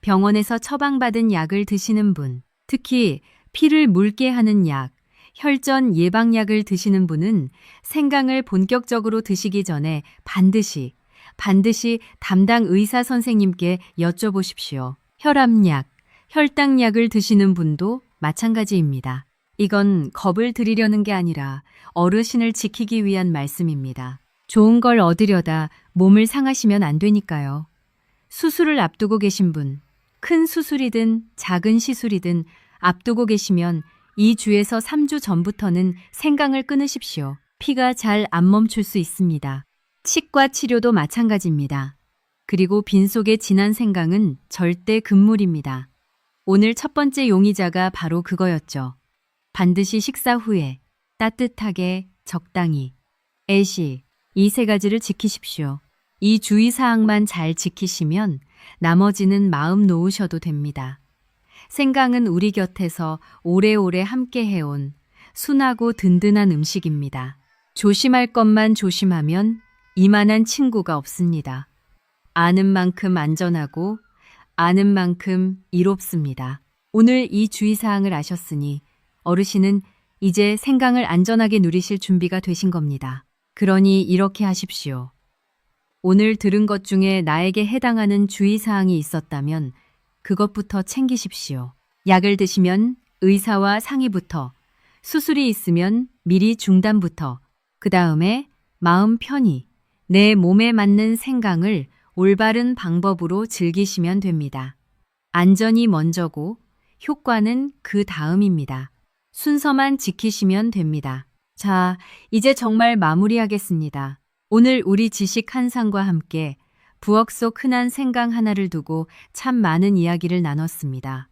병원에서 처방받은 약을 드시는 분, 특히 피를 묽게 하는 약, 혈전 예방약을 드시는 분은 생강을 본격적으로 드시기 전에 반드시 담당 의사 선생님께 여쭤보십시오. 혈압약, 혈당약을 드시는 분도 마찬가지입니다. 이건 겁을 드리려는 게 아니라 어르신을 지키기 위한 말씀입니다. 좋은 걸 얻으려다 몸을 상하시면 안 되니까요. 수술을 앞두고 계신 분, 큰 수술이든 작은 시술이든 앞두고 계시면 2주에서 3주 전부터는 생강을 끊으십시오. 피가 잘 안 멈출 수 있습니다. 치과 치료도 마찬가지입니다. 그리고 빈속에 진한 생강은 절대 금물입니다. 오늘 첫 번째 용의자가 바로 그거였죠. 반드시 식사 후에 따뜻하게 적당히 애시 이 3가지를 지키십시오. 이 주의사항만 잘 지키시면 나머지는 마음 놓으셔도 됩니다. 생강은 우리 곁에서 오래오래 함께 해온 순하고 든든한 음식입니다. 조심할 것만 조심하면 이만한 친구가 없습니다. 아는 만큼 안전하고 아는 만큼 이롭습니다. 오늘 이 주의사항을 아셨으니 어르신은 이제 생강을 안전하게 누리실 준비가 되신 겁니다. 그러니 이렇게 하십시오. 오늘 들은 것 중에 나에게 해당하는 주의사항이 있었다면 그것부터 챙기십시오. 약을 드시면 의사와 상의부터, 수술이 있으면 미리 중단부터, 그 다음에 마음 편히 내 몸에 맞는 생강을 올바른 방법으로 즐기시면 됩니다. 안전이 먼저고 효과는 그 다음입니다. 순서만 지키시면 됩니다. 자, 이제 정말 마무리하겠습니다. 오늘 우리 지식 한상과 함께 부엌 속 흔한 생강 하나를 두고 참 많은 이야기를 나눴습니다.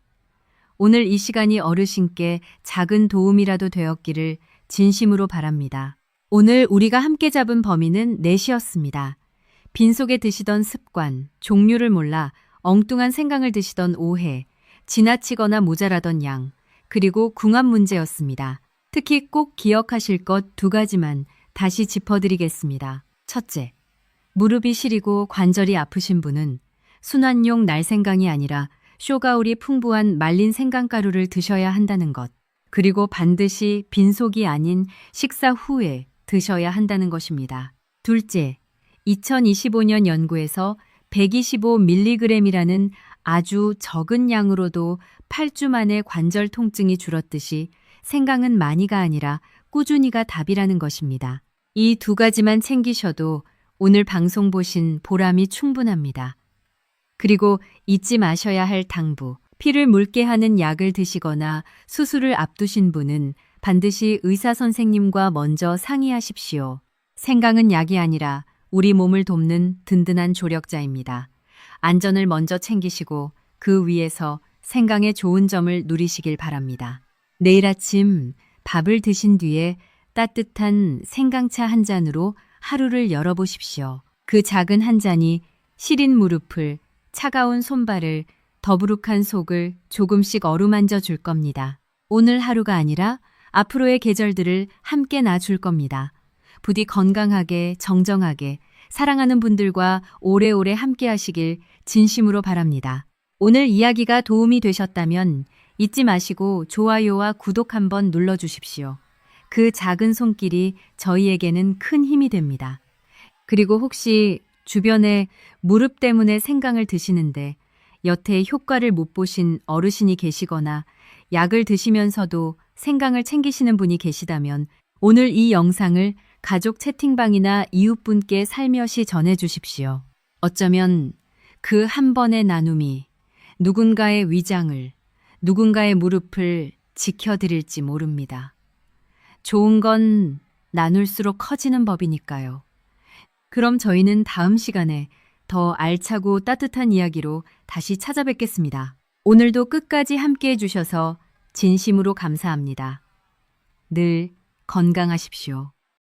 오늘 이 시간이 어르신께 작은 도움이라도 되었기를 진심으로 바랍니다. 오늘 우리가 함께 잡은 범위는 넷이었습니다. 빈속에 드시던 습관, 종류를 몰라 엉뚱한 생강을 드시던 오해, 지나치거나 모자라던 양, 그리고 궁합 문제였습니다. 특히 꼭 기억하실 것 2가지만 다시 짚어드리겠습니다. 첫째, 무릎이 시리고 관절이 아프신 분은 순환용 날생강이 아니라 쇼가울이 풍부한 말린 생강가루를 드셔야 한다는 것. 그리고 반드시 빈속이 아닌 식사 후에 드셔야 한다는 것입니다. 둘째, 2025년 연구에서 125mg이라는 아주 적은 양으로도 8주 만에 관절 통증이 줄었듯이 생강은 많이가 아니라 꾸준히가 답이라는 것입니다. 이 2가지만 챙기셔도 오늘 방송 보신 보람이 충분합니다. 그리고 잊지 마셔야 할 당부, 피를 묽게 하는 약을 드시거나 수술을 앞두신 분은 반드시 의사 선생님과 먼저 상의하십시오. 생강은 약이 아니라 우리 몸을 돕는 든든한 조력자입니다. 안전을 먼저 챙기시고 그 위에서 생강의 좋은 점을 누리시길 바랍니다. 내일 아침 밥을 드신 뒤에 따뜻한 생강차 한 잔으로 하루를 열어보십시오. 그 작은 한 잔이 시린 무릎을, 차가운 손발을, 더부룩한 속을 조금씩 어루만져 줄 겁니다. 오늘 하루가 아니라 앞으로의 계절들을 함께 놔줄 겁니다. 부디 건강하게, 정정하게, 사랑하는 분들과 오래오래 함께 하시길 진심으로 바랍니다. 오늘 이야기가 도움이 되셨다면 잊지 마시고 좋아요와 구독 한번 눌러주십시오. 그 작은 손길이 저희에게는 큰 힘이 됩니다. 그리고 혹시 주변에 무릎 때문에 생강을 드시는데 여태 효과를 못 보신 어르신이 계시거나 약을 드시면서도 생강을 챙기시는 분이 계시다면 오늘 이 영상을 가족 채팅방이나 이웃분께 살며시 전해주십시오. 어쩌면 그 한 번의 나눔이 누군가의 위장을, 누군가의 무릎을 지켜드릴지 모릅니다. 좋은 건 나눌수록 커지는 법이니까요. 그럼 저희는 다음 시간에 더 알차고 따뜻한 이야기로 다시 찾아뵙겠습니다. 오늘도 끝까지 함께 해주셔서 진심으로 감사합니다. 늘 건강하십시오.